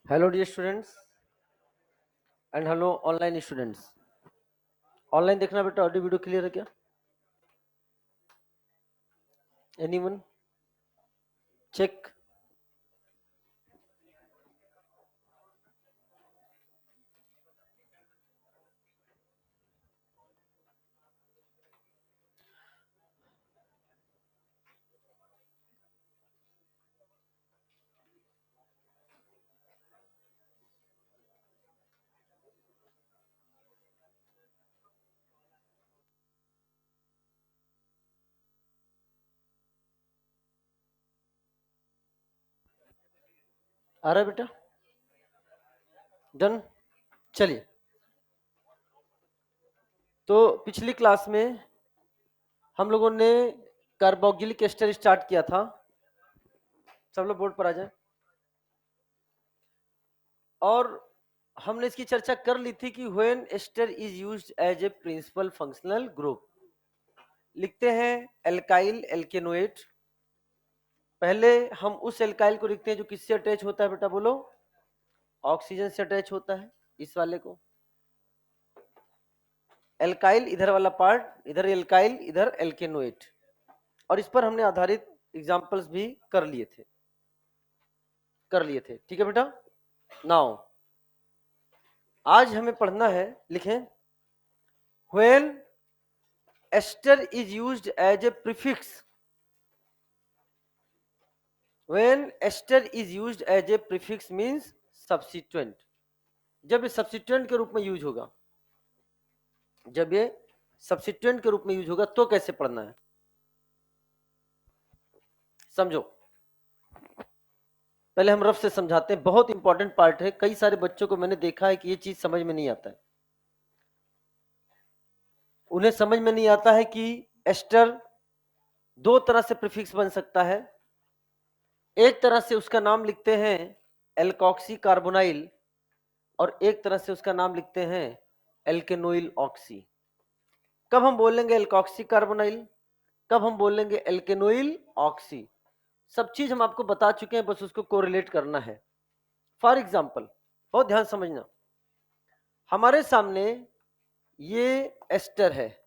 Hello dear students and hello online students. Online देखना बेटा, audio video clear है क्या? एनीवन? चेक। आ रहा है बेटा? डन। चलिए, तो पिछली क्लास में हम लोगों ने कार्बोक्सिलिक एस्टर स्टार्ट किया था। सब लोग बोर्ड पर आ जाएं। और हमने इसकी चर्चा कर ली थी कि when ester is used as a principal functional group, लिखते हैं एल्काइल एल्केनोएट। पहले हम उस एल्काइल को लिखते हैं जो किससे अटैच होता है बेटा, बोलो? ऑक्सीजन से अटैच होता है। इस वाले को एल्काइल, इधर वाला पार्ट, इधर एल्काइल, इधर एल्केनोएट। और इस पर हमने आधारित एग्जांपल्स भी कर लिए थे। ठीक है बेटा। नाउ आज हमें पढ़ना है, लिखें when ester is used as a prefix. When ester is used as a prefix means substituent. जब ये सब्स्टिट्यूएंट के रूप में यूज होगा, जब ये सब्स्टिट्यूएंट के रूप में यूज होगा तो कैसे पढ़ना है, समझो। पहले हम रफ से समझाते हैं, बहुत इंपॉर्टेंट पार्ट है। कई सारे बच्चों को मैंने देखा है कि ये चीज समझ में नहीं आता है। उन्हें समझ में नहीं आता है कि एस्टर दो तरह से प्रीफिक्स बन सकता है। एक तरह से उसका नाम लिखते हैं एल्कॉक्सी कार्बोनाइल, और एक तरह से उसका नाम लिखते हैं एल्केनोइल ऑक्सी। कब हम बोलेंगे एल्कॉक्सी कार्बोनाइल, कब हम बोलेंगे एल्केनोइल ऑक्सी, सब चीज हम आपको बता चुके हैं, बस उसको कोरिलेट करना है। फॉर एग्जाम्पल, बहुत ध्यान समझना, हमारे सामने ये एस्टर है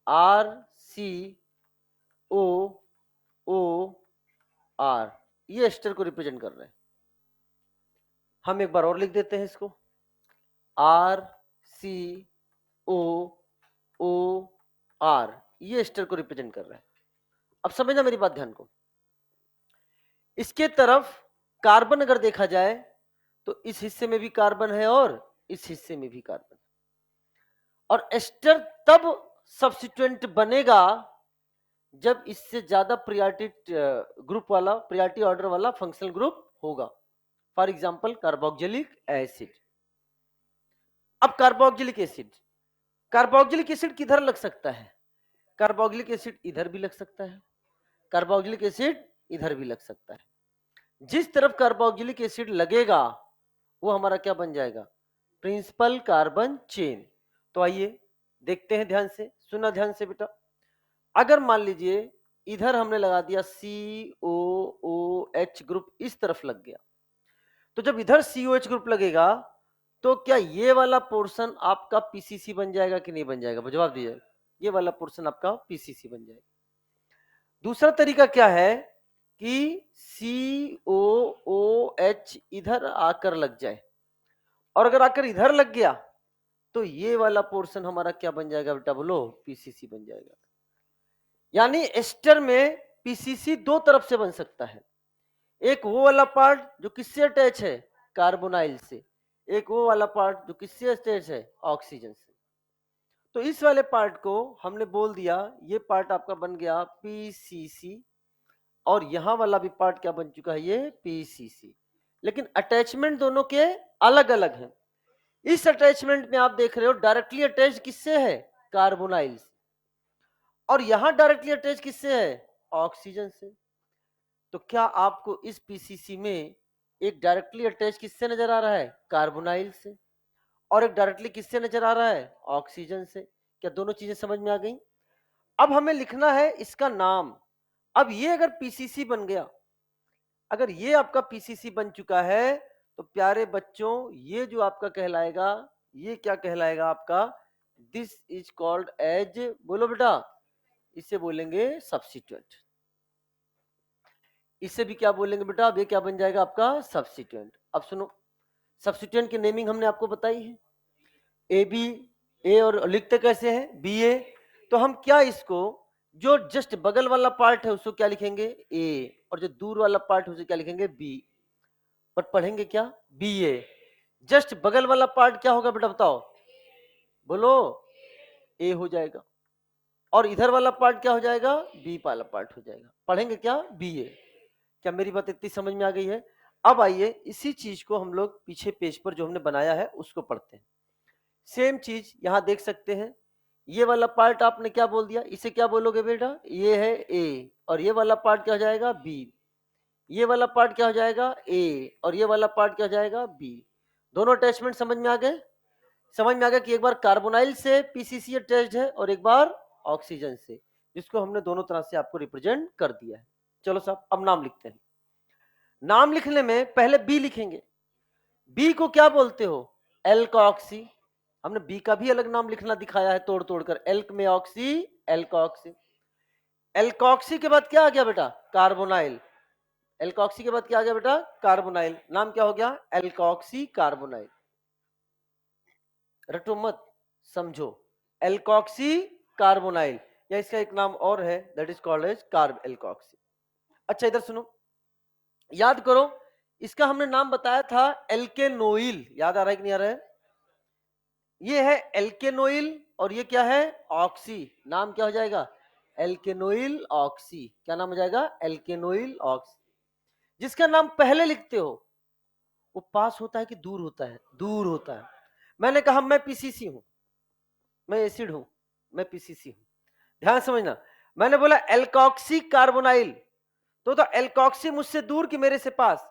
RCOOR, ये एस्टर को रिप्रेजेंट कर रहे हैं। हम एक बार और लिख देते हैं इसको, RCOOR, ये एस्टर को रिप्रेजेंट कर रहे हैं। अब समझना मेरी बात ध्यान को, इसके तरफ कार्बन अगर देखा जाए तो इस हिस्से में भी कार्बन है और इस हिस्से में भी कार्बन। और एस्टर तब सब्स्टिट्यूएंट बनेगा जब इससे ज्यादा प्रियॉरिटी ग्रुप वाला, प्रियॉरिटी ऑर्डर वाला फंक्शनल ग्रुप होगा। For example carboxylic acid. अब कार्बोक्सिलिक एसिड, कार्बोक्सिलिक एसिड किधर लग सकता है? कार्बोक्सिलिक एसिड इधर भी लग सकता है, कार्बोक्सिलिक एसिड इधर भी लग सकता है। जिस तरफ कार्बोक्सिलिक एसिड लगेगा वो हमारा क्या बन जाएगा? Principal carbon chain. तो आइए देखते हैं, ध्यान से सुना, ध्यान से बेटा। अगर मान लीजिए इधर हमने लगा दिया COOH ग्रुप, इस तरफ लग गया, तो जब इधर COH ग्रुप लगेगा तो क्या ये वाला पोर्शन आपका पीसीसी बन जाएगा कि नहीं बन जाएगा? जवाब दीजिए। ये वाला पोर्शन आपका पीसीसी बन जाएगा। दूसरा तरीका क्या है कि COOH इधर आकर लग जाए, और अगर आकर इधर लग गया तो ये वाला पोर्शन हमारा क्या बन जाएगा बेटा, बोलो? पीसीसी बन जाएगा। यानी एस्टर में पीसीसी दो तरफ से बन सकता है। एक वो वाला पार्ट जो किससे अटैच है? कार्बोनाइल से। एक वो वाला पार्ट जो किससे अटैच है? ऑक्सीजन से। तो इस वाले पार्ट को हमने बोल दिया, ये पार्ट आपका बन गया पीसीसी, और यहां वाला भी पार्ट क्या बन चुका है? ये पीसीसी। लेकिन अटैचमेंट दोनों के अलग अलग हैं। इस अटैचमेंट में आप देख रहे हो डायरेक्टली अटैच किससे है? कार्बोनाइल से। और यहां डायरेक्टली अटैच किससे है? ऑक्सीजन से। तो क्या आपको इस पीसीसी में एक डायरेक्टली अटैच किससे नजर आ रहा है? कार्बोनाइल से। और एक डायरेक्टली किससे नजर आ रहा है? ऑक्सीजन से। क्या दोनों चीजें समझ में आ गई? अब हमें लिखना है इसका नाम। अब ये अगर पीसीसी बन गया, अगर ये आपका पीसीसी बन चुका है तो प्यारे बच्चों ये जो आपका कहलाएगा, ये क्या कहलाएगा आपका, दिस इज कॉल्ड एज, बोलो बेटा, इसे बोलेंगे सब्स्टिट्यूएंट। इसे भी क्या बोलेंगे बेटा, अब ये क्या बन जाएगा आपका सब्स्टिट्यूएंट। अब सुनो, सब्स्टिट्यूएंट की नेमिंग हमने आपको बताई है, ए बी, ए और लिखते कैसे हैं बी ए, तो हम क्या इसको जो जस्ट बगल वाला पार्ट है उसको क्या लिखेंगे ए, और जो दूर वाला पार्ट है उसे क्या लिखेंगे बी, बट पढ़ेंगे क्या बी ए। जस्ट बगल वाला पार्ट क्या होगा बेटा बताओ, बोलो ए हो जाएगा, और इधर वाला पार्ट क्या हो जाएगा, बी वाला पार्ट हो जाएगा। पढ़ेंगे क्या बी ए। क्या मेरी बात इतनी समझ में आ गई है? अब आइए इसी चीज को हम लोग पीछे पेज पर जो हमने बनाया है उसको पढ़ते हैं। सेम चीज यहां देख सकते हैं, ये वाला पार्ट आपने क्या बोल दिया, इसे क्या बोलोगे बेटा, ये है ए, और ये वाला पार्ट क्या हो जाएगा बी, ये वाला पार्ट क्या हो जाएगा ए, और ये वाला पार्ट क्या हो जाएगा बी। दोनों अटैचमेंट समझ में आ गए? समझ में आ गया कि एक बार कार्बोनाइल से पीसीसी अटैच्ड है और एक बार ऑक्सीजन से, जिसको हमने दोनों तरह से आपको रिप्रेजेंट कर दिया है। चलो साहब अब नाम लिखते हैं। नाम लिखने में पहले बी लिखेंगे। बी को क्या बोलते हो, एल्कॉक्सी। हमने बी का भी अलग नाम लिखना दिखाया है तोड़ तोड़ कर, एल्क में ऑक्सी, एल्कॉक्सी। एल्कॉक्सी के बाद क्या आ गया बेटा, कार्बोनाइल। एल्कॉक्सी के बाद क्या आ गया बेटा, कार्बोनाइल। नाम क्या हो गया, एल्कॉक्सी कार्बोनाइल। रटो मत, समझो, एल्कॉक्सी कार्बोनाइल, या इसका एक नाम और है that is called as carb alkoxy. अच्छा इधर सुनो, याद करो, इसका हमने नाम बताया था एल्केनोइल, याद आ रहा है कि नहीं आ रहा है? ये है एल्केनोइल, और ये क्या है ऑक्सी। नाम क्या हो जाएगा, एल्केनोइल ऑक्सी। क्या नाम हो जाएगा, एल्केनोइल ऑक्सी। जिसका नाम पहले लिखते हो वो पास होता है कि दूर होता है, दूर होता है। मैंने कहा मैं पीसीसी हूं, मैं एसिड हूं, मैं पीसीसी हूं, ध्यान समझना। मैंने बोला एल्कॉक्सी कार्बोनाइल, तो एल्कॉक्सी मुझसे दूर कि मेरे से पास,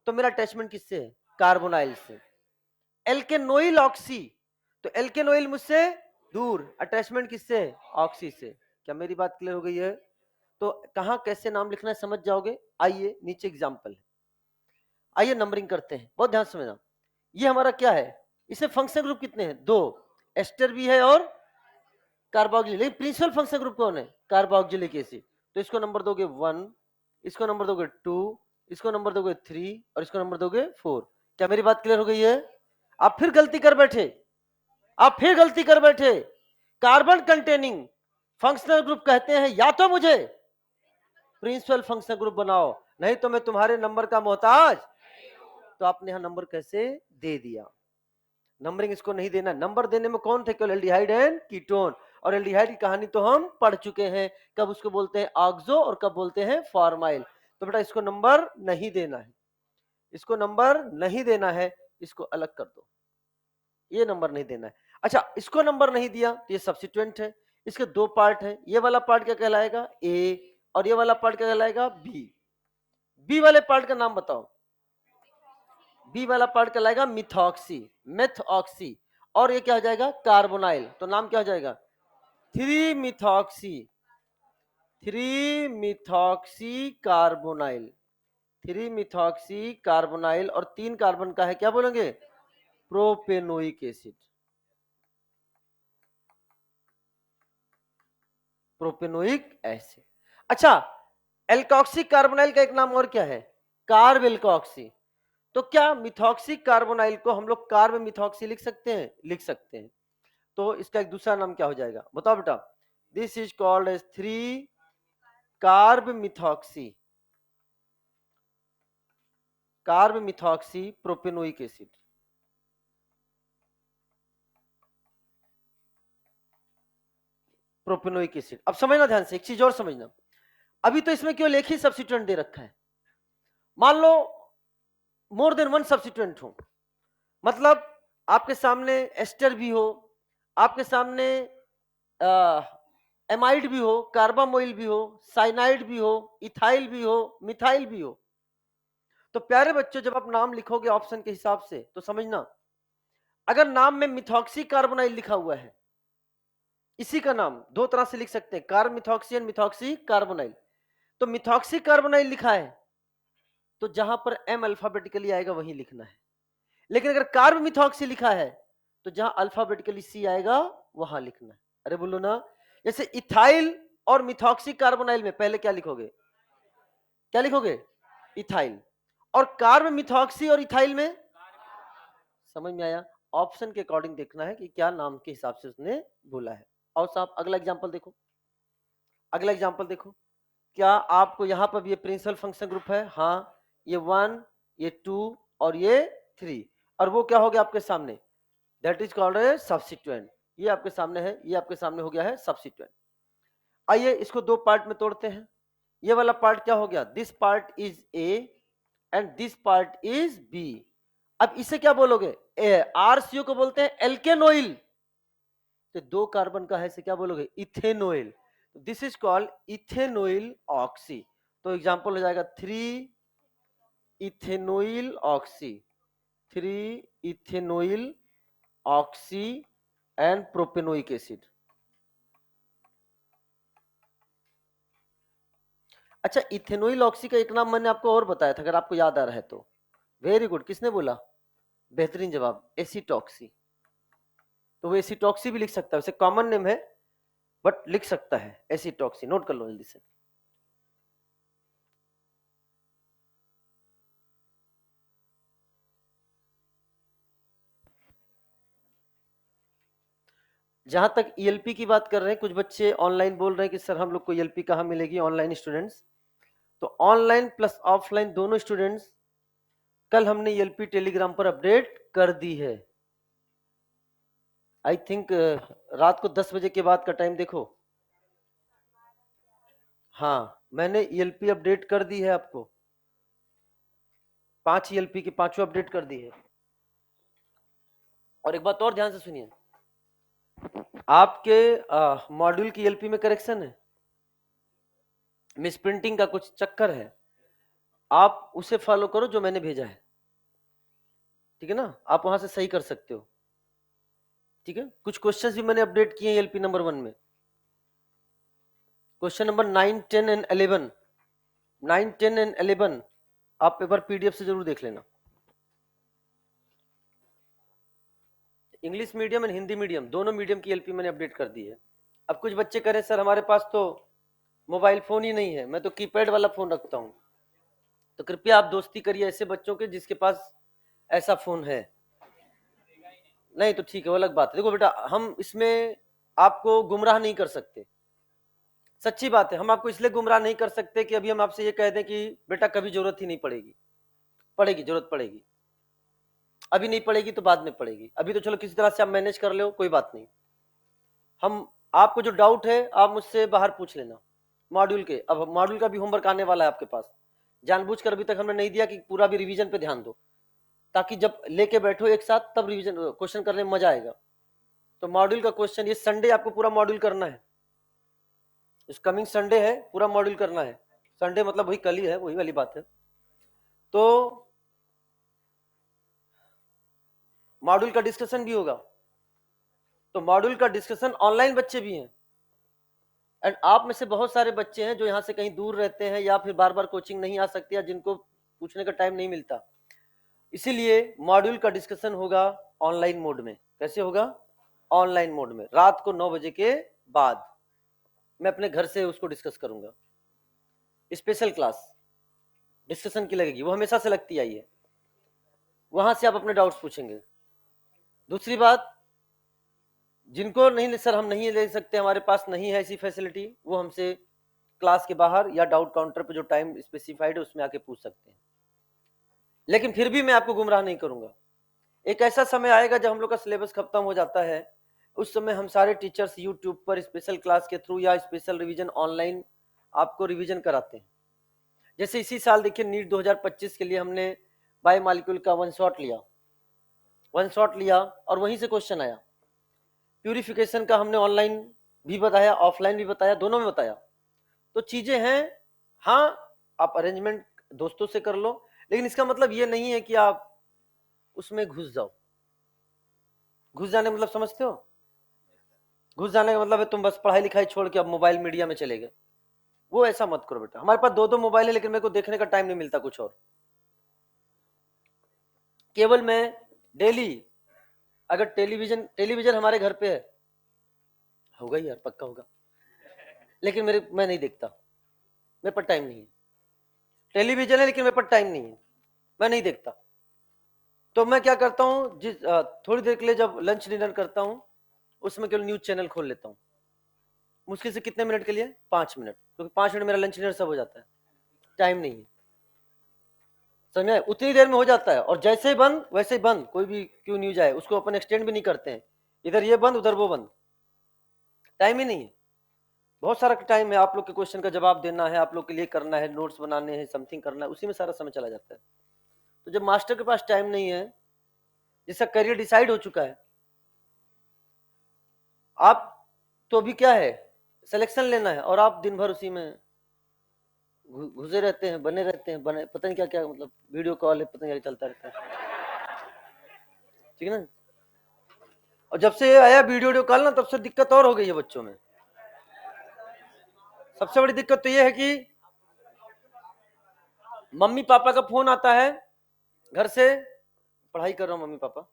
तो मेरा अटैचमेंट किससे है, कार्बोनाइल से। एल्केनोइल ऑक्सी, तो एल्केनोइल मुझसे दूर, अटैचमेंट किससे, ऑक्सी से। क्या मेरी बात क्लियर हो गई है? तो कहां कैसे नाम लिखना है समझ जाओगे। आइए नीचे एग्जांपल है, आइए नंबरिंग करते हैं, बहुत ध्यान समझना। ये हमारा क्या है, इसे फंक्शन ग्रुप कितने हैं, दो, एस्टर भी है और कार्बोक्सिलिक, लेकिन प्रिंसिपल फंक्शन ग्रुप कौन है, कार्बोक्सिलिक एसिड। तो इसको नंबर दोगे 1, इसको नंबर दोगे 2, इसको नंबर दोगे 3, और इसको नंबर दोगे 4। क्या मेरी बात क्लियर हो गई है? आप फिर गलती कर बैठे, आप फिर गलती कर बैठे। कार्बन कंटेनिंग फंक्शनल ग्रुप कहते हैं, या तो मुझे प्रिंसिपल फंक्शनल ग्रुप बनाओ, नहीं तो मैं तुम्हारे नंबर का मोहताज। तो आपने यहां नंबर कैसे दे दिया, नंबरिंग इसको नहीं देना। नंबर देने में कौन थे, केवल एल्डिहाइड एंड कीटोन, और एल्डिहाइड की कहानी तो हम पढ़ चुके हैं, कब उसको बोलते हैं ऑक्सो और कब बोलते हैं फॉर्माइल। तो बेटा इसको नंबर नहीं देना है, इसको नंबर नहीं देना है, इसको अलग कर दो, ये नंबर नहीं देना है। अच्छा इसको नंबर नहीं दिया तो ये सब्स्टिट्यूएंट है, इसके दो पार्ट है, ये वाला पार्ट क्या कहलाएगा ए, और ये वाला पार्ट क्या कहलाएगा बी। बी वाले पार्ट का नाम बताओ, बी वाला पार्ट कहलाएगा मिथॉक्सी, मेथऑक्सी, और ये क्या हो जाएगा कार्बोनाइल। तो नाम क्या हो जाएगा, 3 methoxy, 3 methoxy carbonyl, 3 methoxy carbonyl, और 3 कार्बन का है क्या बोलेंगे, प्रोपेनोइक एसिड, प्रोपेनोइक एसिड। अच्छा एल्कॉक्सी कार्बोनाइल का एक नाम और क्या है, कार्ब एल्कॉक्सी। तो क्या मिथॉक्सी कार्बोनाइल को हम लोग कार्ब मिथॉक्सी लिख सकते हैं, लिख सकते हैं। तो इसका एक दूसरा नाम क्या हो जाएगा बताओ बेटा, this is called as 3 carb methoxy, carb methoxy propanoic acid. Propanoic acid. अब समझना ध्यान से, एक चीज और समझना, अभी तो इसमें केवल एक ही सब्स्टिट्यूएंट दे रखा है, मान लो मोर देन वन सब्स्टिट्यूएंट हो, मतलब आपके सामने एस्टर भी हो, आपके सामने एमाइड भी हो, कार्बामोइल भी हो, साइनाइड भी हो, इथाइल भी हो, मिथाइल भी हो। तो प्यारे बच्चों जब आप नाम लिखोगे ऑप्शन के हिसाब से तो समझना, अगर नाम में मिथॉक्सी कार्बोनाइल लिखा हुआ है, इसी का नाम दो तरह से लिख सकते हैं, carb methoxy and methoxy carbonyl. तो मिथॉक्सी कार्बोनाइल लिखा है तो जहां पर M अल्फाबेटिकली आएगा वहीं लिखना है। लेकिन अगर कार्ब मिथॉक्सी लिखा है तो जहां अल्फाबेटिकली C आएगा वहां लिखना है। अरे बोलो ना, जैसे इथाइल और मिथॉक्सी कार्बोनाइल में पहले क्या लिखोगे? क्या लिखोगे? इथाइल। और कार्ब मिथॉक्सी और इथाइल में, समझ में आया? ऑप्शन के अकॉर्डिंग देखना है कि क्या नाम के हिसाब से उसने बोला है। और साहब अगला एग्जांपल देखो, अगला एग्जांपल देखो। क्या आपको यहां पर भी ये प्रिंसिपल फंक्शन ग्रुप है? हाँ, ये 1, ये 2 और ये 3, और वो क्या हो गया आपके सामने? That is called a substituent. ये आपके सामने है, ये आपके सामने हो गया है सब्स्टिट्यूएंट। आइए इसको दो पार्ट में तोड़ते हैं। ये वाला पार्ट क्या हो गया? This part is A and this part is B. अब इसे क्या बोलोगे? आरसीओ को बोलते हैं एल्केनोइल। तो दो कार्बन का है, इसे क्या बोलोगे? Ethanoyl. This is called ethanoyl oxy. तो एग्जांपल हो जाएगा 3 ethanoyl oxy, 3 ethanoyl oxy and propanoic acid. अच्छा, इथेनोइल ऑक्सी का एक नाम मैंने आपको और बताया था, अगर आपको याद आ रहा है तो। वेरी गुड, किसने बोला? बेहतरीन जवाब, एसीटॉक्सी। तो वो एसीटॉक्सी भी लिख सकता है, वैसे कॉमन नेम है बट लिख सकता है एसीटॉक्सी। नोट कर लो जल्दी से। जहां तक ईएलपी की बात कर रहे हैं, कुछ बच्चे ऑनलाइन बोल रहे हैं कि सर हम लोग को ईएलपी कहाँ मिलेगी? ऑनलाइन स्टूडेंट्स, तो ऑनलाइन प्लस ऑफलाइन दोनों स्टूडेंट्स, कल हमने ईएलपी टेलीग्राम पर अपडेट कर दी है। आई थिंक रात को 10 बजे के बाद का टाइम देखो। हाँ, मैंने ईएलपी अपडेट कर दी है आपको, 5 ईएलपी की 5 अपडेट कर दी है। और एक बात और ध्यान से सुनिए, आपके मॉड्यूल की ईएलपी में करेक्शन है, मिसप्रिंटिंग का कुछ चक्कर है, आप उसे फॉलो करो जो मैंने भेजा है, ठीक है ना? आप वहां से सही कर सकते हो, ठीक है? कुछ क्वेश्चंस भी मैंने अपडेट किए हैं ईएलपी नंबर 1 में। क्वेश्चन नंबर 9, 10 एंड 11, 9, 10 एंड 11 आप एक बार पीडीएफ से जरूर देख लेना। English medium and Hindi medium, दोनों मीडियम की ईएलपी मैंने अपडेट कर दी है। अब कुछ बच्चे कह रहे हैं सर हमारे पास तो मोबाइल फोन ही नहीं है, मैं तो कीपैड वाला फोन रखता हूं। तो कृपया आप दोस्ती करिए ऐसे बच्चों के जिसके पास ऐसा फोन है। नहीं तो ठीक है, वो अलग बात है। देखो बेटा, हम इसमें आपको गुमराह नहीं कर सकते, सच्ची बात है। हम आपको इसलिए गुमराह नहीं कर सकते कि अभी हम आपसे ये कह दें कि बेटा कभी जरूरत ही नहीं पड़ेगी। पड़ेगी, जरूरत पड़ेगी। अभी नहीं पड़ेगी तो बाद में पड़ेगी। अभी तो चलो किसी तरह से आप मैनेज कर लो, कोई बात नहीं। हम आपको जो डाउट है आप मुझसे बाहर पूछ लेना मॉड्यूल के। अब मॉड्यूल का भी होमवर्क आने वाला है आपके पास, जानबूझकर अभी तक हमने नहीं दिया कि पूरा भी रिवीजन पे ध्यान दो, ताकि जब लेके बैठो एक साथ तब रिवीजन क्वेश्चन करने में मजा आएगा। तो मॉड्यूल का क्वेश्चन ये संडे आपको पूरा मॉड्यूल करना है, इस कमिंग संडे है, पूरा मॉड्यूल करना है। संडे मतलब वही कल ही है, वही वाली बात है। तो मॉड्यूल का डिस्कशन भी होगा। तो मॉड्यूल का डिस्कशन ऑनलाइन बच्चे भी हैं, एंड आप में से बहुत सारे बच्चे हैं जो यहाँ से कहीं दूर रहते हैं या फिर बार बार कोचिंग नहीं आ सकते या जिनको पूछने का टाइम नहीं मिलता। इसीलिए मॉड्यूल का डिस्कशन होगा ऑनलाइन मोड में। कैसे होगा? ऑनलाइन मोड में, रात को 9 बजे के बाद मैं अपने घर से उसको डिस्कस करूंगा। स्पेशल क्लास डिस्कशन की लगेगी, वो हमेशा से लगती आई है, वहां से आप अपने डाउट्स पूछेंगे। दूसरी बात, जिनको नहीं सर हम नहीं ले सकते, हमारे पास नहीं है ऐसी फैसिलिटी, वो हमसे क्लास के बाहर या डाउट काउंटर पे जो टाइम स्पेसिफाइड है उसमें आके पूछ सकते हैं। लेकिन फिर भी मैं आपको गुमराह नहीं करूंगा। एक ऐसा समय आएगा जब हम लोग का सिलेबस खत्म हो जाता है, उस समय हम सारे टीचर्स यूट्यूब पर स्पेशल क्लास के थ्रू या स्पेशल रिवीजन ऑनलाइन आपको रिवीजन कराते हैं। जैसे इसी साल देखिए नीट 2025 के लिए हमने बायोमॉलिक्यूल का वन शॉट लिया और वहीं से क्वेश्चन आया। प्यूरिफिकेशन का हमने ऑनलाइन भी बताया, ऑफलाइन भी बताया, दोनों में बताया। तो चीजें हैं, हाँ आप अरेंजमेंट दोस्तों से कर लो, लेकिन इसका मतलब ये नहीं है कि आप उसमें घुस जाओ। घुस जाने मतलब समझते हो? घुस जाने का मतलब है तुम बस पढ़ाई लिखाई छोड़ के अब मोबाइल मीडिया में चले गए। वो ऐसा मत करो बेटा। हमारे पास 2 मोबाइल है लेकिन मेरे को देखने का टाइम नहीं मिलता कुछ और। केवल मैं डेली अगर टेलीविजन हमारे घर पे है, होगा ही यार, पक्का होगा, लेकिन मैं नहीं देखता, मेरे पर टाइम नहीं है। टेलीविजन है लेकिन मेरे पर टाइम नहीं है, मैं नहीं देखता। तो मैं क्या करता हूँ, थोड़ी देर के लिए जब लंच डिनर करता हूँ, उसमें केवल न्यूज चैनल खोल लेता हूँ। मुश्किल से कितने मिनट के लिए? 5 मिनट, क्योंकि 5 मिनट मेरा लंच डिनर सब हो जाता है, टाइम नहीं है, समझ में? उतनी देर में हो जाता है, और जैसे ही बंद वैसे ही बंद, कोई भी क्यों न्यूज आए उसको अपन एक्सटेंड भी नहीं करते हैं, इधर ये बंद उधर वो बंद, टाइम ही नहीं है। बहुत सारा टाइम है, आप लोग के क्वेश्चन का जवाब देना है, आप लोग के लिए करना है, नोट्स बनाने हैं, समथिंग करना है, उसी में सारा समय चला जाता है। तो जब मास्टर के पास टाइम नहीं है, जिसका करियर डिसाइड हो चुका है, आप तो अभी क्या है, सिलेक्शन लेना है, और आप दिन भर उसी में घुसे रहते हैं, बने रहते हैं, बने पता नहीं क्या क्या, मतलब वीडियो कॉल है, पता नहीं क्या चलता रहता है, ठीक है ना? और जब से ये आया वीडियो कॉल ना, तब से दिक्कत और हो गई है बच्चों में। सबसे बड़ी दिक्कत तो ये है कि मम्मी पापा का फोन आता है घर से, पढ़ाई कर रहा हूँ मम्मी पापा,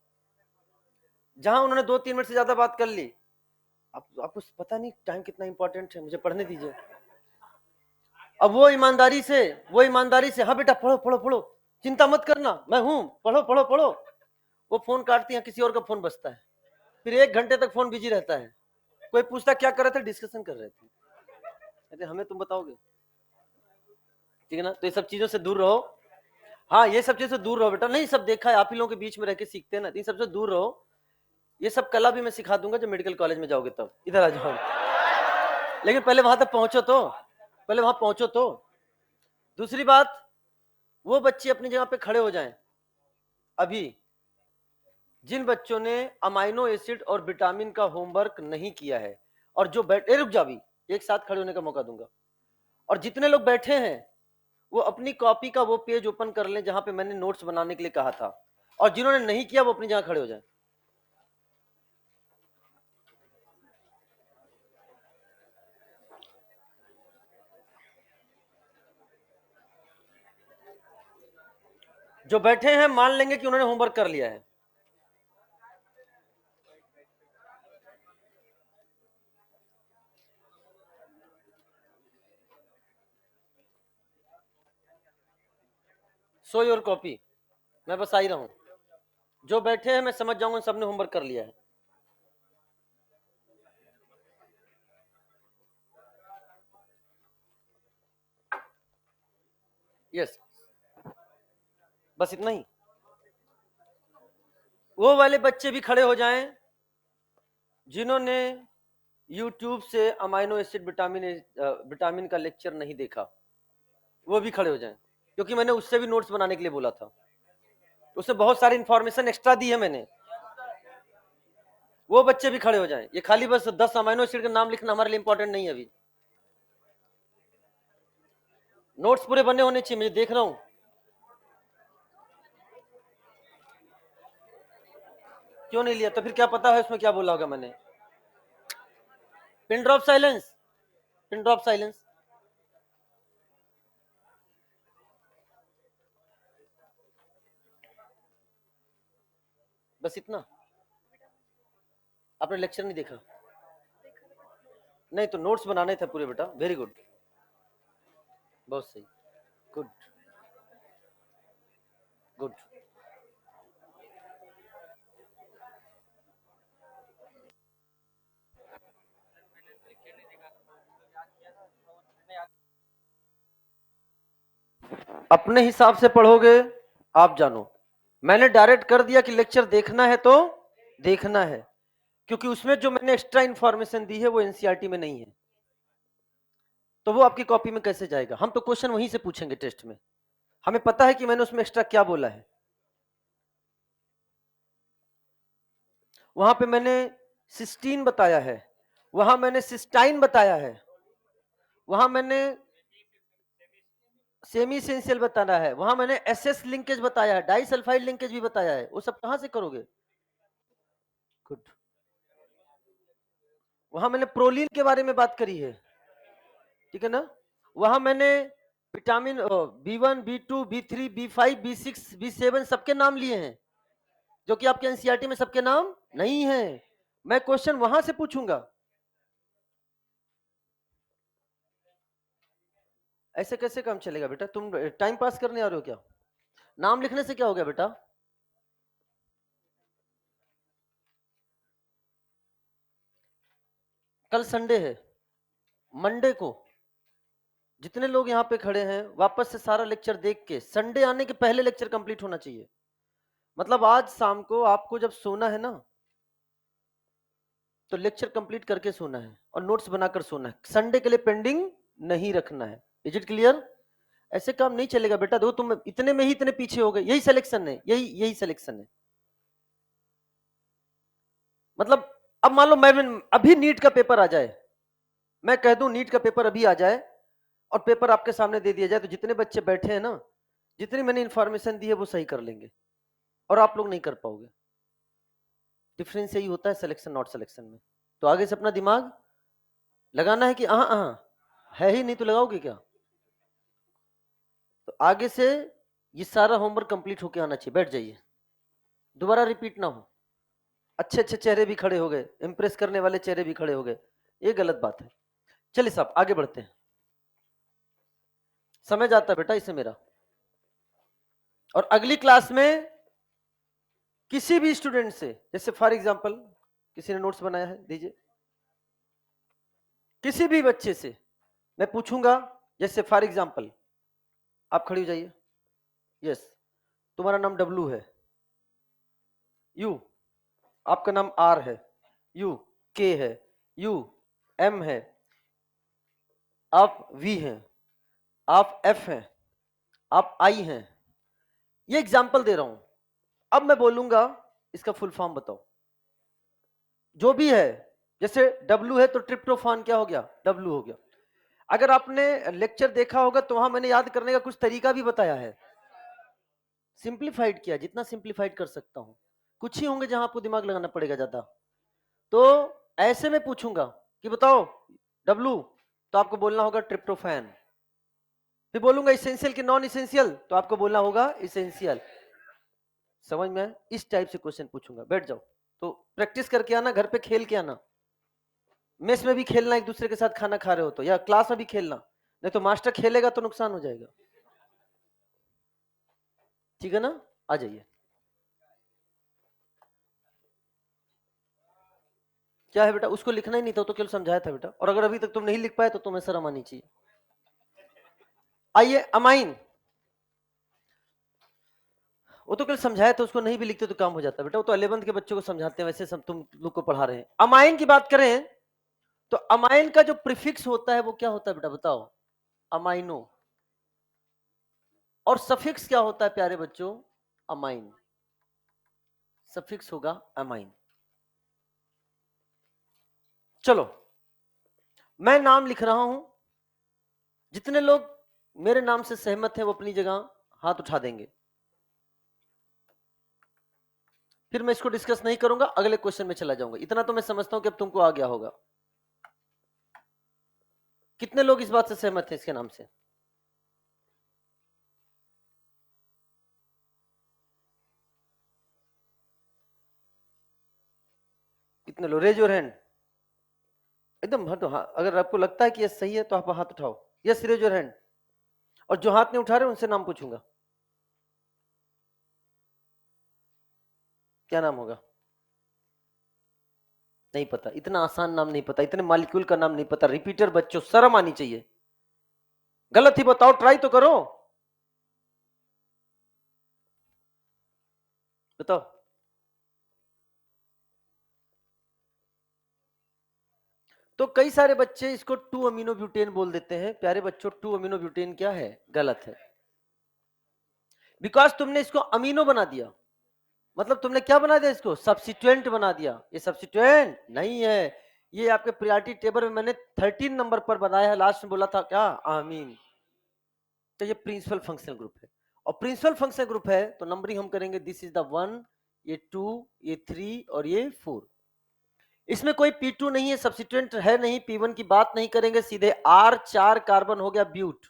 जहां उन्होंने 2-3 मिनट से ज्यादा बात कर ली, आपको पता नहीं टाइम कितना इंपॉर्टेंट है, मुझे पढ़ने दीजिए। अब वो ईमानदारी से, हाँ बेटा पढ़ो पढ़ो पढ़ो, चिंता मत करना, मैं हूं, पढ़ो पढ़ो पढ़ो, वो फोन काटती है, किसी और का फोन बजता है, फिर 1 घंटे तक फोन बिजी रहता है। कोई पूछता क्या कर रहे थे? डिस्कशन कर रहे थे। कहते हमें तुम बताओगे, ठीक है ना? तो ये सब चीजों से दूर रहो। हाँ, ये सब चीजों से दूर रहो बेटा। नहीं, सब देखा है, आप ही लोगों के बीच में रह के सीखते हैं ना, इन सबसे दूर रहो। ये सब कला भी मैं सिखा दूंगा जब मेडिकल कॉलेज में जाओगे, तब इधर आ जाओ, लेकिन पहले वहां तक पहुंचो तो, पहले वहां पहुंचो तो। दूसरी बात, वो बच्चे अपनी जगह पे खड़े हो जाएं। अभी जिन बच्चों ने अमाइनो एसिड और विटामिन का होमवर्क नहीं किया है, और जो बैठे, रुक जा, अभी एक साथ खड़े होने का मौका दूंगा, और जितने लोग बैठे हैं वो अपनी कॉपी का वो पेज ओपन कर लें जहां पे मैंने नोट्स बनाने के लिए कहा था, और जिन्होंने नहीं किया वो अपनी जगह खड़े हो जाएं। जो बैठे हैं मान लेंगे कि उन्होंने होमवर्क कर लिया है। सो योर कॉपी, मैं बस आ ही रहा हूं। जो बैठे हैं मैं समझ जाऊंगा सबने होमवर्क कर लिया है। यस, बस इतना ही। वो वाले बच्चे भी खड़े हो जाएं जिन्होंने YouTube से अमाइनो एसिड विटामिन का लेक्चर नहीं देखा, वो भी खड़े हो जाएं, क्योंकि मैंने उससे भी नोट्स बनाने के लिए बोला था, उससे बहुत सारी इंफॉर्मेशन एक्स्ट्रा दी है मैंने। वो बच्चे भी खड़े हो जाएं। ये खाली बस 10 अमाइनो एसिड का नाम लिखना हमारे लिए इंपॉर्टेंट नहीं है, अभी नोट्स पूरे बने होने चाहिए, मैं देख रहा हूं। क्यों नहीं लिया? तो फिर क्या पता है उसमें क्या बोला होगा मैंने? Pin drop silence, pin drop silence. बस इतना। आपने लेक्चर नहीं देखा? नहीं तो नोट्स बनाने थे पूरे बेटा, वेरी गुड, बहुत सही, गुड गुड। अपने हिसाब से पढ़ोगे, आप जानो। मैंने डायरेक्ट कर दिया कि लेक्चर देखना है तो देखना है, क्योंकि उसमें जो मैंने एक्स्ट्रा इंफॉर्मेशन दी है वो एनसीईआरटी में नहीं है, तो वो आपकी कॉपी में कैसे जाएगा? हम तो क्वेश्चन वहीं से पूछेंगे टेस्ट में, हमें पता है कि मैंने उसमें एक्स्ट्रा क्या बोला है। वहां पे मैंने सिस्टीन बताया है, वहां मैंने सिस्टाइन बताया है, वहां मैंने सेमी एसेंशियल बताना है, वहां मैंने एसएस लिंकेज बताया है, डाई सल्फाइड लिंकेज भी बताया है। वो सब कहां से करोगे? गुड। वहां मैंने प्रोलीन के बारे में बात करी है, ठीक है ना? वहां मैंने vitamin B1 B2 B3 B5 B6 B7 सबके नाम लिए हैं। जो कि आपके एनसीईआरटी में सबके नाम नहीं है। मैं क्वेश्चन वहां से पूछूंगा। ऐसे कैसे काम चलेगा बेटा? तुम टाइम पास करने आ रहे हो क्या? नाम लिखने से क्या हो गया बेटा? कल संडे है, मंडे को जितने लोग यहाँ पे खड़े हैं वापस से सारा लेक्चर देख के संडे आने के पहले लेक्चर कंप्लीट होना चाहिए। मतलब आज शाम को आपको जब सोना है ना तो लेक्चर कंप्लीट करके सोना है और नोट्स बनाकर सोना है। संडे के लिए पेंडिंग नहीं रखना है। Is it clear? ऐसे काम नहीं चलेगा बेटा। देखो तुम इतने में ही इतने पीछे हो गए। यही सिलेक्शन है, यही सिलेक्शन है। मतलब अब मान लो मैं अभी नीट का पेपर आ जाए, मैं कह दूं नीट का पेपर अभी आ जाए और पेपर आपके सामने दे दिया जाए, तो जितने बच्चे बैठे हैं ना, जितनी मैंने इंफॉर्मेशन दी है वो सही कर लेंगे और आप लोग नहीं कर पाओगे। डिफरेंस यही होता है सिलेक्शन नॉट सिलेक्शन में। तो आगे से अपना दिमाग लगाना है कि है ही नहीं तो लगाओगे क्या? तो आगे से ये सारा होमवर्क कंप्लीट होके आना चाहिए। बैठ जाइए, दोबारा रिपीट ना हो। अच्छे अच्छे चेहरे भी खड़े हो गए, इंप्रेस करने वाले चेहरे भी खड़े हो गए, ये गलत बात है। चलिए साहब आगे बढ़ते हैं। समय जाता है बेटा इससे मेरा। और अगली क्लास में किसी भी स्टूडेंट से, जैसे फॉर एग्जांपल किसी ने नोट्स बनाया है दीजिए, किसी भी बच्चे से मैं पूछूंगा, जैसे फॉर एग्जांपल आप खड़ी हो जाइए। यस, तुम्हारा नाम डब्लू है, यू आपका नाम आर है, यू के है, यू एम है, आप वी हैं, आप एफ हैं, आप आई हैं। ये एग्जांपल दे रहा हूं। अब मैं बोलूंगा इसका फुल फॉर्म बताओ, जो भी है। जैसे डब्लू है तो ट्रिप्टोफान क्या हो गया? डब्लू हो गया। अगर आपने लेक्चर देखा होगा तो वहां मैंने याद करने का कुछ तरीका भी बताया है, सिंप्लीफाइड किया जितना सिंप्लीफाइड कर सकता हूं। कुछ ही होंगे जहां आपको दिमाग लगाना पड़ेगा ज्यादा। तो ऐसे में पूछूंगा कि बताओ डब्लू, तो आपको बोलना होगा ट्रिप्टोफैन। फिर बोलूंगा इसेंशियल कि नॉन इसेंशियल, तो आपको बोलना होगा इसेंशियल। समझ में? इस टाइप से क्वेश्चन पूछूंगा। बैठ जाओ। तो प्रैक्टिस करके आना, घर पे खेल के आना। मेस में भी खेलना, एक दूसरे के साथ खाना खा रहे हो तो, या क्लास में भी खेलना, नहीं तो मास्टर खेलेगा तो नुकसान हो जाएगा। ठीक है ना? आ जाइए। क्या है बेटा? उसको लिखना ही नहीं था तो केवल समझाया था बेटा। और अगर अभी तक तुम नहीं लिख पाए तो तुम्हें शर्म आनी चाहिए। आइए, अमाइन, वो तो कल समझाया था, उसको नहीं भी लिखते तो काम हो जाता बेटा। वो तो 11th के बच्चों को समझाते हैं, वैसे सब तुम लोग को पढ़ा रहे हैं। अमाइन की बात करें तो अमाइन का जो प्रीफिक्स होता है वो क्या होता है बेटा? बताओ। अमाइनो। और सफिक्स क्या होता है प्यारे बच्चों? अमाइन। सफिक्स होगा अमाइन। चलो मैं नाम लिख रहा हूं, जितने लोग मेरे नाम से सहमत हैं वो अपनी जगह हाथ उठा देंगे। फिर मैं इसको डिस्कस नहीं करूंगा, अगले क्वेश्चन में चला जाऊंगा। इतना तो मैं समझता हूं कि अब तुमको आ गया होगा। कितने लोग इस बात से सहमत हैं इसके नाम से? कितने लोग? Raise your hand. एकदम हाँ, तो हाँ, अगर आपको लगता है कि ये सही है तो आप हाथ उठाओ। Yes, raise your hand. और जो हाथ नहीं उठा रहे उनसे नाम पूछूंगा। क्या नाम होगा? नहीं पता। इतना आसान नाम नहीं पता, इतने मॉलिक्यूल का नाम नहीं पता। रिपीटर बच्चों, शर्म आनी चाहिए। गलत ही बताओ, ट्राई तो करो। बताओ। तो कई सारे बच्चे इसको 2 अमीनो ब्यूटेन बोल देते हैं। प्यारे बच्चों, 2 अमीनो ब्यूटेन क्या है? गलत है। बिकॉज तुमने इसको अमीनो बना दिया। मतलब तुमने क्या बना दिया? इसको सब्स्टिट्यूएंट बना दिया। ये सब्स्टिट्यूएंट नहीं है। ये आपके प्रायोरिटी टेबल में मैंने 13 नंबर पर बनाया है। लास्ट में बोला था क्या? आमीन। तो ये प्रिंसिपल फंक्शनल ग्रुप है। और प्रिंसिपल फंक्शनल ग्रुप है तो नंबरिंग हम करेंगे, दिस इज द 1, ये 2, ये 3 और ये 4। इसमें कोई P2 नहीं है, सब्स्टिट्यूएंट है नहीं, P1 की बात नहीं करेंगे, सीधे R4 कार्बन हो गया ब्यूट।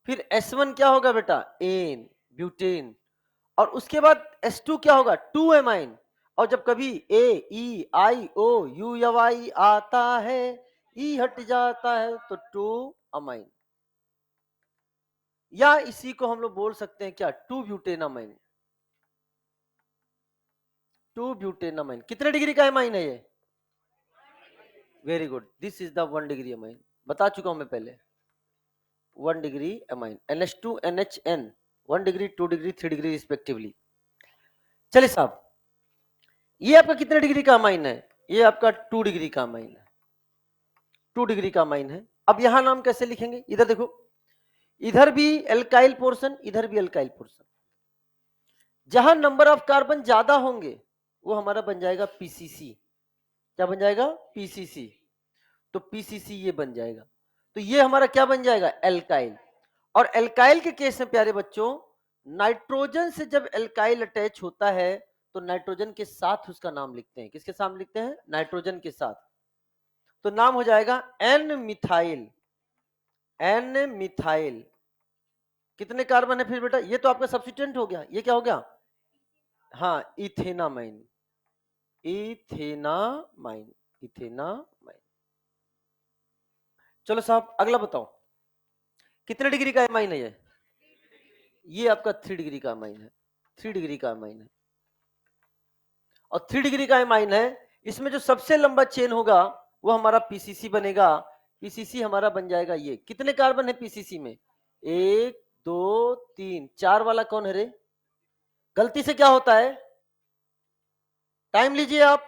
फिर S1 क्या होगा बेटा? N, butane. और उसके बाद H2 क्या होगा, 2 एमाइन। और जब कभी AEIO U Y आता है, E हट जाता है, तो 2 अमाइन। या इसी को हम लोग बोल सकते हैं क्या, 2 ब्यूटेनामाइन। 2 ब्यूटेनामाइन कितने डिग्री का एमाइन है ये? Very good, this is the 1 degree amine, बता चुका हूं मैं पहले। 1 degree amine, NH2 NHN 1 degree 2 degree 3 degree respectively. चलिए साहब, ये आपका कितने डिग्री का अमाइन है? ये आपका 2 डिग्री का अमाइन है, 2 डिग्री का अमाइन है। अब यहां नाम कैसे लिखेंगे, इधर देखो, इधर भी एल्काइल पोर्शन, इधर भी एल्काइल पोर्शन। जहां नंबर ऑफ कार्बन ज्यादा होंगे वो हमारा बन जाएगा पीसीसी। क्या बन जाएगा? पीसीसी। तो पीसीसी ये बन जाएगा, तो ये हमारा क्या बन जाएगा, एल्काइल। और एल्काइल के केस में प्यारे बच्चों, नाइट्रोजन से जब एल्काइल अटैच होता है तो नाइट्रोजन के साथ उसका नाम लिखते हैं। किसके साथ लिखते हैं? नाइट्रोजन के साथ। तो नाम हो जाएगा एन मिथाइल। एन मिथाइल कितने कार्बन है फिर बेटा? ये तो आपका सब्स्टिट्यूएंट हो गया, ये क्या हो गया? हाँ, इथेनामाइन। Ethanamine, ethanamine. चलो साहब अगला बताओ, कितने डिग्री का एमाइन है ये आपका 3 डिग्री का एमाइन है। 3 डिग्री का एमाइन है, और 3 डिग्री का एमाइन है। इसमें जो सबसे लंबा चेन होगा वो हमारा पीसीसी बनेगा। पीसीसी हमारा बन जाएगा ये। कितने कार्बन है पीसीसी में? 1 2 3 4 वाला कौन है रे? गलती से क्या होता है, टाइम लीजिए आप,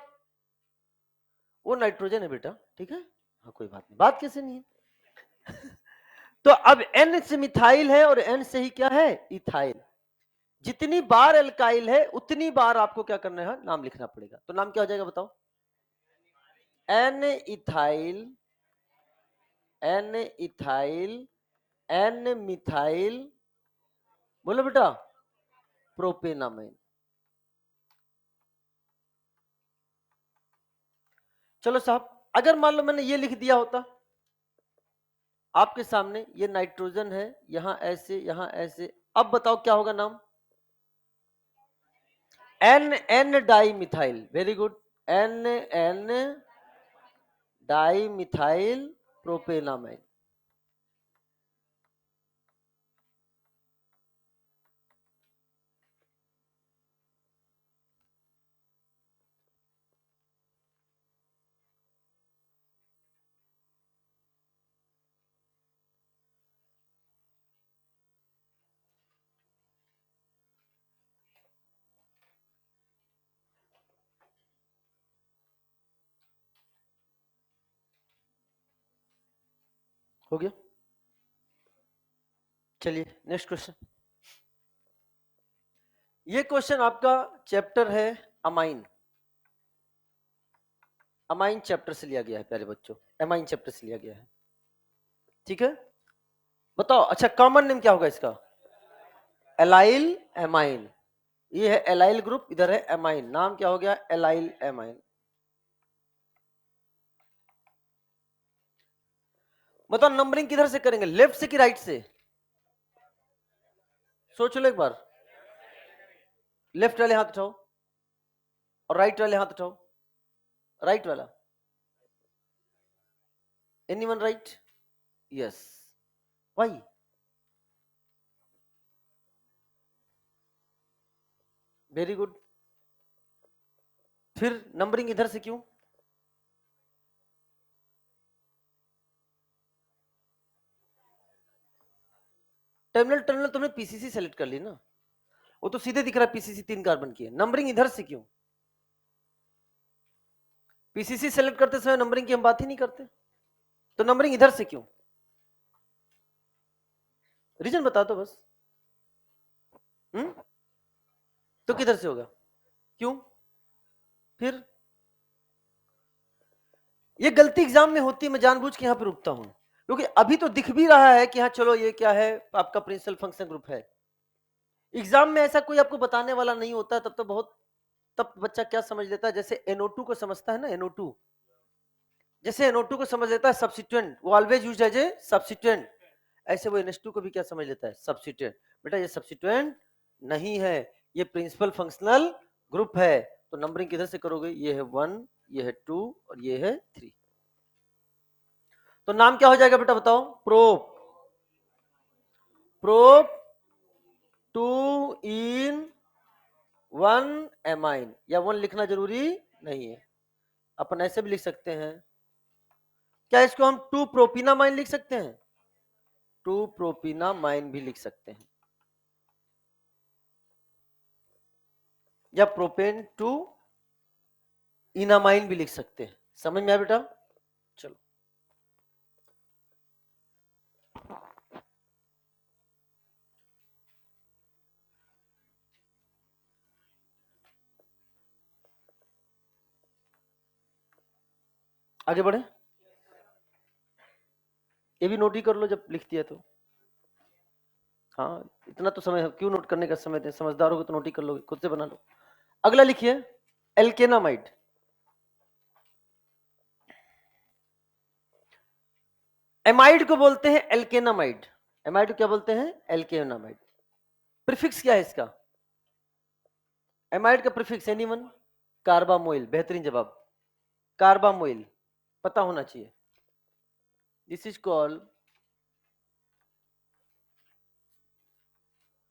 वो नाइट्रोजन है बेटा, ठीक है। हाँ कोई बात नहीं, बात कैसे नहीं है तो अब N से मिथाइल है और N से ही क्या है, इथाइल। जितनी बार एल्काइल है उतनी बार आपको क्या करना है, नाम लिखना पड़ेगा। तो नाम क्या हो जाएगा बताओ? N ethyl, N ethyl, N methyl, बोलो बेटा, प्रोपेनामाइन। चलो साहब, अगर मान लो मैंने ये लिख दिया होता आपके सामने, ये नाइट्रोजन है, यहां ऐसे यहां ऐसे, अब बताओ क्या होगा नाम? N N di methyl. Very good, N N di methyl propanamine. हो गया? चलिए नेक्स्ट क्वेश्चन। ये क्वेश्चन आपका चैप्टर है अमाइन। अमाइन चैप्टर से लिया गया है प्यारे बच्चों, अमाइन चैप्टर से लिया गया है, ठीक है। बताओ, अच्छा कॉमन नेम क्या होगा इसका? Allyl amine. ये है एलाइल ग्रुप, इधर है एमाइन, नाम क्या हो गया? Allyl amine. बताओ नंबरिंग किधर से करेंगे, लेफ्ट से कि राइट से? सोच लो एक बार। लेफ्ट वाले हाथ उठाओ और राइट वाले हाथ उठाओ। राइट वाला, anyone right? Yes, why? Very good. फिर नंबरिंग इधर से क्यों? टर्मिनल टर्मिनल तुमने पीसीसी सेलेक्ट कर ली ना, वो तो सीधे दिख रहा है पीसीसी 3 कार्बन की है। नंबरिंग इधर से क्यों? पीसीसी सेलेक्ट करते समय नंबरिंग की हम बात ही नहीं करते, तो नंबरिंग इधर से क्यों? रीजन बता दो बस। तो किधर से होगा, क्यों? फिर ये गलती एग्जाम में होती है, मैं जानबूझ के यहां पर रुकता हूं, क्योंकि अभी तो दिख भी रहा है कि हाँ चलो ये क्या है, आपका प्रिंसिपल फंक्शन ग्रुप है। एग्जाम में ऐसा कोई आपको बताने वाला नहीं होता, तब तो बहुत, तब बच्चा क्या समझ लेता है, जैसे NO2 को समझता है ना, NO2 जैसे NO2 को समझ लेता है सब्स्टिट्यूएंट, वो always used as a substituent, ऐसे वो NH2 को भी क्या समझ लेता है, सब्स्टिट्यूएंट। बेटा ये सब्स्टिट्यूएंट नहीं है, ये प्रिंसिपल फंक्शनल ग्रुप है। तो नंबरिंग किधर से करोगे, ये है 1, ये है 2 और ये है 3। तो नाम क्या हो जाएगा बेटा बताओ, प्रोप। प्रोप 2 इन 1 एमाइन, या 1 लिखना जरूरी नहीं है, अपन ऐसे भी लिख सकते हैं। क्या इसको हम 2 प्रोपिनामाइन लिख सकते हैं, 2 प्रोपिनामाइन भी लिख सकते हैं, या प्रोपेन 2 इनामाइन भी लिख सकते हैं। समझ में आया बेटा? चलो आगे बढ़े। ये भी नोट ही कर लो जब लिख दिया तो। हाँ इतना तो समय क्यों नोट करने का समय दे, समझदार होगे तो नोट ही कर लोगे, खुद से बना लो। अगला लिखिए एल्केनामाइड। एमाइड को बोलते हैं एल्केनामाइड। एमाइड को क्या बोलते हैं, एल्केनामाइड। प्रीफिक्स क्या है इसका, एमाइड का प्रीफिक्स एनीवन? कार्बामोइल, बेहतरीन जवाब, कार्बामोइल पता होना चाहिए। This is called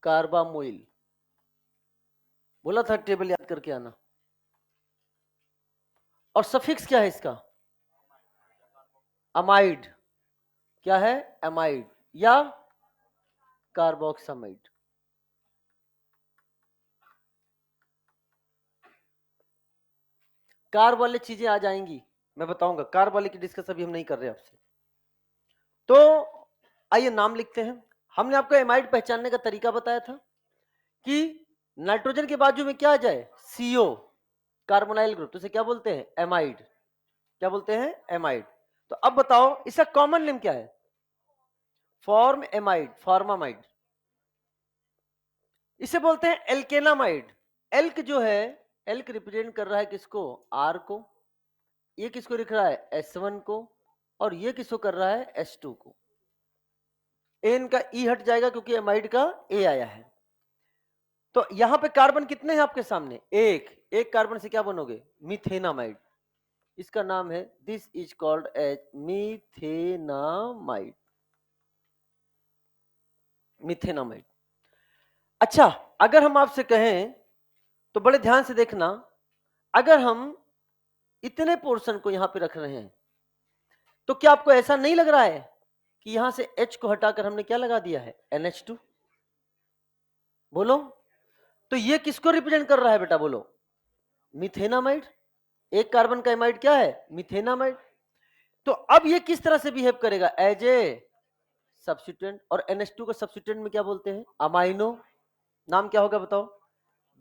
carbamoyl. बोला था टेबल याद करके आना। और सफिक्स क्या है इसका, अमाइड। क्या है, अमाइड या कार्बोक्सामाइड। कार्ब वाले चीजें आ जाएंगी, मैं बताऊंगा, कार्ब वाले की डिस्कस अभी हम नहीं कर रहे आपसे। तो आइए नाम लिखते हैं। हमने आपको एमाइड पहचानने का तरीका बताया था कि नाइट्रोजन के बाजू में क्या आ जाए, सीओ, कार्बोनाइल ग्रुप, तो इसे क्या बोलते हैं, एमाइड। क्या बोलते हैं, एमाइड। तो अब बताओ इसका कॉमन नेम क्या है, फॉर्म एमाइड, फॉर्मामाइड। इसे बोलते हैं एल्केनामाइड। एल्क जो है, एल्क रिप्रेजेंट कर रहा है किसको, आर को, ये किसको लिख रहा है, S1 को, और ये किसको कर रहा है, S2 को। एन का ई हट जाएगा क्योंकि एमाइड का ए आया है। तो यहां पे कार्बन कितने हैं आपके सामने, एक। एक कार्बन से क्या बनोगे, मिथेनामाइड। इसका नाम है, दिस इज कॉल्ड एज मिथेनामाइड, मिथेनामाइड। अच्छा अगर हम आपसे कहें तो बड़े ध्यान से देखना, अगर हम इतने पोर्शन को यहां पे रख रहे हैं तो क्या आपको ऐसा नहीं लग रहा है कि यहां से H को हटाकर हमने क्या लगा दिया है, NH2? बोलो, तो ये किसको रिप्रेजेंट कर रहा है बेटा, बोलो, मिथेनामाइड। एक कार्बन का एमाइड क्या है, मिथेनामाइड। तो अब ये किस तरह से बिहेव करेगा, एज ए सब्स्टिट्यूएंट। और NH2 को सब्स्टिट्यूएंट में क्या बोलते हैं, अमाइनो। नाम क्या होगा बताओ,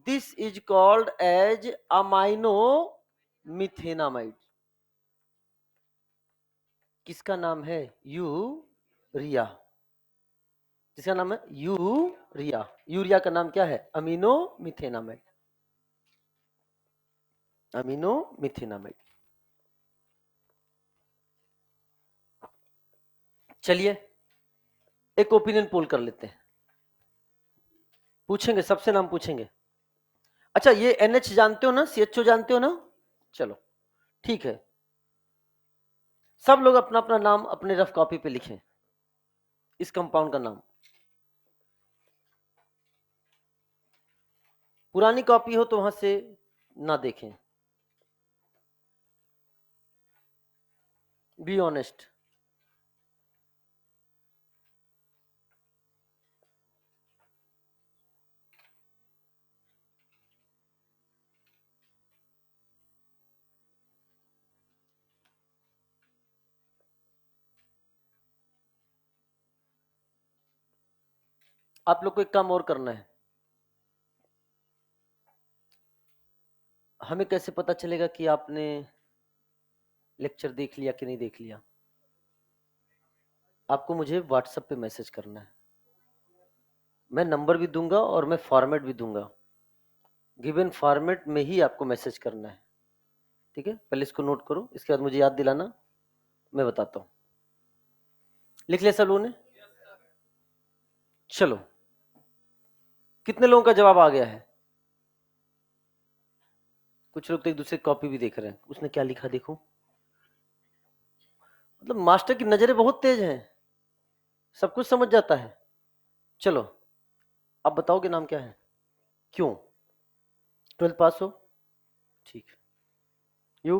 this is called as amino methanamide. किसका नाम है, यूरिया। जिसका नाम है यूरिया। यूरिया का नाम क्या है, अमीनो मिथेनामाइड, अमीनो मिथेनामाइड। चलिए एक ओपिनियन पोल कर लेते हैं, पूछेंगे सबसे नाम पूछेंगे। अच्छा ये NH जानते हो ना, CHO जानते हो ना, चलो ठीक है, सब लोग अपना अपना नाम अपने रफ कॉपी पे लिखें, इस कंपाउंड का नाम। पुरानी कॉपी हो तो वहां से ना देखें, बी ऑनेस्ट। आप लोग को एक काम और करना है, हमें कैसे पता चलेगा कि आपने लेक्चर देख लिया कि नहीं देख लिया, आपको मुझे व्हाट्सएप पे मैसेज करना है, मैं नंबर भी दूंगा और मैं फॉर्मेट भी दूंगा, गिवन फॉर्मेट में ही आपको मैसेज करना है, ठीक है। पहले इसको नोट करो, इसके बाद मुझे याद दिलाना, मैं बताता हूं। लिख लिया सब लोगों ने, चलो कितने लोगों का जवाब आ गया है, कुछ लोग तो एक दूसरे की कॉपी भी देख रहे हैं। उसने क्या लिखा देखो, मतलब मास्टर की नजरें बहुत तेज हैं, सब कुछ समझ जाता है। चलो अब बताओगे नाम क्या है, क्यों? 12th पास हो, ठीक। You,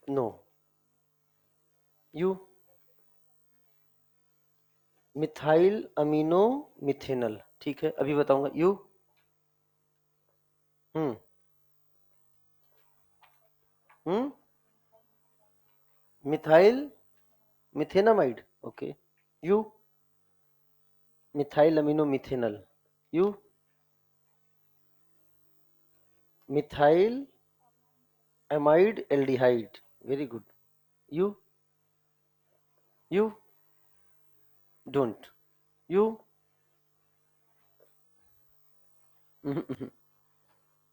know. You, methyl amino methanal, ठीक है, अभी बताऊंगा। You, hmm hmm methyl methanamide, okay. You, methyl amino methanal. You, methyl amide aldehyde, very good. You, you, don't. You,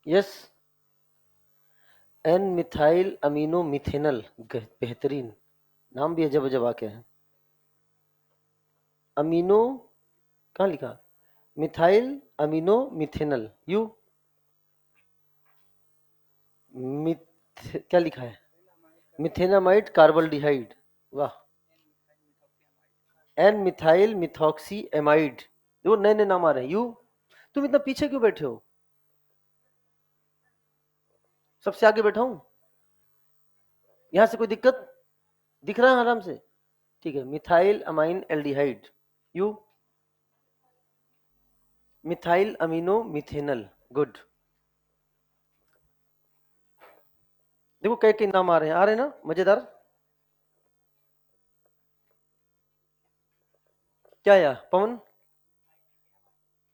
yes, N methyl amino methanal, बेहतरीन नाम भी अजब अजब आके हैं। अमीनो कहाँ लिखा, मिथाइल अमीनो मिथेनल। यू, क्या लिखा है, मिथेनामाइड कार्बल्डिहाइड, वाह। एन मिथाइल मिथॉक्सी एमाइड, देखो नए नए नाम आ रहे हैं। यू, तुम इतना पीछे क्यों बैठे हो, सबसे आगे बैठा हूं, यहां से कोई दिक्कत दिख रहा है आराम से, ठीक है। Methyl amine aldehyde. You, methyl amino methanal, good. देखो कई कई नाम आ रहे हैं, आ रहे हैं ना, मजेदार। क्या या Pawan,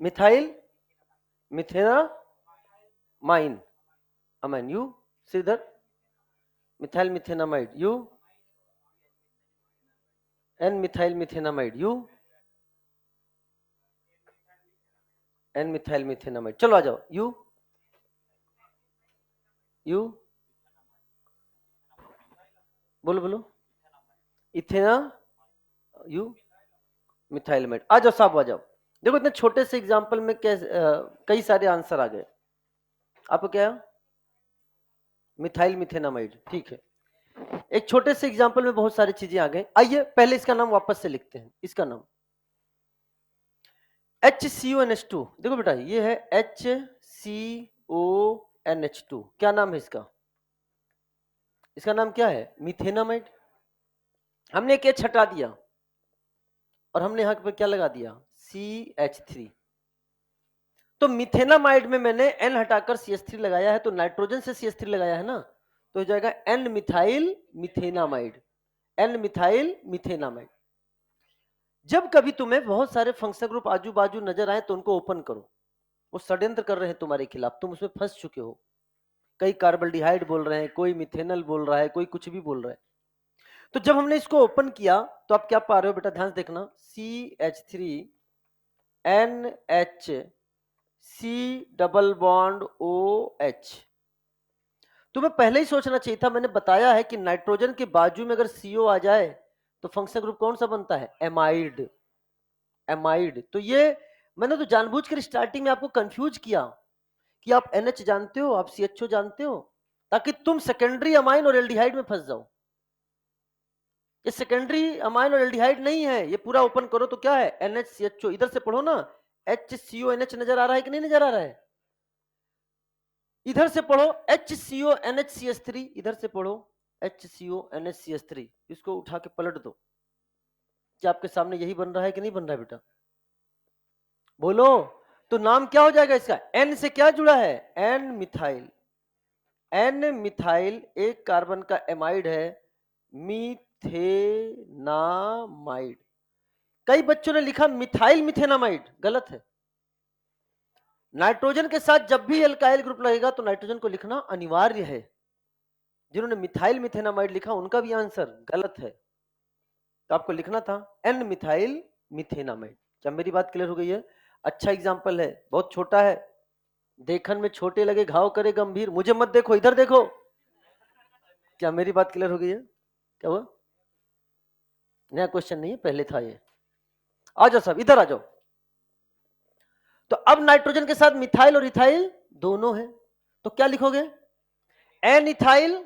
methyl methanamine amine. You, Sridhar, methyl methanamide. You, N methyl methanamide. You, N methyl methanamide. चलो आ जाओ। यू, यू, बोलो बोलो, इथेना। यू, मिथाइलमेट। आ जाओ साहब, आ जाओ। देखो इतने छोटे से एग्जांपल में कैसे कई सारे आंसर आ गए। आपको क्या है, मिथाइल मिथेनामाइड, ठीक है। एक छोटे से एग्जांपल में बहुत सारी चीजें आ गई। आइए पहले इसका नाम वापस से लिखते हैं। इसका नाम HCONH2। देखो बेटा ये है HCONH2, क्या नाम है इसका, इसका नाम क्या है, मिथेनामाइड। हमने एक H हटा दिया और हमने यहां पे क्या लगा दिया, CH3। तो मिथेनामाइड में मैंने N हटाकर CH3 लगाया है, तो नाइट्रोजन से CH3 लगाया है ना, तो हो जाएगा N मिथाइल मिथेनामाइड, N मिथाइल मिथेनामाइड। जब कभी तुम्हें बहुत सारे फंक्शनल ग्रुप आजू बाजू नजर आए तो उनको ओपन करो, वो षड्यंत्र कर रहे हैं तुम्हारे खिलाफ, तुम उसमें फंस चुके हो। कई कार्बल्डिहाइड बोल रहे हैं, कोई मिथेनल बोल रहा है, कोई कुछ भी बोल रहा है। तो जब हमने इसको ओपन किया तो आप क्या पा रहे हो बेटा, ध्यान से देखना, CH3NH C double bond OH। तुम्हें पहले ही सोचना चाहिए था, मैंने बताया है कि नाइट्रोजन के बाजू में अगर CO आ जाए तो फंक्शनल ग्रुप कौन सा बनता है, एमाइड। एमाइड, तो ये मैंने तो जानबूझकर स्टार्टिंग में आपको कंफ्यूज किया कि आप NH जानते हो, आप CHO जानते हो, ताकि तुम सेकेंडरी अमाइन और एल्डिहाइड में फंस जाओ। ये सेकेंडरी अमाइन और एल्डिहाइड नहीं है, ये पूरा ओपन करो तो क्या है, NHCHO। इधर से पढ़ो ना, HCONH नजर आ रहा है कि नहीं नजर आ रहा है, इधर से पढ़ो HCONHCH3, इधर से पढ़ो HCONHCH3। इसको उठा के पलट दो, क्या आपके सामने यही बन रहा है कि नहीं बन रहा है बेटा, बोलो। तो नाम क्या हो जाएगा इसका, N से क्या जुड़ा है, N मिथाइल। N मिथाइल एक कार्बन का एमाइड है, मिथेनामाइड। कई बच्चों ने लिखा मिथाइल मिथेनामाइड, गलत है। नाइट्रोजन के साथ जब भी एल्काइल ग्रुप लगेगा तो नाइट्रोजन को लिखना अनिवार्य है। जिन्होंने मिथाइल मिथेनामाइड लिखा उनका भी आंसर गलत है, तो आपको लिखना था एन मिथाइल मिथेनामाइड। क्या मेरी बात क्लियर हो गई है? अच्छा एग्जाम्पल है, बहुत छोटा है, देखन में छोटे लगे घाव करे गंभीर। मुझे मत देखो, इधर देखो। क्या मेरी बात क्लियर हो गई है? क्या हुआ? नया क्वेश्चन नहीं है, पहले था ये। आ जाओ सब, इधर आ जाओ। तो अब नाइट्रोजन के साथ मिथाइल और इथाइल दोनों है, तो क्या लिखोगे? N ethyl,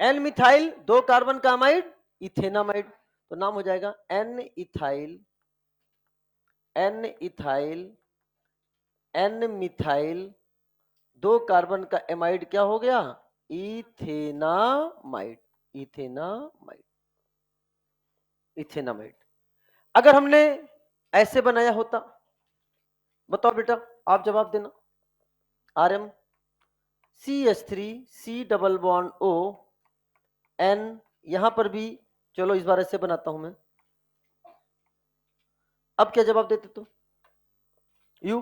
N methyl, 2 carbon का अमाइड, इथेनामाइड। तो नाम हो जाएगा N ethyl, N ethyl, N methyl, 2 carbon का एमाइड, क्या हो गया? Ethanamide, ethanamide, ethanamide. अगर हमने ऐसे बनाया होता, बताओ बेटा, आप जवाब देना। RM CH3 C double bond O N, यहां पर भी चलो इस बार ऐसे बनाता हूं मैं। अब क्या जवाब देते तुम? यू,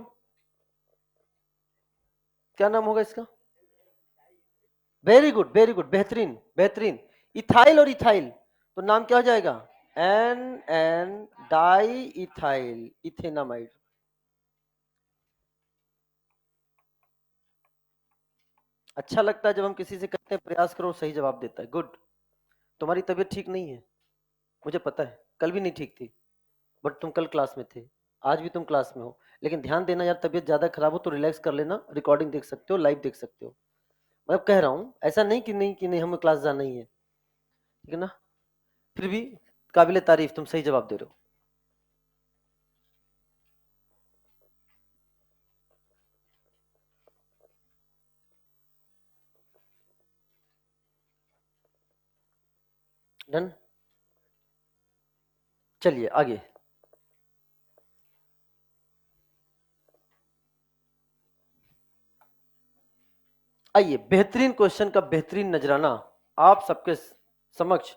क्या नाम होगा इसका? वेरी गुड, वेरी गुड, बेहतरीन, बेहतरीन। इथाइल और इथाइल, तो नाम क्या हो जाएगा? N N di ethyl, ethanamide. अच्छा लगता है जब हम किसी से कहते हैं प्रयास करो, सही जवाब देता है। गुड। तुम्हारी तबीयत ठीक नहीं है, मुझे पता है, कल भी नहीं ठीक थी, बट तुम कल क्लास में थे, आज भी तुम क्लास में हो। लेकिन ध्यान देना यार, तबीयत ज्यादा खराब हो तो रिलैक्स कर लेना, रिकॉर्डिंग देख सकते हो, लाइव देख सकते हो। मैं कह रहा हूँ ऐसा नहीं कि नहीं हमें क्लास जाना ही है, ठीक है ना? फिर भी काबिले तारीफ, तुम सही जवाब दे रहे हो। डन, चलिए आगे। आइए, बेहतरीन क्वेश्चन का बेहतरीन नजराना आप सबके समक्ष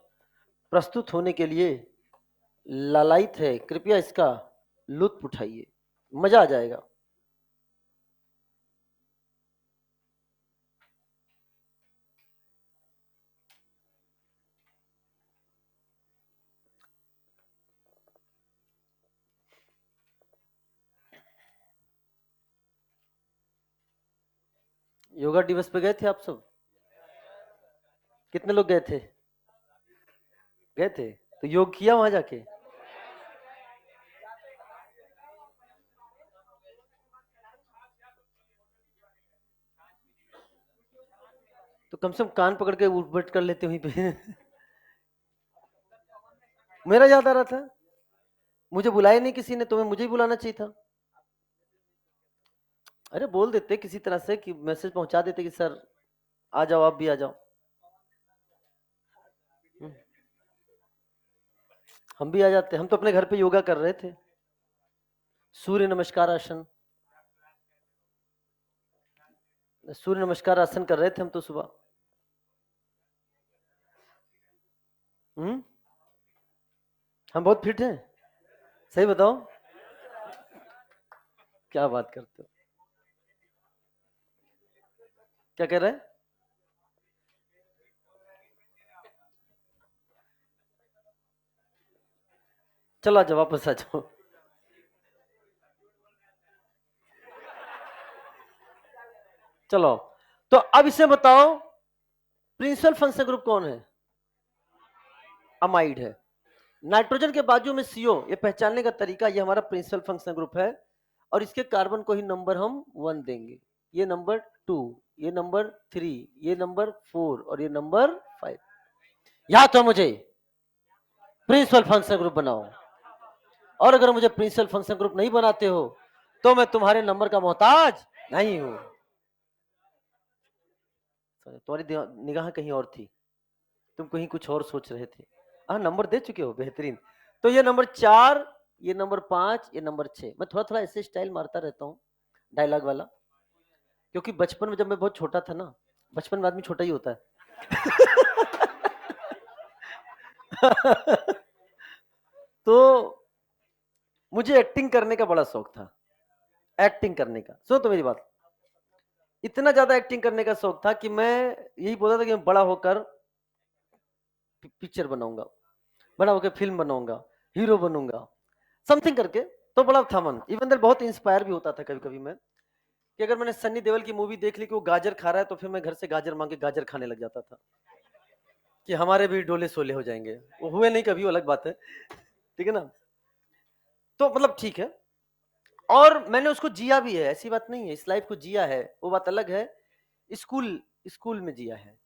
प्रस्तुत होने के लिए लालायित है। कृपया इसका लुत्फ उठाइए, मजा आ जाएगा। योगा दिवस पे गए थे आप सब? कितने लोग गए थे? गए थे, तो योग किया वहां जाके? तो कम से कम कान पकड़ के उठ बैठ कर लेते वहीं पे। मेरा याद आ रहा था, मुझे बुलाया नहीं किसी ने, तुम्हें मुझे ही बुलाना चाहिए था। अरे बोल देते किसी तरह से, कि मैसेज पहुंचा देते कि सर आ जाओ, आप भी आ जाओ। हम भी आ जाते, हम तो अपने घर पे योगा कर रहे थे, सूर्य नमस्कार आसन, सूर्य नमस्कार आसन कर रहे थे हम तो सुबह। हम बहुत फिट हैं, सही बताओ, क्या बात करते हो? क्या कह रहे हैं? चलो आ जाओ, वापस आ जाओ। चलो, तो अब इसे बताओ, प्रिंसिपल फंक्शन ग्रुप कौन है? अमाइड है। नाइट्रोजन के बाजू में सीओ, ये पहचानने का तरीका, ये हमारा प्रिंसिपल फंक्शन ग्रुप है, और इसके कार्बन को ही नंबर हम 1 देंगे, ये नंबर 2, ये नंबर 3, ये नंबर 4 और ये नंबर 5। या तो मुझे प्रिंसिपल फंक्शन ग्रुप बनाओ, और अगर मुझे प्रिंसिपल फंक्शन ग्रुप नहीं बनाते हो तो मैं तुम्हारे नंबर का मोहताज नहीं हूं। तुम्हारी निगाह कहीं और थी, तुम कहीं कुछ और सोच रहे थे। हाँ, नंबर दे चुके हो, बेहतरीन। तो ये नंबर 4, ये नंबर 5, ये नंबर 6। मैं थोड़ा थोड़ा ऐसे स्टाइल मारता रहता हूँ, डायलॉग वाला, क्योंकि बचपन में जब मैं बहुत छोटा था ना, बचपन में आदमी छोटा ही होता है। तो मुझे एक्टिंग करने का बड़ा शौक था, एक्टिंग करने का। सुनो तो मेरी बात, इतना ज्यादा एक्टिंग करने का शौक था कि मैं यही बोलता था कि मैं बड़ा होकर पिक्चर बनाऊंगा, बड़ा होकर फिल्म बनाऊंगा, हीरो बनूंगा, समथिंग करके। तो बड़ा था मन, इवन देयर बहुत इंस्पायर भी होता था कभी कभी मैं, कि अगर मैंने सन्नी देओल की मूवी देख ली कि वो गाजर खा रहा है, तो फिर मैं घर से गाजर मांग के गाजर खाने लग जाता था, कि हमारे भी डोले सोले हो जाएंगे। वो हुए नहीं कभी, वो अलग बात है, ठीक है ना? तो मतलब ठीक है। और मैंने उसको जिया भी है, ऐसी बात नहीं है, इस लाइफ को जिया है, वो बात अलग है। स्कूल में जिया है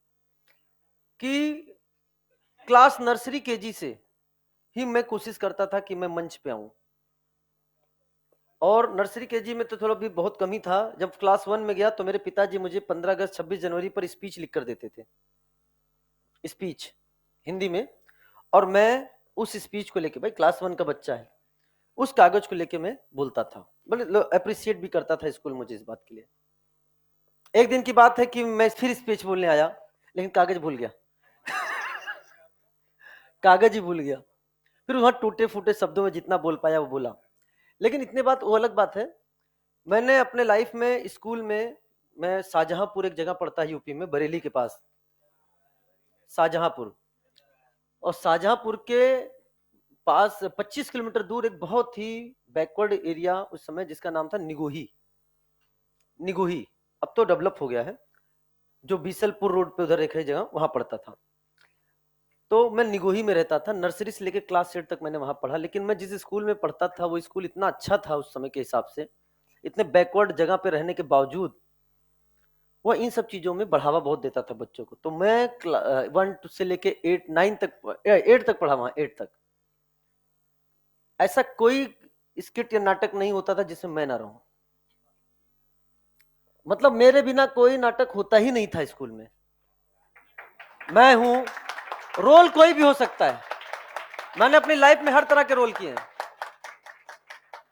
कि क्लास नर्सरी केजी से ही मैं कोशिश करता था कि मैं मंच पे आऊं। और नर्सरी केजी में तो थोड़ा भी बहुत कमी था। जब क्लास 1 में गया तो मेरे पिताजी मुझे 15 अगस्त 26 जनवरी पर स्पीच लिख कर देते थे, स्पीच हिंदी में। और मैं उस स्पीच को लेके, भाई क्लास 1 का बच्चा है, उस कागज को लेके मैं बोलता था। बोले अप्रिशिएट भी करता था स्कूल मुझे इस बात के लिए। एक दिन की बात है कि मैं फिर स्पीच बोलने आया, लेकिन कागज भूल गया। कागज ही भूल गया। फिर वहां टूटे फूटे शब्दों में जितना बोल पाया वो बोला। लेकिन इतने बात वो अलग बात है। मैंने अपने लाइफ में स्कूल में, मैं शाहजहांपुर एक जगह पड़ता है यूपी में, बरेली के पास शाहजहांपुर। और शाहजहांपुर के पास 25 किलोमीटर दूर एक बहुत ही बैकवर्ड एरिया उस समय, जिसका नाम था निगोही। निगोही अब तो डेवलप हो गया है, जो बीसलपुर रोड पे उधर एक है जगह, वहां पड़ता था। तो मैं निगोही में रहता था। नर्सरी से लेकर क्लास 8 तक मैंने वहां पढ़ा। लेकिन मैं जिस स्कूल में पढ़ता था वो स्कूल इतना अच्छा था उस समय के हिसाब से, इतने बैकवर्ड जगह पे रहने के बावजूद वो इन सब चीजों में बढ़ावा बहुत देता था बच्चों को। तो मैं 1 से लेके 8 9 तक 8 तक पढ़ा वहां, 8 तक। ऐसा कोई स्किट या नाटक नहीं होता था जिसमें मैं ना रहूं। मतलब मेरे बिना कोई नाटक होता ही नहीं था स्कूल में। मैं हूं, रोल कोई भी हो सकता है। मैंने अपनी लाइफ में हर तरह के रोल किए हैं,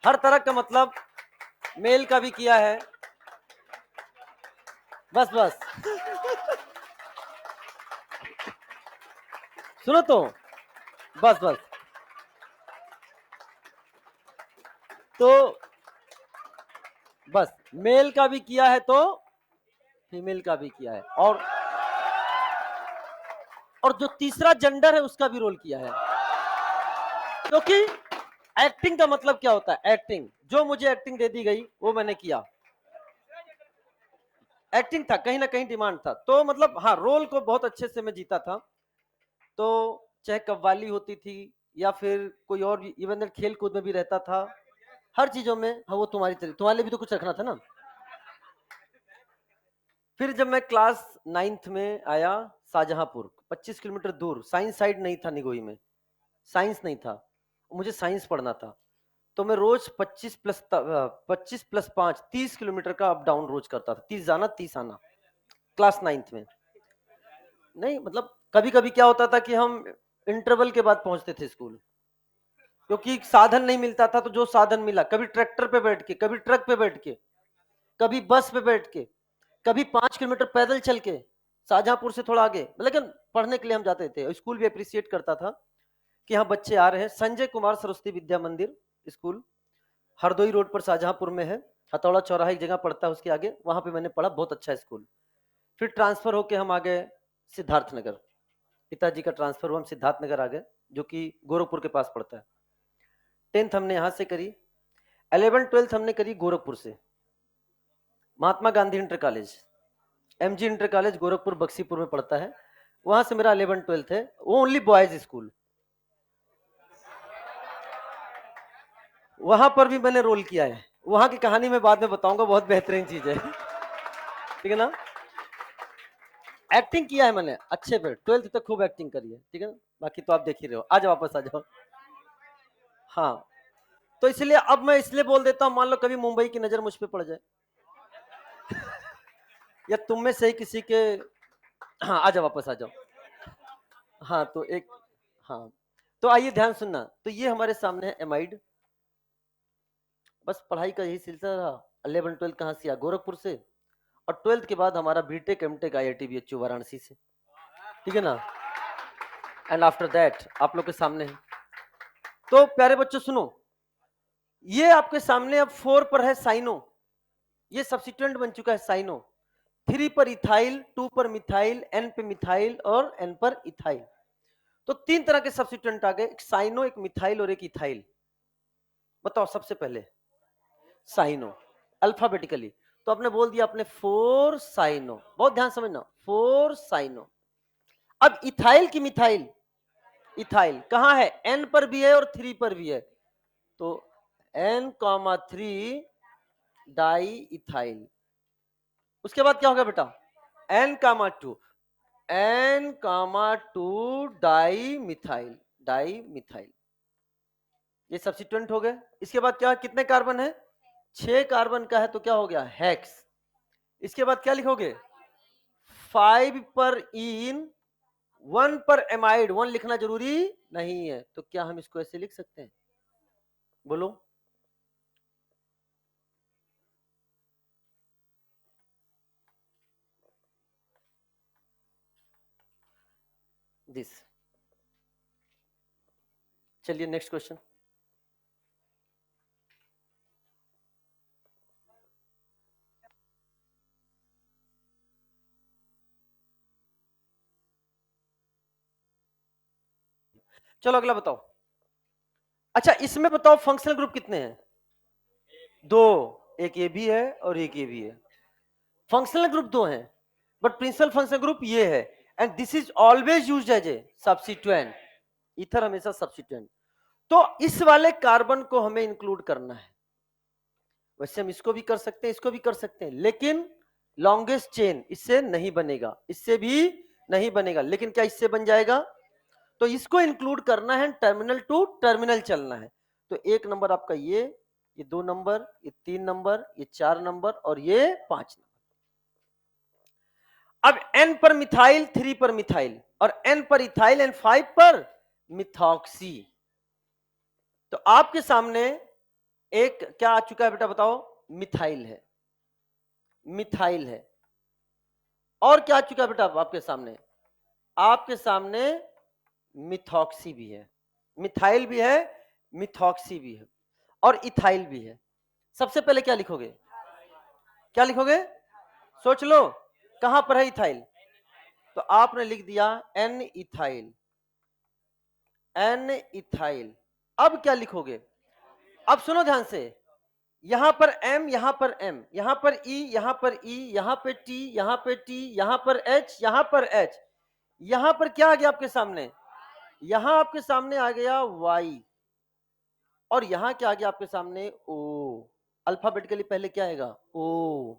हर तरह का, मतलब मेल का भी किया है। बस बस सुनो तो, बस बस। तो बस मेल का भी किया है तो फीमेल का भी किया है, और जो तीसरा जेंडर है उसका भी रोल किया है। क्योंकि एक्टिंग का मतलब क्या होता है, एक्टिंग, जो मुझे एक्टिंग दे दी गई वो मैंने किया। एक्टिंग था, कहीं ना कहीं डिमांड था। तो मतलब हाँ, रोल को बहुत अच्छे से मैं जीता था। तो चाहे कव्वाली होती थी या फिर कोई और, इवन खेल कूद में भी रहता था, हर चीजों में। हाँ, वो तुम्हारे लिए भी तो कुछ रखना था ना। फिर जब मैं क्लास 9th में आया, शाहजहांपुर 25 किलोमीटर दूर, साइंस साइड नहीं था निगोई में, साइंस नहीं था, मुझे साइंस पढ़ना था। तो मैं रोज 25 प्लस 5 30 किलोमीटर का अप डाउन रोज करता था, 30 जाना 30 आना, क्लास 9th में। नहीं मतलब कभी कभी क्या होता था कि हम इंटरवल के बाद पहुंचते थे स्कूल, क्योंकि साधन नहीं मिलता था। तो जो साधन मिला, कभी ट्रैक्टर पे बैठ के, कभी ट्रक पे बैठ के, कभी बस पे बैठ के, कभी 5 किलोमीटर पैदल चल के, शाहजहांपुर से थोड़ा आगे। लेकिन पढ़ने के लिए हम जाते थे। स्कूल भी अप्रिशिएट करता था कि हाँ बच्चे आ रहे हैं। संजय कुमार सरस्वती विद्या मंदिर स्कूल हरदोई रोड पर शाहजहांपुर में है, हथौड़ा चौराहा एक जगह पड़ता है उसके आगे, वहां पे मैंने पढ़ा, बहुत अच्छा स्कूल। फिर ट्रांसफर होके हम आ गए सिद्धार्थ नगर। पिताजी का ट्रांसफर हुआ, हम सिद्धार्थ नगर आ गए, जो कि गोरखपुर के पास पड़ता है। 10th हमने यहाँ से करी, 11th 12th हमने करी गोरखपुर से, Mahatma Gandhi inter college, MG inter college Gorakhpur Baksipur में पड़ता है। वहां से मेरा 11th 12th है, वो ओनली बॉयज स्कूल। वहां पर भी मैंने रोल किया है। वहां की कहानी मैं बाद में बताऊंगा, बहुत बेहतरीन चीज है। ठीक है ना। एक्टिंग किया है मैंने अच्छे पे, 12th तक खूब एक्टिंग करी है। ठीक है ना। बाकी तो आप देख ही रहे हो, आ जाओ वापस आ जाओ। हाँ, तो इसलिए अब मैं इसलिए बोल देता हूँ, मान लो कभी मुंबई की नजर मुझ पे पड़ जाए, या तुम में से ही किसी के। हाँ, आ जाओ वापस आ जाओ। हाँ तो एक, हाँ तो आइए ध्यान सुनना। तो ये हमारे सामने है एमाइड। बस पढ़ाई का यही सिलसिला रहा। 11 12 कहाँ से, गोरखपुर से। और 12th के बाद हमारा BTech MTech IIT BHU Varanasi से। ठीक है ना। एंड आफ्टर दैट आप लोग के सामने है। तो प्यारे बच्चों सुनो, ये आपके सामने अब 4 पर है साइनो। ये सब्सिट्यूएंट बन चुका है साइनो। 3 पर इथाइल, 2 पर मिथाइल, N पे मिथाइल और N पर इथाइल। तो 3 तरह के सब्सिट्यूएंट आ गए, एक साइनो, एक मिथाइल और एक इथाइल। बताओ सबसे पहले साइनो, अल्फाबेटिकली। तो आपने बोल दिया आपने 4 साइनो, बहुत ध्यान समझना, 4 साइनो। अब इथाइल की मिथाइल, इथाइल कहां है, N पर भी है और 3 पर भी है। तो N,3 डाई इथाइल। उसके बाद क्या होगा बेटा, N,2 N,2 di methyl, di methyl. ये सब्स्टिट्यूएंट हो गए। इसके बाद क्या, कितने कार्बन है, 6 कार्बन का है, तो क्या हो गया, हेक्स। इसके बाद क्या लिखोगे, 5 पर इन, 1 पर एमाइड। 1 लिखना जरूरी नहीं है, तो क्या हम इसको ऐसे लिख सकते हैं, बोलो। दिस। चलिए नेक्स्ट क्वेश्चन। चलो अगला बताओ। अच्छा इसमें बताओ फंक्शनल ग्रुप कितने हैं, 2, एक ये भी है और एक ये भी है। फंक्शनल ग्रुप 2 हैं, बट प्रिंसिपल फंक्शनल ग्रुप ये है, and this is always used as a substituent. Ether हमेशा सब्स्टिट्यूएंट। तो इस वाले कार्बन को हमें इंक्लूड करना है। वैसे हम इसको भी कर सकते हैं, इसको भी कर सकते हैं, लेकिन लॉन्गेस्ट चेन इससे नहीं बनेगा, इससे भी नहीं बनेगा, लेकिन क्या इससे बन जाएगा। तो इसको इंक्लूड करना है, टर्मिनल टू टर्मिनल चलना है। तो 1 नंबर आपका ये 2 नंबर, ये 3 नंबर, ये 4 नंबर और ये 5 नंबर। अब N पर मिथाइल, 3 पर मिथाइल, और N पर इथाइल एंड 5 पर मिथॉक्सी। तो आपके सामने एक क्या आ चुका है बेटा, बताओ, मिथाइल है, मिथाइल है। और क्या आ चुका है बेटा आपके सामने, आपके सामने मिथॉक्सी भी है, मिथाइल भी है, मिथॉक्सी भी है, और इथाइल भी है। सबसे पहले क्या लिखोगे, क्या लिखोगे, सोच लो, कहां पर है इथाइल। तो आपने लिख दिया एन इथाइल, एन इथाइल। अब क्या लिखोगे, अब सुनो ध्यान से, यहां पर M, यहां पर M, यहां पर E, यहां पर E, यहां पर T, यहां पर T, यहां पर H, यहां पर H, यहां पर क्या आ गया आपके सामने, यहां आपके सामने आ गया Y, और यहां क्या आ गया आपके सामने O। अल्फाबेटिकली पहले क्या आएगा, O।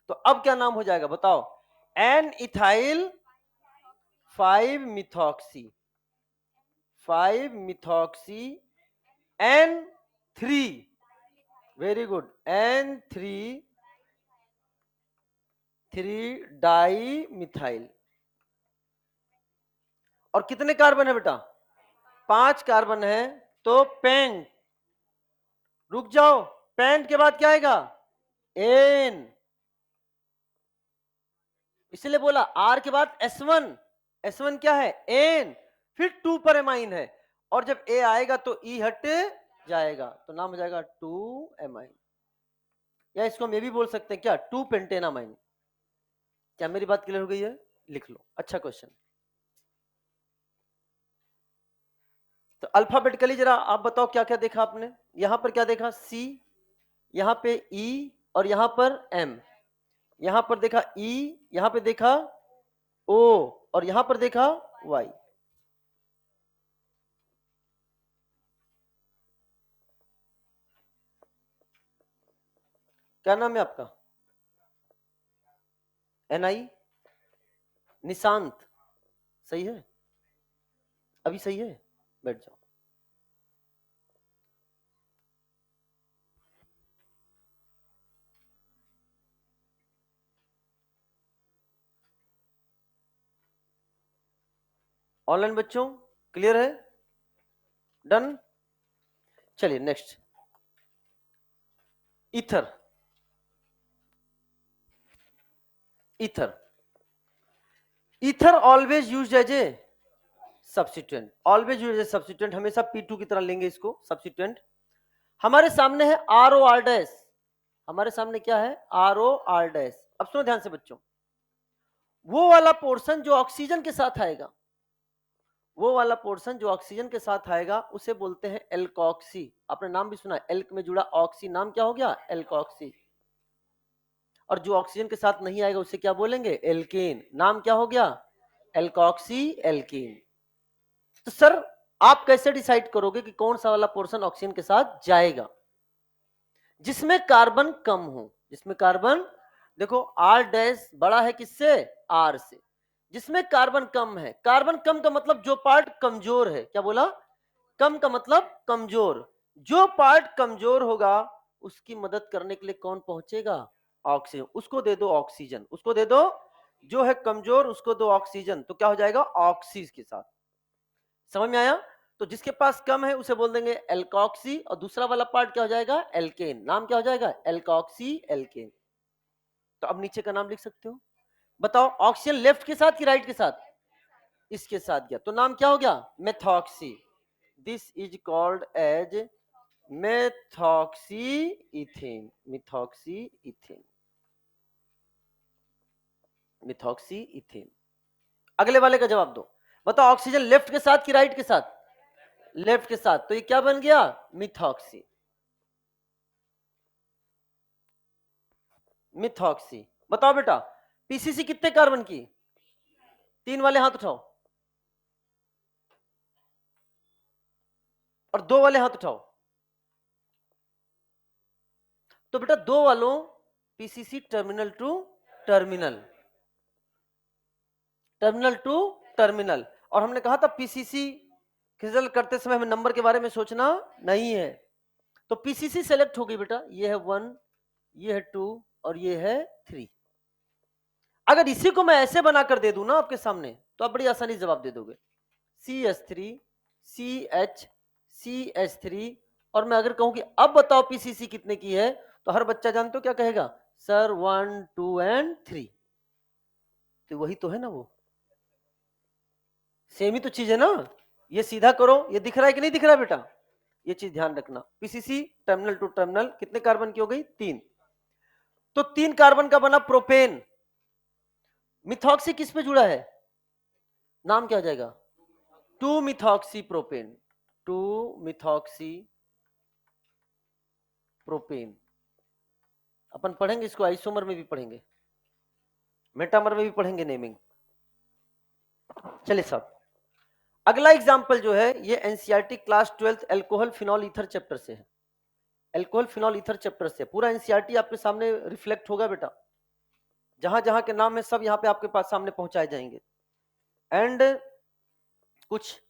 तो अब क्या नाम हो जाएगा बताओ, N ethyl 5 methoxy, 5 methoxy N3, very good, N3 di methyl. और कितने कार्बन है बेटा, 5 कार्बन है। तो पेंट, रुक जाओ, पेंट के बाद क्या आएगा, एन, इसलिए बोला आर के बाद S1, S1 क्या है, एन, फिर 2 पर एमाइन है, और जब ए आएगा तो ई हट जाएगा, तो नाम हो जाएगा 2 एमाइन। या इसको हम ये भी बोल सकते हैं क्या, 2 पेंटेनामाइन। क्या मेरी बात क्लियर हो गई है, लिख लो। अच्छा क्वेश्चन। तो अल्फाबेटिकली जरा आप बताओ क्या क्या देखा आपने, यहां पर क्या देखा, सी, यहां पे ई, और यहां पर एम, यहां पर देखा ई, यहां पे देखा ओ, और यहां पर देखा वाई। क्या नाम है आपका, NI, निशांत, सही है, अभी सही है, बैठ जाओ। ऑनलाइन बच्चों क्लियर है, डन। चलिए next, ether, ether, ether always used as a substituent, always used as substituent, हमेशा P2 की तरह लेंगे इसको सब्स्टिट्यूएंट। हमारे सामने है ROR डैश, हमारे सामने क्या है, ROR डैश। अब सुनो ध्यान से बच्चों, वो वाला पोर्शन जो ऑक्सीजन के साथ आएगा, वो वाला पोर्शन जो ऑक्सीजन के साथ आएगा उसे बोलते हैं एल्कोक्सी। आपने नाम भी सुना है, एल्क में जुड़ा ऑक्सी, नाम क्या हो गया, एल्कोक्सी। और जो ऑक्सीजन के साथ नहीं आएगा उसे क्या बोलेंगे, एल्केन, नाम क्या हो गया, एल्कोक्सी एल्केन। तो सर आप कैसे डिसाइड करोगे कि कौन सा वाला पोर्शन ऑक्सीजन के साथ जाएगा, जिसमें कार्बन कम हो, जिसमें कार्बन, देखो आर डैश बड़ा है किससे, आर से, जिसमें कार्बन कम है। कार्बन कम का मतलब जो पार्ट कमजोर है, क्या बोला, कम का मतलब कमजोर। जो पार्ट कमजोर होगा उसकी मदद करने के लिए कौन पहुंचेगा, ऑक्सीजन। उसको दे दो ऑक्सीजन, उसको दे दो, जो है कमजोर उसको दो ऑक्सीजन, तो क्या हो जाएगा, ऑक्सीज के साथ। समझ में आया। तो जिसके पास कम है उसे बोल देंगे एल्कॉक्सी, और दूसरा वाला पार्ट क्या हो जाएगा, एल्केन। नाम क्या हो जाएगा, एल्कॉक्सी एल्केन। तो अब नीचे का नाम लिख सकते हो। बताओ ऑक्सीजन लेफ्ट के साथ कि राइट के साथ, इसके साथ गया तो नाम क्या हो गया, methoxy. This is called as methoxy ethane, methoxy ethane, methoxy ethane. अगले वाले का जवाब दो। बताओ ऑक्सीजन लेफ्ट के साथ कि राइट के साथ, लेफ्ट के साथ, तो ये क्या बन गया, मिथॉक्सी, मिथॉक्सी। बताओ बेटा पीसीसी कितने कार्बन की, 3 वाले हाथ उठाओ, और 2 वाले हाथ उठाओ। तो बेटा 2 वालों PCC terminal to terminal, terminal to terminal. और हमने कहा था पीसीसी रिजल्ट करते समय हमें नंबर के बारे में सोचना नहीं है। तो पीसीसी सेलेक्ट हो गई बेटा, ये है 1, ये है 2 और ये है 3। अगर इसी को मैं ऐसे बनाकर दे दूं ना आपके सामने, तो आप बड़ी आसानी से जवाब दे दोगे। CH3 CH CH3, और मैं अगर कहूं कि अब बताओ पीसीसी कितने की है, तो हर बच्चा जानते हो क्या कहेगा, सर 1 2 एंड 3। तो वही तो है ना, वो सेम ही तो चीज है ना। ये सीधा करो, ये दिख रहा है कि नहीं दिख रहा है बेटा, ये चीज ध्यान रखना। पीसीसी टर्मिनल टू टर्मिनल कितने कार्बन की हो गई, 3। तो 3 कार्बन का बना प्रोपेन। मिथॉक्सी किस पे जुड़ा है, नाम क्या हो जाएगा, 2 मिथॉक्सी प्रोपेन, 2 मिथॉक्सी प्रोपेन। अपन पढ़ेंगे इसको, आइसोमर में भी पढ़ेंगे, मेटामर में भी पढ़ेंगे नेमिंग। चलिए साहब अगला एग्जांपल जो है ये NCERT class 12 alcohol phenol ether chapter से है। अल्कोहल फिनॉल ईथर चैप्टर से पूरा एनसीईआरटी आपके सामने रिफ्लेक्ट होगा बेटा, जहां जहां के नाम है सब यहाँ पे आपके पास सामने पहुंचाए जाएंगे। एंड कुछ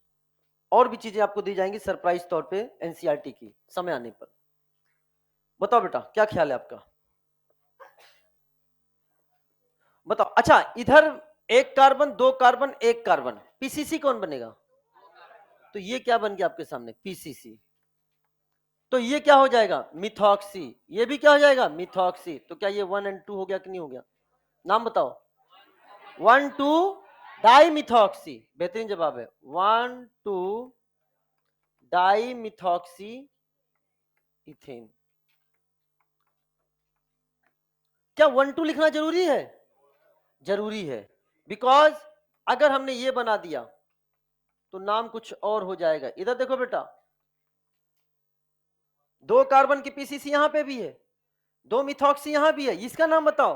और भी चीजें आपको दी जाएंगी सरप्राइज तौर पे एनसीईआरटी की, समय आने पर। बताओ बेटा क्या ख्याल है आपका, बताओ। अच्छा इधर 1 कार्बन 2 कार्बन 1 कार्बन, पीसीसी कौन बनेगा, तो ये क्या बन गया आपके सामने, पीसीसी। तो ये क्या हो जाएगा, मिथॉक्सी। ये भी क्या हो जाएगा, मिथॉक्सी। तो क्या ये 1 और 2 हो गया कि नहीं हो गया, नाम बताओ। 1 2 डाई मिथॉक्सी, बेहतरीन जवाब है, 1 2 डाई मिथॉक्सी इथेन। क्या 1 2 लिखना जरूरी है, जरूरी है, बिकॉज अगर हमने ये बना दिया तो नाम कुछ और हो जाएगा। इधर देखो बेटा 2 कार्बन की पीसीसी यहां पे भी है, 2 मिथॉक्सी यहां भी है, इसका नाम बताओ,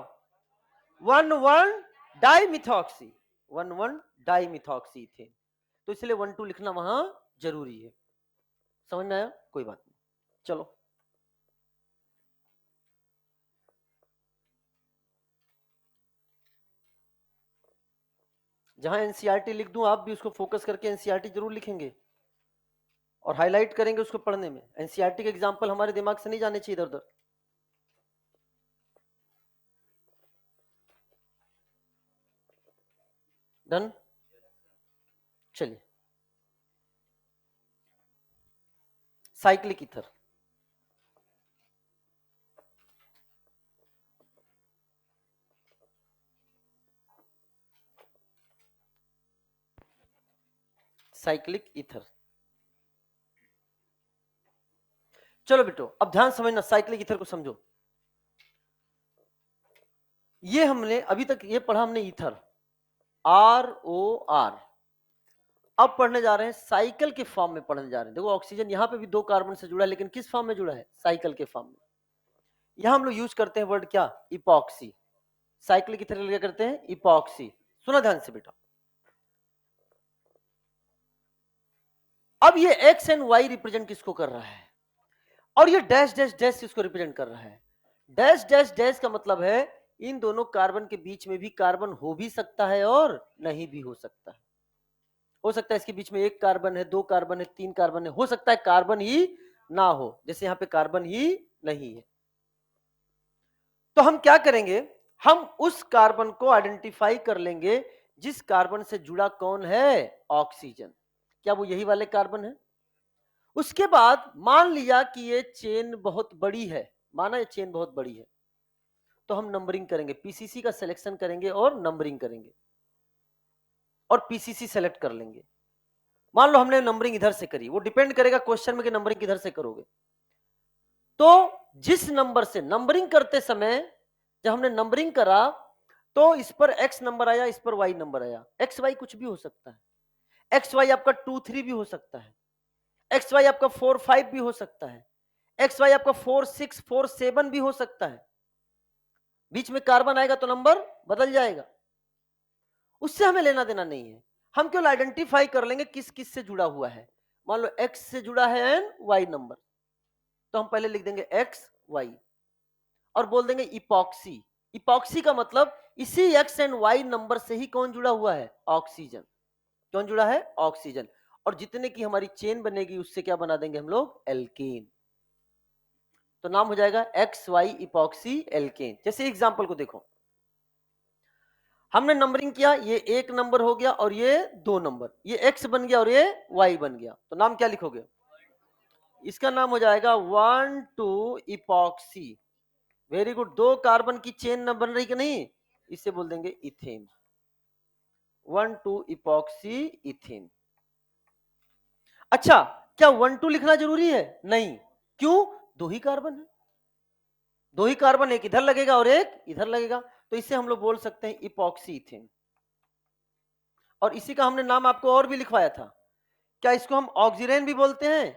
1 1 di methoxy, 1 1 di methoxy ethane. तो इसलिए 1 2 लिखना वहां जरूरी है। समझ में आया, कोई बात नहीं। चलो जहां एनसीईआरटी लिख दूं आप भी उसको फोकस करके एनसीईआरटी जरूर लिखेंगे और हाईलाइट करेंगे उसको पढ़ने में। एनसीईआरटी के एग्जांपल हमारे दिमाग से नहीं जाने चाहिए इधर उधर। डन, चलिए साइक्लिक ईथर। साइक्लिक ईथर, चलो बेटो अब ध्यान समझना, साइक्लिक ईथर को समझो। ये हमने अभी तक ये पढ़ा हमने ईथर, ROR। अब पढ़ने जा रहे हैं साइकिल के फॉर्म में पढ़ने जा रहे हैं। देखो ऑक्सीजन यहाँ पे भी 2 कार्बन से जुड़ा है, लेकिन किस फॉर्म में जुड़ा है, साइकिल के फॉर्म में। यहां हम लोग यूज करते हैं वर्ड क्या, इपॉक्सी। साइक्लिक ईथर क्या करते हैं, इपॉक्सी। सुना ध्यान से बेटा, अब ये एक्स एंड वाई रिप्रेजेंट किसको कर रहा है, और ये डैश डैश डैश इसको रिप्रेजेंट कर रहा है। डैश डैश डैश का मतलब है इन दोनों कार्बन के बीच में भी कार्बन हो भी सकता है और नहीं भी हो सकता है। हो सकता है इसके बीच में एक कार्बन है, दो कार्बन है, तीन कार्बन है, हो सकता है कार्बन ही ना हो, जैसे यहां पे कार्बन ही नहीं है। तो हम क्या करेंगे, हम उस कार्बन को आइडेंटिफाई कर लेंगे जिस कार्बन से जुड़ा कौन है, ऑक्सीजन। क्या वो यही वाले कार्बन है? उसके बाद मान लिया कि ये चेन बहुत बड़ी है, माना ये चेन बहुत बड़ी है, तो हम नंबरिंग करेंगे, पीसीसी का सिलेक्शन करेंगे और नंबरिंग करेंगे और पीसीसी सेलेक्ट कर लेंगे। मान लो हमने नंबरिंग इधर से करी, वो डिपेंड करेगा क्वेश्चन में कि नंबरिंग किधर से करोगे। तो जिस नंबर से नंबरिंग करते समय जब हमने नंबरिंग करा तो इस पर एक्स नंबर आया, इस पर वाई नंबर आया। एक्स वाई कुछ भी हो सकता है, एक्स वाई आपका 2 3 भी हो सकता है, एक्स वाई आपका 4 5 भी हो सकता है, एक्स वाई आपका 4 6 4 7 भी हो सकता है। बीच में कार्बन आएगा तो नंबर बदल जाएगा, उससे हमें लेना देना नहीं है। हम केवल आइडेंटिफाई कर लेंगे किस किस से जुड़ा हुआ है। मान लो एक्स से जुड़ा है एन वाई नंबर, तो हम पहले लिख देंगे एक्स वाई और बोल देंगे इपॉक्सी। इपॉक्सी का मतलब इसी एक्स एंड वाई नंबर से ही कौन जुड़ा हुआ है, ऑक्सीजन। कौन जुड़ा है, ऑक्सीजन। और जितने की हमारी चेन बनेगी उससे क्या बना देंगे हम लोग, एल्केन। तो नाम हो जाएगा एक्स वाई इपॉक्सी एल्केन। जैसे एग्जांपल को देखो, हमने नंबरिंग किया, ये एक नंबर हो गया और ये दो नंबर, ये एक्स बन गया और ये वाई बन गया, तो नाम क्या लिखोगे, इसका नाम हो जाएगा 1 2 इपॉक्सी। Very good. दो कार्बन की चेन न बन रही कि नहीं, इसे बोल देंगे इथेन। 1 2 epoxy ethane. अच्छा, क्या 1 2 लिखना जरूरी है, नहीं। क्यों, दो ही कार्बन है, दो ही कार्बन, एक इधर लगेगा और एक इधर लगेगा, तो इसे हम लोग बोल सकते हैं इपॉक्सी इथेन। और इसी का हमने नाम आपको और भी लिखवाया था, क्या इसको हम ऑक्सीरेन भी बोलते हैं,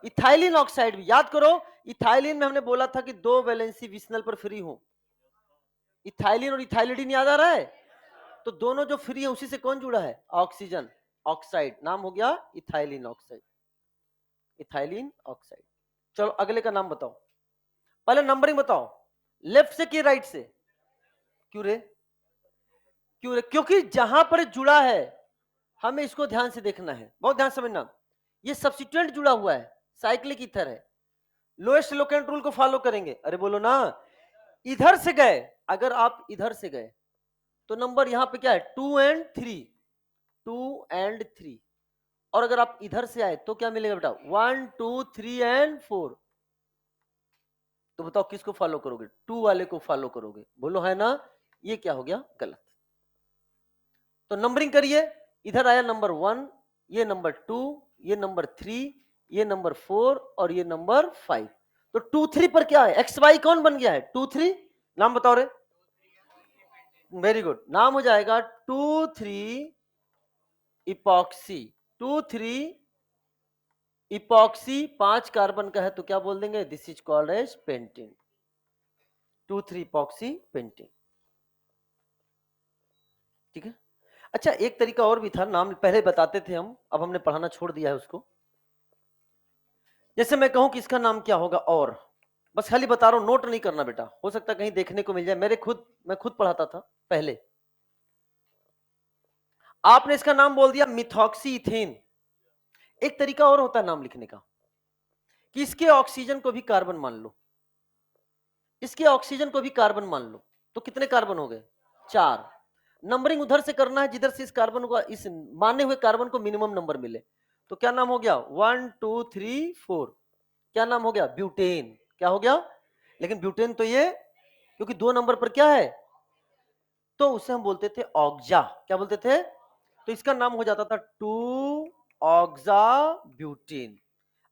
इथाइलिन ऑक्साइड भी। याद करो, इथाइलिन में हमने बोला था कि दो वैलेंसी विशनल पर फ्री हो। इथाइलिन और इथाइलिडीन याद आ रहा है, तो दोनों जो फ्री है उसी से कौन जुड़ा है, ऑक्सीजन ऑक्साइड, नाम हो गया इथाइलिन ऑक्साइड, इथाइलिन ऑक्साइड। चलो अगले का नाम बताओ, पहले नंबरिंग बताओ, लेफ्ट से कि राइट से, क्यों रे, क्यों रे, क्योंकि जहां पर जुड़ा है हमें इसको ध्यान से देखना है, बहुत ध्यान समझना। ये सब्स्टिट्यूएंट जुड़ा हुआ है, साइक्लिक ईथर है, लोएस्ट लोकेंट रूल को फॉलो करेंगे। अरे बोलो ना, इधर से गए, अगर आप इधर से गए तो नंबर यहां पे क्या है, 2 एंड 3, 2 एंड 3। और अगर आप इधर से आए तो क्या मिलेगा बेटा, 1 2 3 एंड 4। तो बताओ किसको फॉलो करोगे, 2 वाले को फॉलो करोगे, बोलो है ना, ये क्या हो गया, गलत। तो नंबरिंग करिए, इधर आया नंबर 1, ये नंबर 2, ये नंबर 3, ये नंबर 4 और ये नंबर 5। तो 2 3 पर क्या है, एक्स वाई कौन बन गया है, 2 3। नाम बताओ रे, वेरी गुड, नाम हो जाएगा 2 3 इपॉक्सी। 2 3 इपॉक्सी 5 कार्बन का है तो क्या बोल देंगे, this is called as pentane. 2 3 epoxy pentane, ठीक है। अच्छा, एक तरीका और भी था, नाम पहले बताते थे हम, अब हमने पढ़ाना छोड़ दिया है उसको। जैसे मैं कहूं कि इसका नाम क्या होगा, और बस खाली बता रहा हूं, नोट नहीं करना बेटा, हो सकता है कहीं देखने को मिल जाए, मैं खुद पढ़ाता था पहले। आपने इसका नाम बोल दिया मिथॉक्सी इथेन। एक तरीका और होता है नाम लिखने का, कि इसके ऑक्सीजन को भी कार्बन मान लो, इसके ऑक्सीजन को भी कार्बन मान लो, तो कितने कार्बन हो गए, 4। नंबरिंग उधर से करना है जिधर से इस कार्बन को, इस माने हुए कार्बन को मिनिमम नंबर मिले। तो क्या नाम हो गया, 1 2 3 4, क्या नाम हो गया, ब्यूटेन। क्या हो गया, लेकिन ब्यूटेन तो ये, क्योंकि 2 नंबर पर क्या है, तो उसे हम बोलते थे ऑक्जा। क्या बोलते थे, तो इसका नाम हो जाता था 2 ऑक्जा ब्यूटेन।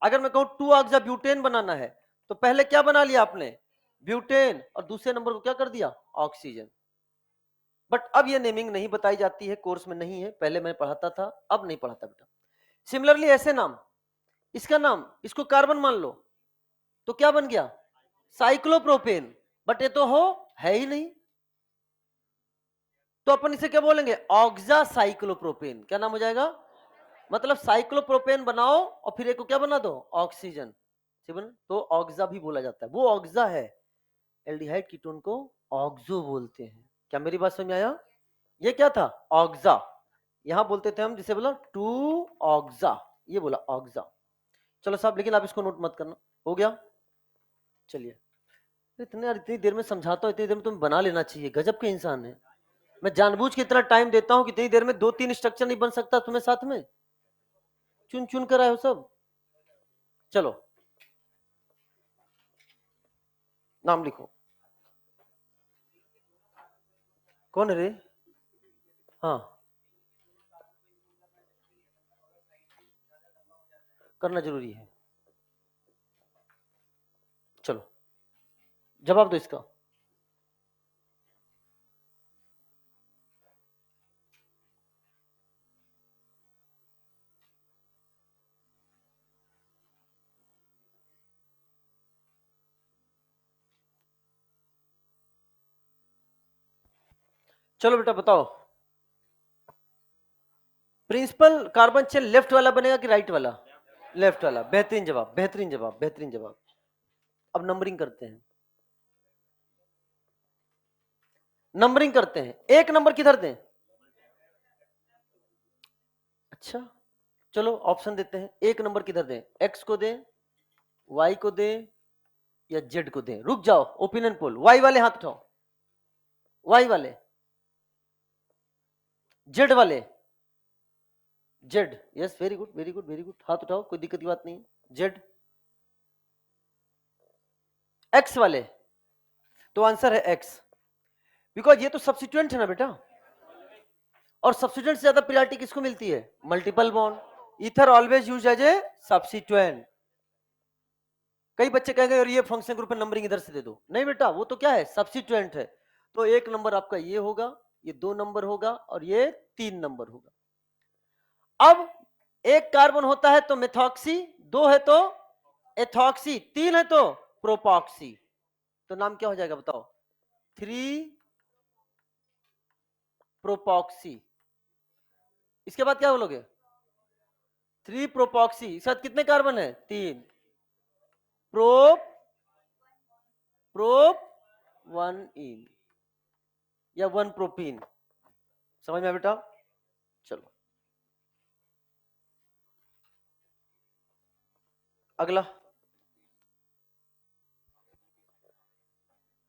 अगर मैं कहूं 2 ऑक्जा ब्यूटेन बनाना है तो पहले क्या बना लिया आपने, ब्यूटेन, और दूसरे नंबर को क्या कर दिया, ऑक्सीजन। बट अब ये नेमिंग नहीं बताई जाती है, कोर्स में नहीं है, पहले मैं पढ़ाता था, अब नहीं पढ़ाता बेटा। सिमिलरली ऐसे नाम, इसका नाम, इसको कार्बन मान लो तो क्या बन गया, साइक्लोप्रोपेन, बट ये तो हो है ही नहीं, तो अपन इसे क्या बोलेंगे, ऑक्सा साइक्लोप्रोपेन। क्या नाम हो जाएगा, मतलब साइक्लोप्रोपेन बनाओ और फिर एक को क्या बना दो, ऑक्सीजन। तो ऑक्सा भी बोला जाता है, वो ऑक्सा है। एल्डिहाइड कीटोन को ऑक्सो बोलते हैं। क्या मेरी बात समझ में आया? ये क्या था? ऑक्सा। यहां बोलते थे हम, जिसे बोला टू ऑक्सा, ये बोला ऑक्सा। चलो साहब, लेकिन आप इसको नोट मत करना। हो गया? चलिए। इतनी देर में समझाता हूँ, इतनी देर में तुम बना लेना चाहिए। गजब के इंसान है। मैं जानबूझ के इतना टाइम देता हूँ कि इतनी देर में 2-3 स्ट्रक्चर नहीं बन सकता तुम्हें साथ में? चुन चुन कर आए हो सब। चलो नाम लिखो। कौन है रे? हाँ, करना जरूरी है। चलो जवाब दो इसका। चलो बेटा बताओ, प्रिंसिपल कार्बन चेन लेफ्ट वाला बनेगा कि राइट वाला? लेफ्ट वाला। बेहतरीन जवाब, बेहतरीन जवाब, बेहतरीन जवाब। अब नंबरिंग करते हैं, नंबरिंग करते हैं। एक नंबर किधर दें? अच्छा, चलो ऑप्शन देते हैं। एक नंबर किधर दें? एक्स को दें, वाई को दें, या जेड को दें? रुक जाओ, ओपिनियन पोल। वाई वाले हाथ उठाओ, वाई वाले। जेड वाले? Z, yes, very good, very good, very good. हाथ उठाओ, कोई दिक्कत की बात नहीं। जेड। एक्स वाले? तो आंसर है एक्स, बिकॉज ये तो सब्स्टिट्यूएंट है ना बेटा, और सब्स्टिट्यूएंट से ज्यादा प्रियॉरिटी किसको मिलती है? Multiple bond. Ether always use as a substituent. कई बच्चे कहेंगे और ये फंक्शन ग्रुप में नंबरिंग इधर से दे दो। नहीं बेटा, वो तो क्या है? सब्स्टिट्यूएंट है। तो एक नंबर आपका ये होगा, ये 2 नंबर होगा, और ये 3 नंबर होगा। अब एक कार्बन होता है तो मेथॉक्सी, 2 है तो एथॉक्सी, 3 है तो प्रोपॉक्सी। तो नाम क्या हो जाएगा बताओ? 3 प्रोपॉक्सी। इसके बाद क्या बोलोगे? 3 प्रोपॉक्सी। इसके साथ कितने कार्बन है? 3। प्रोप, प्रोप 1 इन, या 1 प्रोपीन। समझ में बेटा? चलो अगला,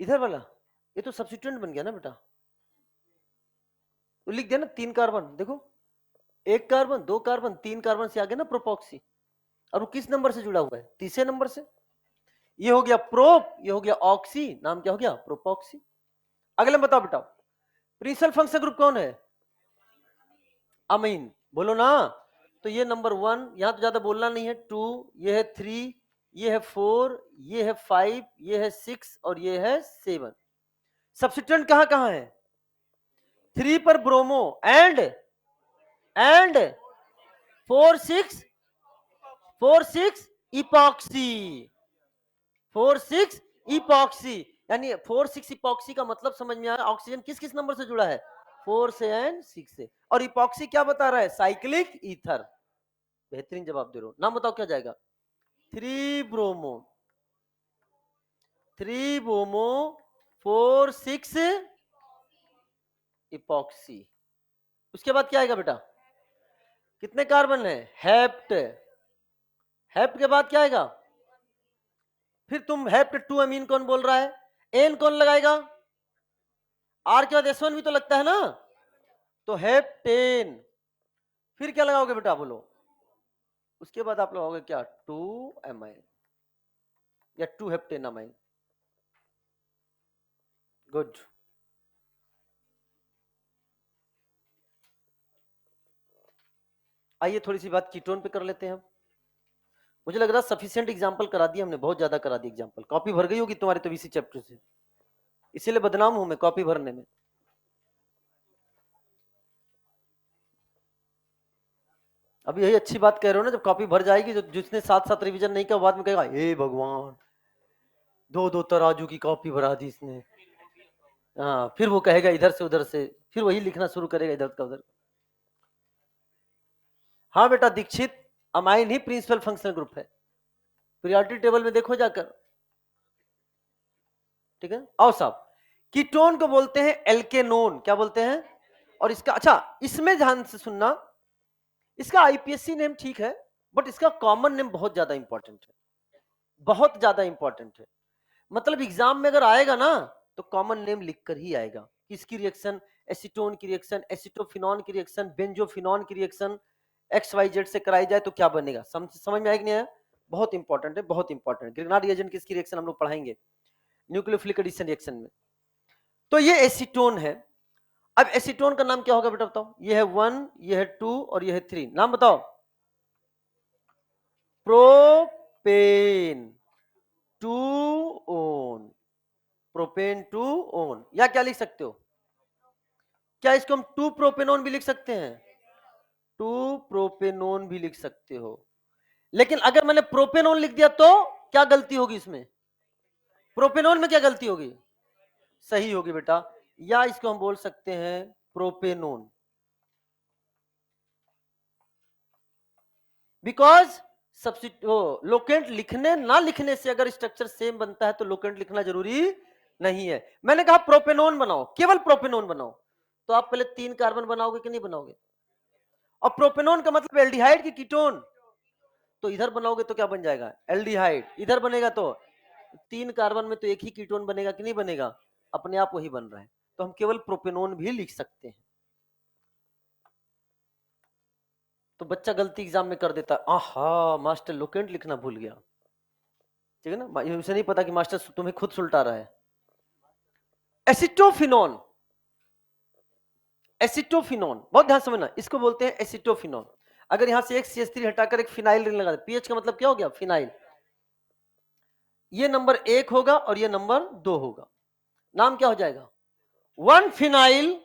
इधर वाला। ये तो सब्स्टिट्यूएंट बन गया ना बेटा, तो लिख दिया ना 3 कार्बन। देखो, 1 कार्बन, 2 कार्बन, 3 कार्बन से आगे ना प्रोपॉक्सी। और वो किस नंबर से जुड़ा हुआ है? तीसरे नंबर से। ये हो गया प्रोप, ये हो गया ऑक्सी, नाम क्या हो गया? प्रोपॉक्सी। अगले में बताओ बेटा, प्रिंसिपल फंक्शन ग्रुप कौन है? अमीन। बोलो ना। तो ये नंबर 1, यहां तो ज्यादा बोलना नहीं है। 2, ये है 3, ये है 4, ये है 5, ये है 6, और ये है 7। सब्स्टिट्यूएंट कहां कहां है? 3 पर ब्रोमो, एंड 4 6, 4 6 इपॉक्सी, 4 6 इपॉक्सी। यानी 4 6 इपॉक्सी का मतलब समझ में आया? ऑक्सीजन किस किस नंबर से जुड़ा है? 4 से एंड 6 से। और इपॉक्सी क्या बता रहा है? Cyclic ether. बेहतरीन जवाब दे रहे हो। नाम बताओ क्या जाएगा? 3 ब्रोमो, 3 ब्रोमो 4 6 इपॉक्सी। उसके बाद क्या आएगा बेटा? कितने कार्बन है? हेप्ट। हेप्ट के बाद क्या आएगा? फिर तुम हेप्ट 2 अमीन कौन बोल रहा है? एन कौन लगाएगा? आर के बाद S1 भी तो लगता है ना, तो हेप्टेन। फिर क्या लगाओगे बेटा? बोलो। उसके बाद आप लगाओगे क्या? 2 अमाइन, या 2 हेप्टेन अमाइन। गुड। आइए थोड़ी सी बात कीटोन पे कर लेते हैं। मुझे लग रहा है सफिशिएंट एग्जांपल करा दिया हमने, बहुत ज्यादा करा दी एग्जांपल। कॉपी भर गई होगी तुम्हारे तो इसी चैप्टर से, इसीलिए बदनाम हूं मैं कॉपी भरने में। अभी यही अच्छी बात कह रहे हो ना, जब कॉपी भर जाएगी, जो जिसने साथ साथ रिवीजन नहीं किया बाद में कहेगा हे भगवान, 2 तराजू की कॉपी भरा दी इसने। हाँ, फिर वो कहेगा इधर से उधर से, फिर वही लिखना शुरू करेगा इधर का उधर। हाँ बेटा दीक्षित, अमाइन ही प्रिंसिपल फंक्शनल ग्रुप है। पीरियोडिक टेबल में देखो जाकर, ठीक है। आओ साहब, कीटोन को बोलते हैं एल्केनोन, क्या बोलते हैं? और इसका, अच्छा इसमें ध्यान से सुनना, इसका आईपीएससी नेम ठीक है, बट इसका कॉमन नेम बहुत ज्यादा इंपॉर्टेंट है, बहुत ज्यादा इंपॉर्टेंट है। मतलब एग्जाम में अगर आएगा ना तो कॉमन नेम लिखकर ही आएगा। किसकी रिएक्शन? एसीटोन की रिएक्शन, एसिटोफिनॉन की रिएक्शन, बेंजोफिनॉन की रिएक्शन XYZ से कराई जाए तो क्या बनेगा? समझ में आएगा नहीं आया? बहुत इंपॉर्टेंट है, बहुत इंपॉर्टेंट है। ग्रिग्नार्ड रिएजेंट किसकी रिएक्शन हम लोग पढ़ाएंगे न्यूक्लियोफिलिक एडिशन रिएक्शन में। तो ये एसीटोन है। अब एसीटोन का नाम क्या होगा बेटा बताओ? ये है 1, ये है 2 और ये है 3। नाम बताओ। प्रोपेन 2 ओन, प्रोपेन 2 ओन, या क्या लिख सकते हो? क्या इसको हम 2 प्रोपेनोन भी लिख सकते हैं? 2 प्रोपेनोन भी लिख सकते हो। लेकिन अगर मैंने प्रोपेनोन लिख दिया तो क्या गलती होगी इसमें? प्रोपेनोन में क्या गलती होगी? सही होगी बेटा। या इसको हम बोल सकते हैं प्रोपेनोन, बिकॉज लोकेंट लिखने ना लिखने से अगर स्ट्रक्चर सेम बनता है तो लोकेंट लिखना जरूरी नहीं है। मैंने कहा प्रोपेनोन बनाओ, केवल प्रोपेनोन बनाओ, तो आप पहले 3 कार्बन बनाओगे कि नहीं बनाओगे? और प्रोपेनोन का मतलब एल्डिहाइड की कीटोन, तो इधर बनाओगे तो क्या बन जाएगा? एल्डिहाइड। इधर बनेगा तो 3 कार्बन में तो एक ही कीटोन बनेगा कि नहीं बनेगा? अपने आप वही बन रहा है, तो हम केवल प्रोपेनोन भी लिख सकते हैं। तो बच्चा गलती एग्जाम में कर देता, आहा मास्टर लोकेंट लिखना भूल गया, ठीक है ना, उसे नहीं पता कि मास्टर तुम्हें खुद सुलटा रहा है। एसिटोफिनॉन, एसिटोफिनॉन बहुत ध्यान समझना, इसको बोलते हैं एसिटोफिनॉन। अगर यहां से एक CH3 हटाकर एक फिनाइल रिंग लगा दे, पीएच का मतलब क्या हो गया? फिनाइल। ये नंबर 1 होगा और ये नंबर 2 होगा। नाम क्या हो जाएगा? 1 फिनाइल।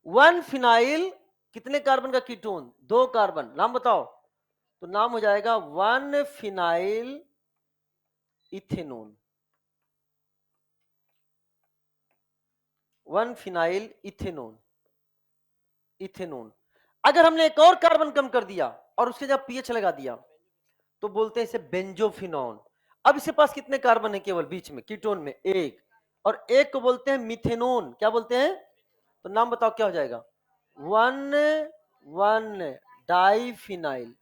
1 फिनाइल कितने कार्बन का कीटोन? 2 कार्बन। नाम बताओ। तो नाम हो जाएगा 1 फिनाइल इथेनोन। 1 फिनाइल इथेनोन, इथेनोन। अगर हमने एक और कार्बन कम कर दिया और उसके जब पीएच लगा दिया तो बोलते हैं इसे बेंजोफिनॉन। अब इसके पास कितने कार्बन है? केवल बीच में कीटोन में 1, और एक को बोलते हैं मिथेनोन। क्या बोलते हैं? तो नाम बताओ क्या हो जाएगा? 1 डाइफिनाइल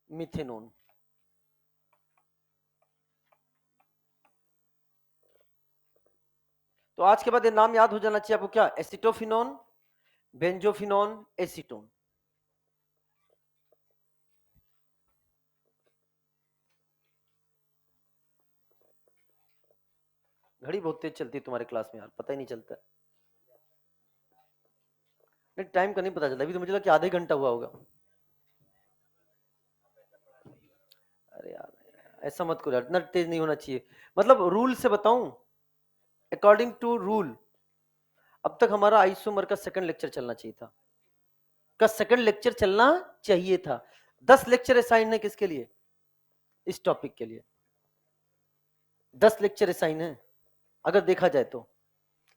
मिथेनोन। तो आज के बाद ये नाम याद हो जाना चाहिए आपको, क्या? Acetophenone, benzophenone, acetone. घड़ी बहुत तेज चलती है तुम्हारे क्लास में यार, पता ही नहीं चलता। नहीं टाइम का नहीं पता चलता, अभी तो मुझे लगा कि आधे घंटा हुआ होगा। अरे यार ऐसा मत करो यार, इतना तेज नहीं होना चाहिए। मतलब रूल से बताऊं, अकॉर्डिंग टू रूल अब तक हमारा आइसोमर का सेकंड लेक्चर चलना चाहिए था, सेकंड लेक्चर चलना चाहिए था। 10 लेक्चर असाइन है किसके लिए? इस टॉपिक के लिए 10 लेक्चर असाइन है अगर देखा जाए तो,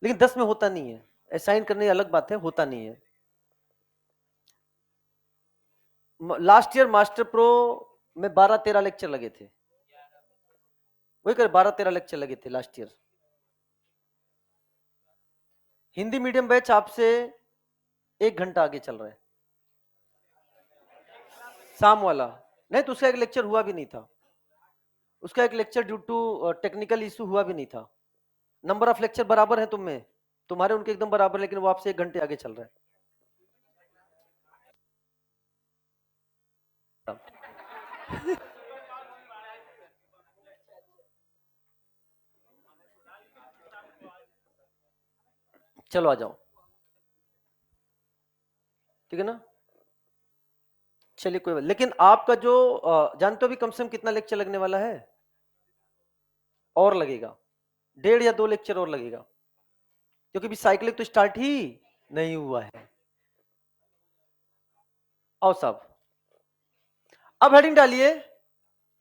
लेकिन 10 में होता नहीं है। असाइन करने अलग बात है, होता नहीं है। लास्ट ईयर मास्टर प्रो में 12-13 लेक्चर लगे थे, वही कर 12-13 लेक्चर लगे थे last year. Hindi medium batch आपसे 1 घंटा आगे चल रहा है, शाम वाला। नहीं तो उसका एक लेक्चर हुआ भी नहीं था, उसका एक lecture due to technical issue हुआ भी नहीं था। नंबर ऑफ लेक्चर बराबर है तुम में, तुम्हारे उनके एकदम बराबर, लेकिन वो आपसे 1 घंटे आगे चल रहा है। चलो आ जाओ, ठीक है ना। चलिए कोई बात, लेकिन आपका जो जानते हो अभी कम से कम कितना लेक्चर लगने वाला है? और लगेगा 1.5 या 2 लेक्चर और लगेगा, क्योंकि अभी साइक्लिक तो स्टार्ट ही नहीं हुआ है। आओ साहब, अब हेडिंग डालिए।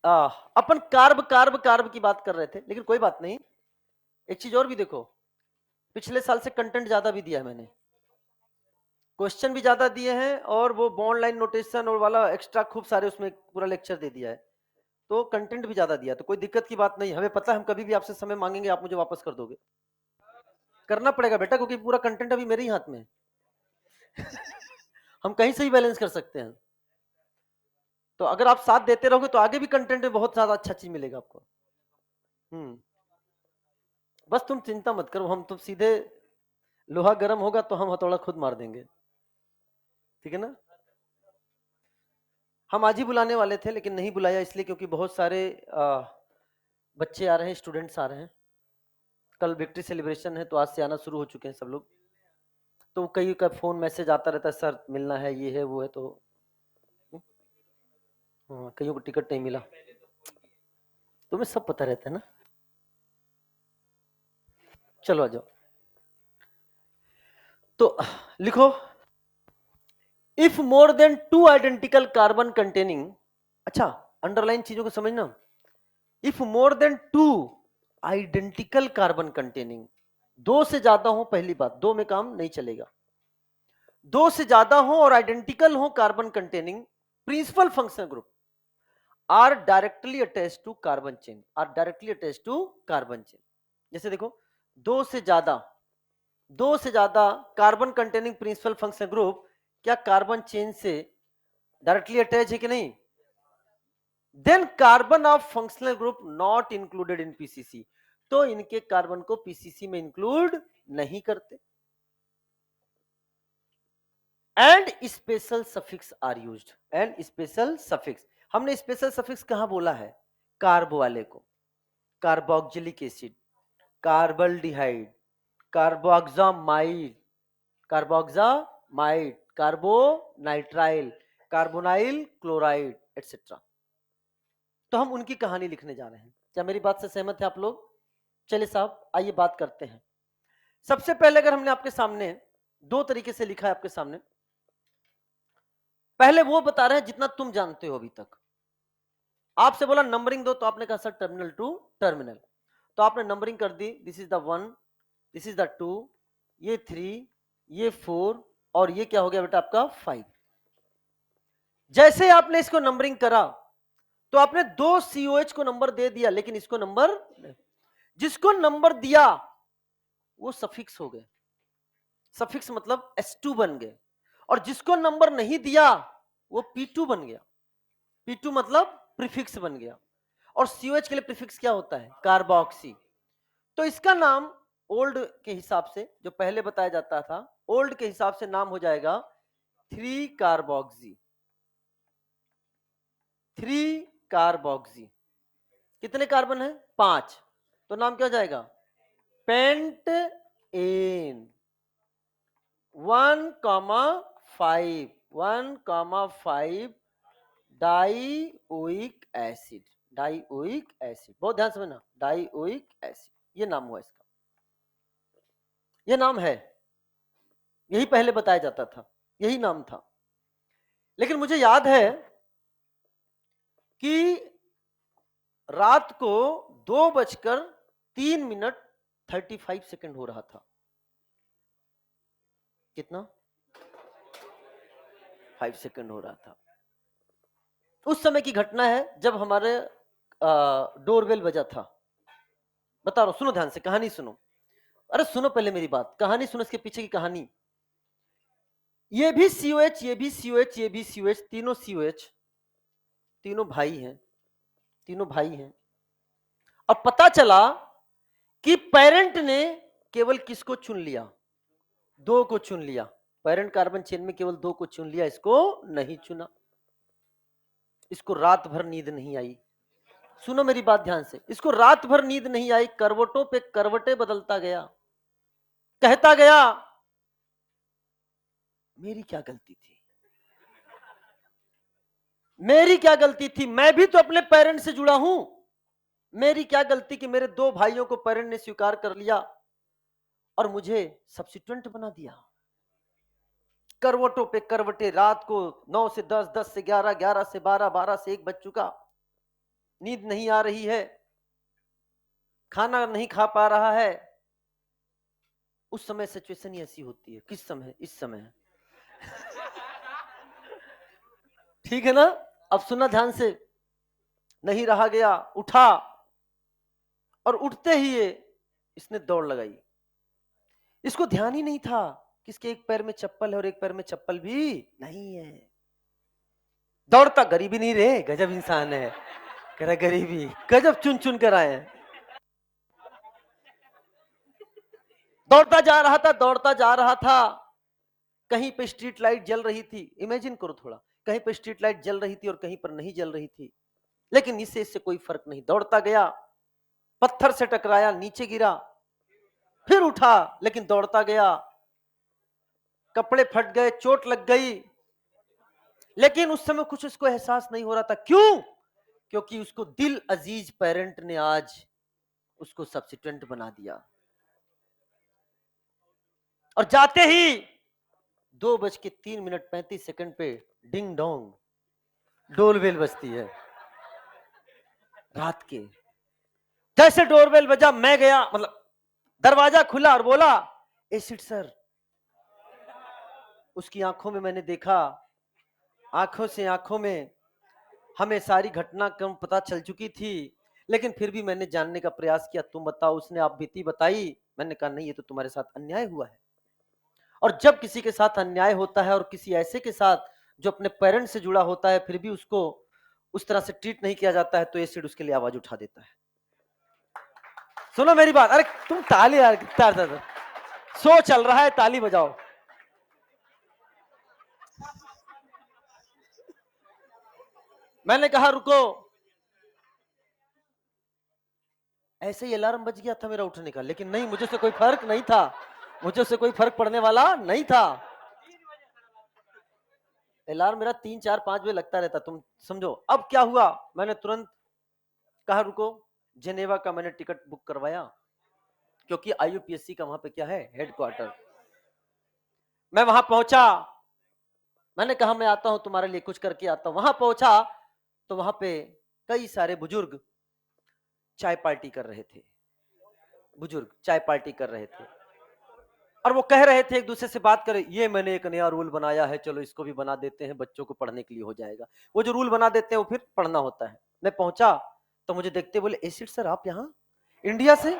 अपन कार्ब कार्ब कार्ब की बात कर रहे थे, लेकिन कोई बात नहीं। एक चीज और भी देखो, पिछले साल से कंटेंट ज्यादा भी दिया है मैंने, क्वेश्चन भी ज्यादा दिए हैं और वो बॉन्ड लाइन नोटेशन और वाला एक्स्ट्रा खूब सारे उसमें पूरा लेक्चर दे दिया है, तो कंटेंट भी ज्यादा दिया, तो कोई दिक्कत की बात नहीं। हमें पता है हम कभी भी आपसे समय मांगेंगे आप मुझे वापस कर दोगे, करना पड़ेगा बेटा, क्योंकि पूरा कंटेंट अभी मेरे ही हाथ में है। हम कहीं से ही बैलेंस कर सकते हैं, तो अगर आप साथ देते रहोगे तो आगे भी कंटेंट में बहुत ज्यादा अच्छा चीज मिलेगा आपको। बस तुम चिंता मत करो, हम तो सीधे लोहा गर्म होगा तो हम हथौड़ा खुद मार देंगे, ठीक है ना। हम आज ही बुलाने वाले थे लेकिन नहीं बुलाया इसलिए क्योंकि बहुत सारे बच्चे आ रहे हैं, स्टूडेंट्स आ रहे हैं, कल विक्ट्री सेलिब्रेशन है तो आज से आना शुरू हो चुके हैं सब लोग, तो कई का फोन मैसेज आता रहता है, सर मिलना है, ये है वो है, तो कईयों को टिकट नहीं मिला, तुम्हें सब पता रहता है ना। चलो आ जाओ, तो लिखो, if more than 2 identical carbon containing, अच्छा अंडरलाइन चीजों को समझना, if more than 2 identical carbon containing, 2 से ज्यादा हो, पहली बात 2 में काम नहीं चलेगा, 2 से ज्यादा हो और आइडेंटिकल हो carbon containing principal functional group are directly attach to carbon chain, are directly attach to carbon chain. जैसे देखो 2 से ज्यादा, 2 से ज्यादा carbon containing principal functional group क्या कार्बन चेन से डायरेक्टली अटैच है कि नहीं, then carbon of functional group not included in PCC, तो इनके कार्बन को पीसीसी में इंक्लूड नहीं करते। And special suffix are used, and special suffix, हमने स्पेशल सफिक्स कहां बोला है, कार्ब वाले को, carboxylic acid, carbaldehyde, carboxamide, carboxamide, carbonitrile, carbonyl chloride etcetera, तो हम उनकी कहानी लिखने जा रहे हैं। क्या मेरी बात से सहमत है आप लोग? चलिए साहब आइए बात करते हैं। सबसे पहले अगर हमने आपके सामने 2 तरीके से लिखा है आपके सामने, पहले वो बता रहे हैं जितना तुम जानते हो अभी तक, आपसे बोला नंबरिंग दो तो आपने कहा सर टर्मिनल टू टर्मिनल, तो आपने नंबरिंग कर दी, this is the 1, this is the 2, ये 3, ये 4 और ये क्या हो गया बेटा आपका 5। जैसे आपने इसको नंबरिंग करा तो आपने 2 COH को नंबर दे दिया लेकिन इसको नंबर, जिसको नंबर दिया वो सफिक्स हो गए, सफिक्स मतलब S2 बन गए, और जिसको नंबर नहीं दिया वो P2 बन गया, P2 मतलब प्रीफिक्स बन गया, और COH के लिए प्रीफिक्स क्या होता है, कार्बोक्सी। तो इसका नाम ओल्ड के हिसाब से जो पहले बताया जाता था, ओल्ड के हिसाब से नाम हो जाएगा 3 कार्बोक्सी, 3 कार्बोक्सी। कितने कार्बन है, 5, तो नाम क्या हो जाएगा, pentane 1,5, 1,5 dioic acid, dioic acid, बहुत ध्यान से समझना, डाइओइक एसिड, ये नाम हुआ इसका, ये नाम है, यही पहले बताया जाता था, यही नाम था। लेकिन मुझे याद है कि रात को 2:03:35 हो रहा था, कितना, 5 सेकंड हो रहा था। उस समय की घटना है जब हमारे डोरबेल बजा था, बता रहा हूं, सुनो ध्यान से, कहानी सुनो, अरे सुनो पहले मेरी बात, कहानी सुनो, इसके पीछे की कहानी। ये भी COH, ये भी COH, ये भी COH, तीनों COH, तीनों भाई हैं, तीनों भाई हैं। अब पता चला कि पेरेंट ने केवल किसको चुन लिया, 2 को चुन लिया, पेरेंट कार्बन चेन में केवल 2 को चुन लिया, इसको नहीं चुना। इसको रात भर नींद नहीं आई, सुनो मेरी बात ध्यान से, इसको रात भर नींद नहीं आई, करवटों पे करवटें बदलता गया, कहता गया मेरी क्या गलती थी, मेरी क्या गलती थी, मैं भी तो अपने पेरेंट से जुड़ा हूं, मेरी क्या गलती कि मेरे 2 भाइयों को पेरेंट ने स्वीकार कर लिया और मुझे सब्स्टिट्यूएंट बना दिया। करवटों पे करवटे, रात को 9 से 10, 10 से 11, 11 से 12, 12 से 1 बज चुका, नींद नहीं आ रही है, खाना नहीं खा पा रहा है। उस समय सिचुएशन ही ऐसी होती है, किस समय, इस समय ठीक है ना? अब सुनना ध्यान से। नहीं रहा गया, उठा और उठते ही ये इसने दौड़ लगाई। इसको ध्यान ही नहीं था कि इसके एक पैर में चप्पल है और एक पैर में चप्पल भी नहीं है। दौड़ता, गरीबी नहीं रे, गजब इंसान है, कह रहा गरीबी, गजब चुन चुन कर आए हैं। दौड़ता जा रहा था, दौड़ता जा रहा था। कहीं पे स्ट्रीट लाइट जल रही थी, इमेजिन करो थोड़ा, कहीं पे स्ट्रीट लाइट जल रही थी और कहीं पर नहीं जल रही थी, लेकिन इससे कोई फर्क नहीं। दौड़ता गया, पत्थर से टकराया, नीचे गिरा, फिर उठा, लेकिन दौड़ता गया, कपड़े फट गए, चोट लग गई, लेकिन उस समय कुछ उसको एहसास नहीं हो रहा था। क्यों? क्योंकि उसको दिल अजीज पेरेंट ने आज उसको सब्स्टिट्यूएंट बना दिया। और जाते ही 2:03:35 पे डिंग डोंग डोरबेल बजती है रात के। जैसे डोरबेल बजा, मैं गया, मतलब दरवाजा खुला और बोला एसिड सर। उसकी आंखों में मैंने देखा, आंखों से आंखों में हमें सारी घटनाक्रम पता चल चुकी थी, लेकिन फिर भी मैंने जानने का प्रयास किया, तुम बताओ। उसने आप बीती बताई। मैंने कहा नहीं, ये तो तुम्हारे साथ अन्याय हुआ है। और जब किसी के साथ अन्याय होता है और किसी ऐसे के साथ जो अपने पेरेंट्स से जुड़ा होता है, फिर भी उसको उस तरह से ट्रीट नहीं किया जाता है, तो एसिड उसके लिए आवाज उठा देता है। सुनो मेरी बात। अरे तुम ताली यार, कितना शो चल रहा है, ताली बजाओ। मैंने कहा रुको। ऐसे ही अलार्म बज गया था मेरा उठने का, लेकिन नहीं, मुझे से कोई फर्क नहीं था, मुझे से कोई फर्क पड़ने वाला नहीं था। अलार्म मेरा 3, 4, 5 बजे लगता रहता, तुम समझो। अब क्या हुआ, मैंने तुरंत कहा रुको, जेनेवा का मैंने टिकट बुक करवाया, क्योंकि आईयूपीएससी का वहां पे क्या है, हेडक्वार्टर। मैं वहां पहुंचा, मैंने कहा मैं आता हूं तुम्हारे लिए कुछ करके आता हूं। वहां पहुंचा तो वहां पे कई सारे बुजुर्ग चाय पार्टी कर रहे थे, बुजुर्ग चाय पार्टी कर रहे थे, और वो कह रहे थे, एक दूसरे से बात करें, ये मैंने एक नया रूल बनाया है, चलो इसको भी बना देते हैं, बच्चों को पढ़ने के लिए हो जाएगा। वो जो रूल बना देते हैं वो फिर पढ़ना होता है। मैं पहुंचा तो मुझे देखते बोले एसिड सर आप यहाँ, इंडिया से,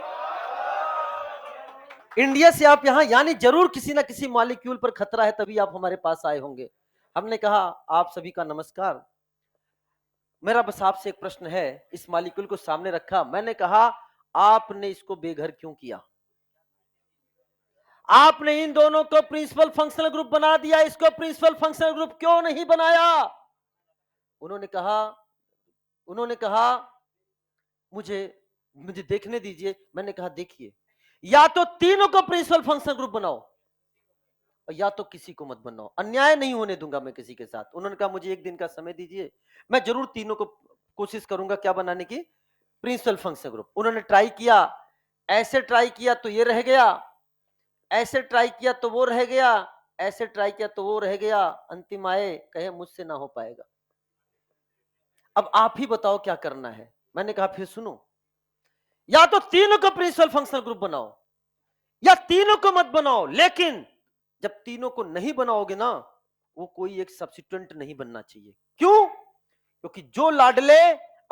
इंडिया से आप यहाँ, यानी जरूर किसी ना किसी मॉलिक्यूल पर खतरा है, तभी आप हमारे पास आए होंगे। हमने कहा आप सभी का नमस्कार, मेरा बस आपसे एक प्रश्न है। इस मॉलिक्यूल को सामने रखा, मैंने कहा आपने इसको बेघर क्यों किया? आपने इन दोनों को प्रिंसिपल फंक्शनल ग्रुप बना दिया, इसको प्रिंसिपल फंक्शनल ग्रुप क्यों नहीं बनाया? उन्होंने कहा, उन्होंने कहा मुझे मुझे देखने दीजिए। मैंने कहा देखिए, या तो तीनों को प्रिंसिपल फंक्शनल ग्रुप बनाओ और या तो किसी को मत बनाओ, अन्याय नहीं होने दूंगा मैं किसी के साथ। उन्होंने कहा मुझे एक दिन का समय दीजिए, मैं जरूर तीनों को कोशिश करूंगा क्या बनाने की, प्रिंसिपल फंक्शनल ग्रुप। उन्होंने ट्राई किया, ऐसे ट्राई किया तो ये रह गया, ऐसे ट्राई किया तो वो रह गया, ऐसे ट्राई किया तो वो रह गया, अंतिम आए कहे मुझसे ना हो पाएगा। अब आप ही बताओ क्या करना है। मैंने कहा फिर सुनो, या तो तीनों को प्रिंसिपल फंक्शनल ग्रुप बनाओ या तीनों को मत बनाओ, लेकिन जब तीनों को नहीं बनाओगे ना, वो कोई एक सब्स्टिट्यूएंट नहीं बनना चाहिए। क्यों? क्योंकि जो लाडले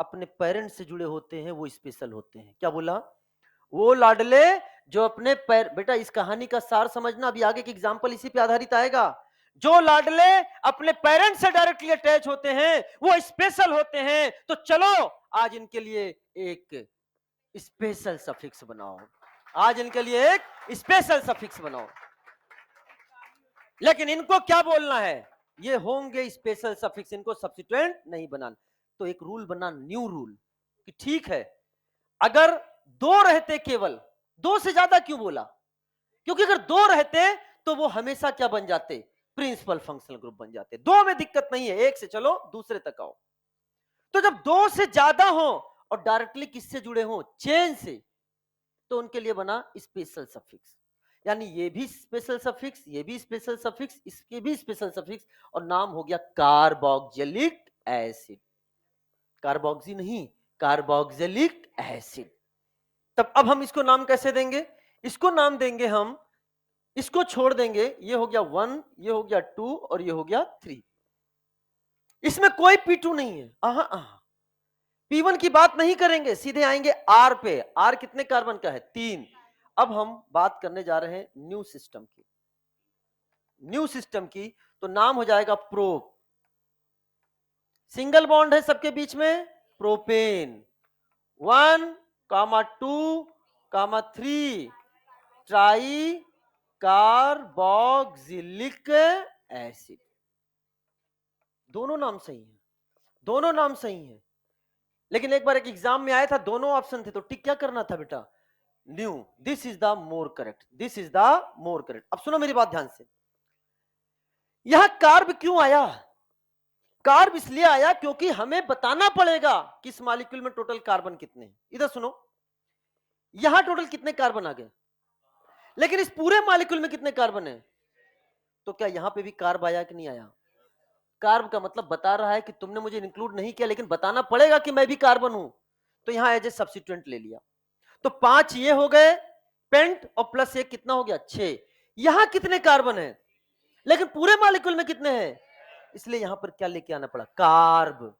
अपने पेरेंट्स से जुड़े होते हैं वो स्पेशल होते हैं। क्या बोला? वो लाडले जो अपने बेटा इस कहानी का सार समझना, अभी आगे की एग्जांपल इसी पे आधारित आएगा। जो लाडले अपने पेरेंट्स से डायरेक्टली अटैच होते हैं वो स्पेशल होते हैं। तो चलो आज इनके लिए एक स्पेशल सफिक्स बनाओ, आज इनके लिए एक स्पेशल सफिक्स बनाओ। लेकिन इनको क्या बोलना है, ये होंगे स्पेशल सफिक्स, इनको सब्स्टिट्यूएंट नहीं बनाना। तो एक रूल बना, न्यू रूल, कि ठीक है अगर दो रहते, केवल दो से ज्यादा क्यों बोला, क्योंकि अगर दो रहते तो वो हमेशा क्या बन जाते, प्रिंसिपल फंक्शनल ग्रुप बन जाते। दो में दिक्कत नहीं है, एक से चलो दूसरे तक आओ। तो जब दो से ज्यादा हो और डायरेक्टली किससे जुड़े हो, चेन से, तो उनके लिए बना स्पेशल सफिक्स। यानी ये भी स्पेशल सफिक्स, ये भी स्पेशल सफिक्स, इसके भी स्पेशल सफिक्स, और नाम हो गया कार्बोक्जिलिक एसिड। कार्बोक्सी नहीं, कार्बोक्जिलिक एसिड। तब अब हम इसको नाम कैसे देंगे? इसको नाम देंगे हम, इसको छोड़ देंगे, ये हो गया 1, ये हो गया 2 और ये हो गया 3। इसमें कोई P2 नहीं है। P1 की बात नहीं करेंगे, सीधे आएंगे R पे। R कितने कार्बन का है? 3। अब हम बात करने जा रहे हैं न्यू सिस्टम की। न्यू सिस्टम की तो नाम हो जाएगा प्रोप। सिंगल बॉन्ड है सबके बीच में, प्रोपेन। 1,2,3 try carboxylic acid. दोनों नाम सही हैं, दोनों नाम सही हैं। लेकिन एक बार एक एग्जाम में आया था, दोनों ऑप्शन थे, तो टिक क्या करना था बेटा? New. This is the more correct, this is the more correct. अब सुनो मेरी बात ध्यान से, यहां कार्ब क्यों आया? कार्ब इसलिए आया क्योंकि हमें बताना पड़ेगा किस मॉलिक्यूल में टोटल कार्बन कितने हैं। इधर सुनो, यहां टोटल कितने कार्बन आ गए, लेकिन इस पूरे मॉलिक्यूल में कितने कार्बन है? तो क्या यहां पे भी कार्ब आया कि नहीं आया? कार्ब का मतलब बता रहा है कि तुमने मुझे इंक्लूड नहीं किया, लेकिन बताना पड़ेगा कि मैं भी कार्बन हूं, तो यहां एज ए सब्स्टिट्यूएंट ले लिया। तो 5 ये हो गए पेंट, और प्लस 1 कितना हो गया? 6। यहां कितने कार्बन है, लेकिन पूरे मॉलिक्यूल में कितने हैं? इसलिए यहां पर क्या लेके आना पड़ा? कार्ब।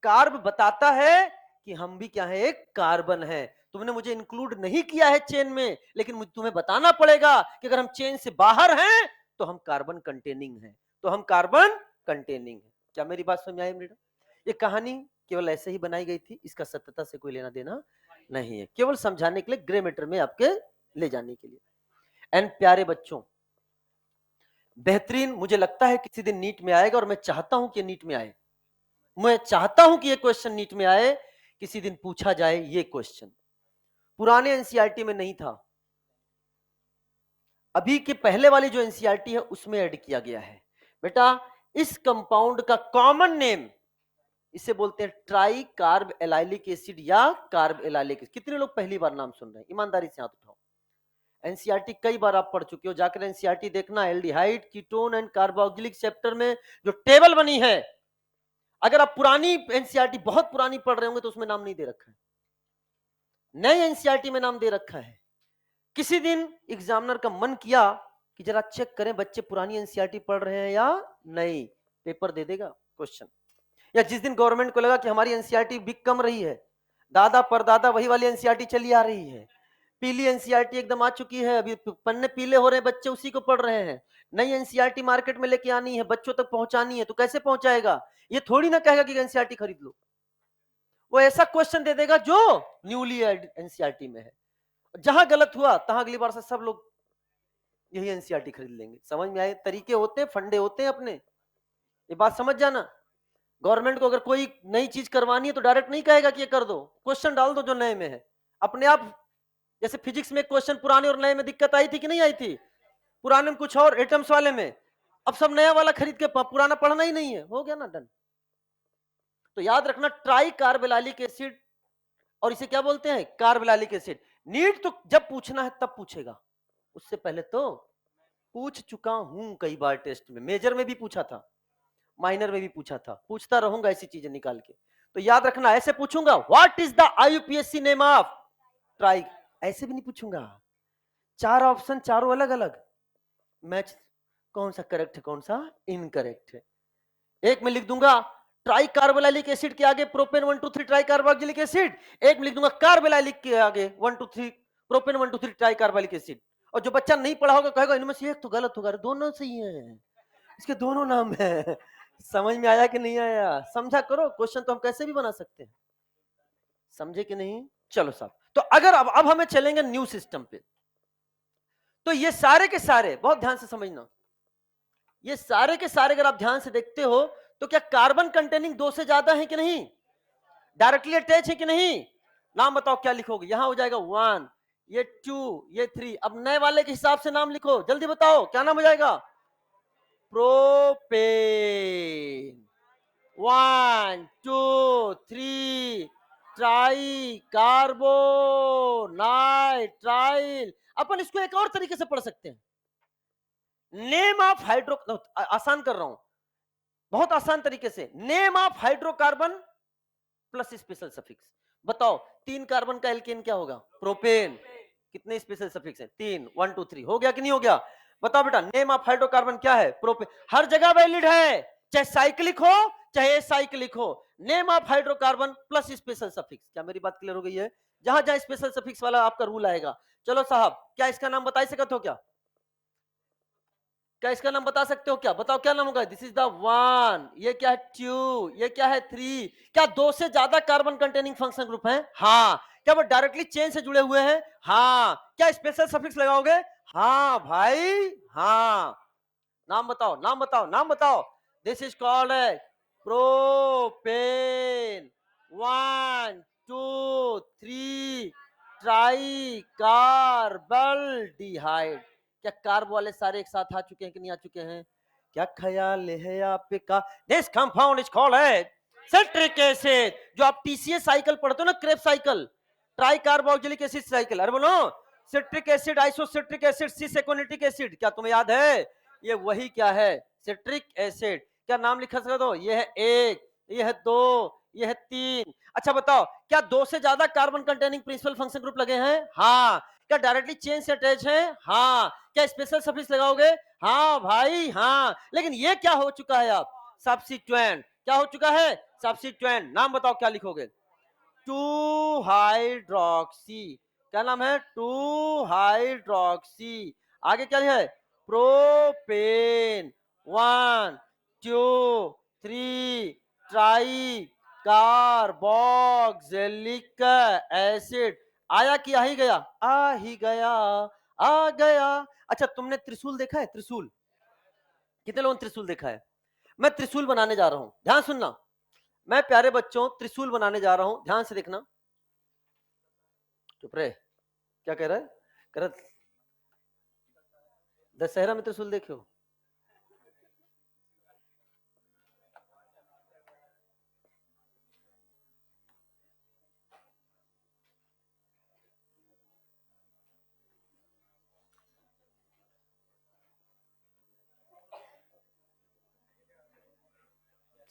कार्ब बताता है कि हम भी क्या है? एक कार्बन है। तुमने मुझे इंक्लूड नहीं किया है चेन में, लेकिन तुम्हें बताना पड़ेगा कि अगर हम चेन से बाहर हैं तो हम कार्बन कंटेनिंग हैं, तो हम कार्बन कंटेनिंग है। क्या मेरी बात समझ आई बेटा? ये कहानी केवल ऐसे ही बनाई गई थी, इसका सत्यता से कोई लेना देना नहीं है, केवल समझाने के लिए, ग्रे मैटर में आपके ले जाने के लिए। एंड प्यारे बच्चों, बेहतरीन मुझे लगता है किसी दिन नीट में आएगा, और मैं चाहता हूं कि नीट में आए। मैं चाहता हूं कि ये क्वेश्चन नीट में आए, किसी दिन पूछा जाए ये क्वेश्चन। पुराने एनसीईआरटी में नहीं था, अभी के पहले वाली जो एनसीईआरटी है उसमें ऐड किया गया है। बेटा, इस कंपाउंड का कॉमन नेम, इसे बोलते हैं ट्राई कार्ब एलाइलिक एसिड या कार्ब एलाइलिक एसिड। कितने लोग पहली बार नाम सुन रहे हैं? ईमानदारी से हाथ उठाओ। एनसीईआरटी कई बार आप पढ़ चुके हो, जाकर एनसीईआरटी देखना। Aldehyde, ketone and carboxylic chapter में जो टेबल बनी है, अगर आप पुरानी एनसीईआरटी बहुत पुरानी पढ़ रहे होंगे तो उसमें नाम नहीं दे रखा है, नई एनसीईआरटी में नाम दे रखा है। किसी दिन एग्जामिनर का मन किया कि जरा चेक करें बच्चे पुरानी एनसीईआरटी पढ़ रहे हैं या नहीं, पेपर दे देगा क्वेश्चन। या जिस दिन गवर्नमेंट को लगा कि हमारी एनसीईआरटी बिक कम रही है, दादा परदादा वही वाली एनसीईआरटी चली आ रही है, पीली एनसीईआरटी एकदम आ चुकी है, अभी पन्ने पीले हो रहे हैं, बच्चे उसी को पढ़ रहे हैं, नई एनसीईआरटी मार्केट में लेके आनी है, बच्चों तक पहुंचानी है, तो कैसे पहुंचाएगा? ये थोड़ी ना कहेगा कि एनसीईआरटी खरीद लो, वो ऐसा क्वेश्चन दे देगा जो न्यूली एनसीईआरटी में है। जहां गलत हुआ तहां अगली बार से सब लोग यही एनसीईआरटी खरीद लेंगे। समझ में आए? तरीके होते हैं, फंडे होते हैं अपने, ये बात समझ जाना। गवर्नमेंट को अगर कोई नई चीज करवानी है तो डायरेक्ट नहीं कहेगा कि ये कर दो, क्वेश्चन डाल दो जो नए में है अपने आप। जैसे फिजिक्स में क्वेश्चन पुराने और नए में दिक्कत आई थी कि नहीं आई थी? पुराने में कुछ और, एटम्स वाले में, अब सब नया वाला खरीद के पुराना पढ़ना ही नहीं है, हो गया ना, डन। तो याद रखना, ट्राई कार्बोलाइलिक एसिड, और इसे क्या बोलते हैं? कार्बोलाइलिक एसिड। नीट तो जब पूछना है तब पूछेगा, उससे पहले तो पूछ चुका हूं कई बार, टेस्ट में, मेजर में भी पूछा था, माइनर में भी पूछा था, पूछता रहूंगा ऐसी चीजें निकाल के। तो याद रखना, ऐसे पूछूंगा what is the आईयूपीएससी name of try, ऐसे भी नहीं पूछूंगा। 4 ऑप्शन, चारों अलग अलग, मैच कौन सा करेक्ट है कौन सा इनकरेक्ट है। एक में लिख दूंगा ट्राई कार्बोलाइलिक एसिड के आगे प्रोपेन 1 2 3 ट्राई कार्बोक्सिलिक एसिड, एक में लिख दूंगा कार्बोलाइलिक के आगे 1 2 3 प्रोपेन 1 2 3 ट्राई कार्बोलिक एसिड। और जो बच्चा नहीं पढ़ा होगा कहेगा इनमें से एक तो गलत होगा, दोनों सही है, इसके दोनों नाम है। समझ में आया कि नहीं आया? समझा करो, क्वेश्चन तो हम कैसे भी बना सकते हैं, समझे कि नहीं? चलो साहब, तो अगर अब हमें चलेंगे न्यू सिस्टम पे, तो ये सारे के सारे बहुत ध्यान से समझना, ये सारे के सारे अगर आप ध्यान से देखते हो तो क्या कार्बन कंटेनिंग 2 से ज्यादा है कि नहीं? डायरेक्टली अटैच है कि नहीं? नाम बताओ क्या लिखोगे? यहां हो जाएगा 1, ये 2, ये 3। अब नए वाले के हिसाब से नाम लिखो, जल्दी बताओ क्या नाम हो जाएगा? प्रोपेन। 1 2 3 try कार्बो nitrile. अपन इसको एक और तरीके से पढ़ सकते हैं, नेम ऑफ हाइड्रो, आसान कर रहा हूं, बहुत आसान तरीके से, name of hydrocarbon plus special suffix. बताओ 3 कार्बन का एल्केन क्या होगा? प्रोपेन। कितने स्पेशल सफिक्स हैं? 3, 1 2 3। हो गया कि नहीं हो गया? बताओ बेटा, नेम ऑफ हाइड्रोकार्बन क्या है? प्रोपेन। हर जगह वैलिड है, चाहे साइक्लिक हो चाहे साइक्लिक हो, name of hydrocarbon plus special suffix. क्या मेरी बात क्लियर हो गई है? जहां जहां स्पेशल सफिक्स वाला आपका रूल आएगा। चलो साहब, क्या इसका नाम बता सकते हो? क्या इसका नाम बता सकते हो? क्या बताओ, क्या नाम होगा? दिस इज द वन, ये क्या है? टू, ये क्या है? थ्री। क्या दो से ज्यादा कार्बन कंटेनिंग फंक्शन ग्रुप है? हाँ। क्या वो डायरेक्टली चेन से जुड़े हुए हैं? हाँ। क्या स्पेशल सफिक्स लगाओगे? हाँ भाई, हाँ। नाम बताओ, नाम बताओ, नाम बताओ। This is called propane, 1 2 3 tricarbaldehyde. क्या कार्ब वाले सारे एक साथ आ चुके हैं कि नहीं आ चुके हैं? क्या ख्याल है आपका? This compound is called citric acid. जो आप टीसीएस साइकिल पढ़ते हो ना, Krebs cycle, try carboxylic acid cycle, अरे बोलो, सिट्रिक एसिड, आइसोसिट्रिक एसिड, सिस एकोनिटिक एसिड, क्या तुम्हें याद है? ये वही क्या है? Citric acid. क्या नाम लिखा सकते हो? ये है एक, ये है दो, ये है तीन। अच्छा बताओ, क्या दो से ज्यादा carbon containing principal function group लगे हैं? हाँ। क्या डायरेक्टली चेन से अटैच है? हाँ। क्या स्पेशल सफिक्स लगाओगे? हाँ भाई, हाँ। लेकिन ये क्या हो चुका है? आप सब्स्टिट्यूएंट। क्या हो चुका है? सब्स्टिट्यूएंट। नाम बताओ, क्या लिखोगे? 2 हाइड्रोक्सी। क्या नाम है? 2 हाइड्रोक्सी। आगे क्या है? Propane, 1 2 3 try carboxylic acid. आया कि आ ही गया? आ ही गया, आ गया। अच्छा, तुमने त्रिशूल देखा है? त्रिशूल, कितने लोगों ने त्रिशूल देखा है? मैं त्रिशूल बनाने जा रहा हूं, ध्यान सुनना। मैं प्यारे बच्चों त्रिशूल बनाने जा रहा हूं, ध्यान से देखना। चुप रहे, क्या कह रहा है? कह रहा दशहरा में त्रिशूल देखे हो?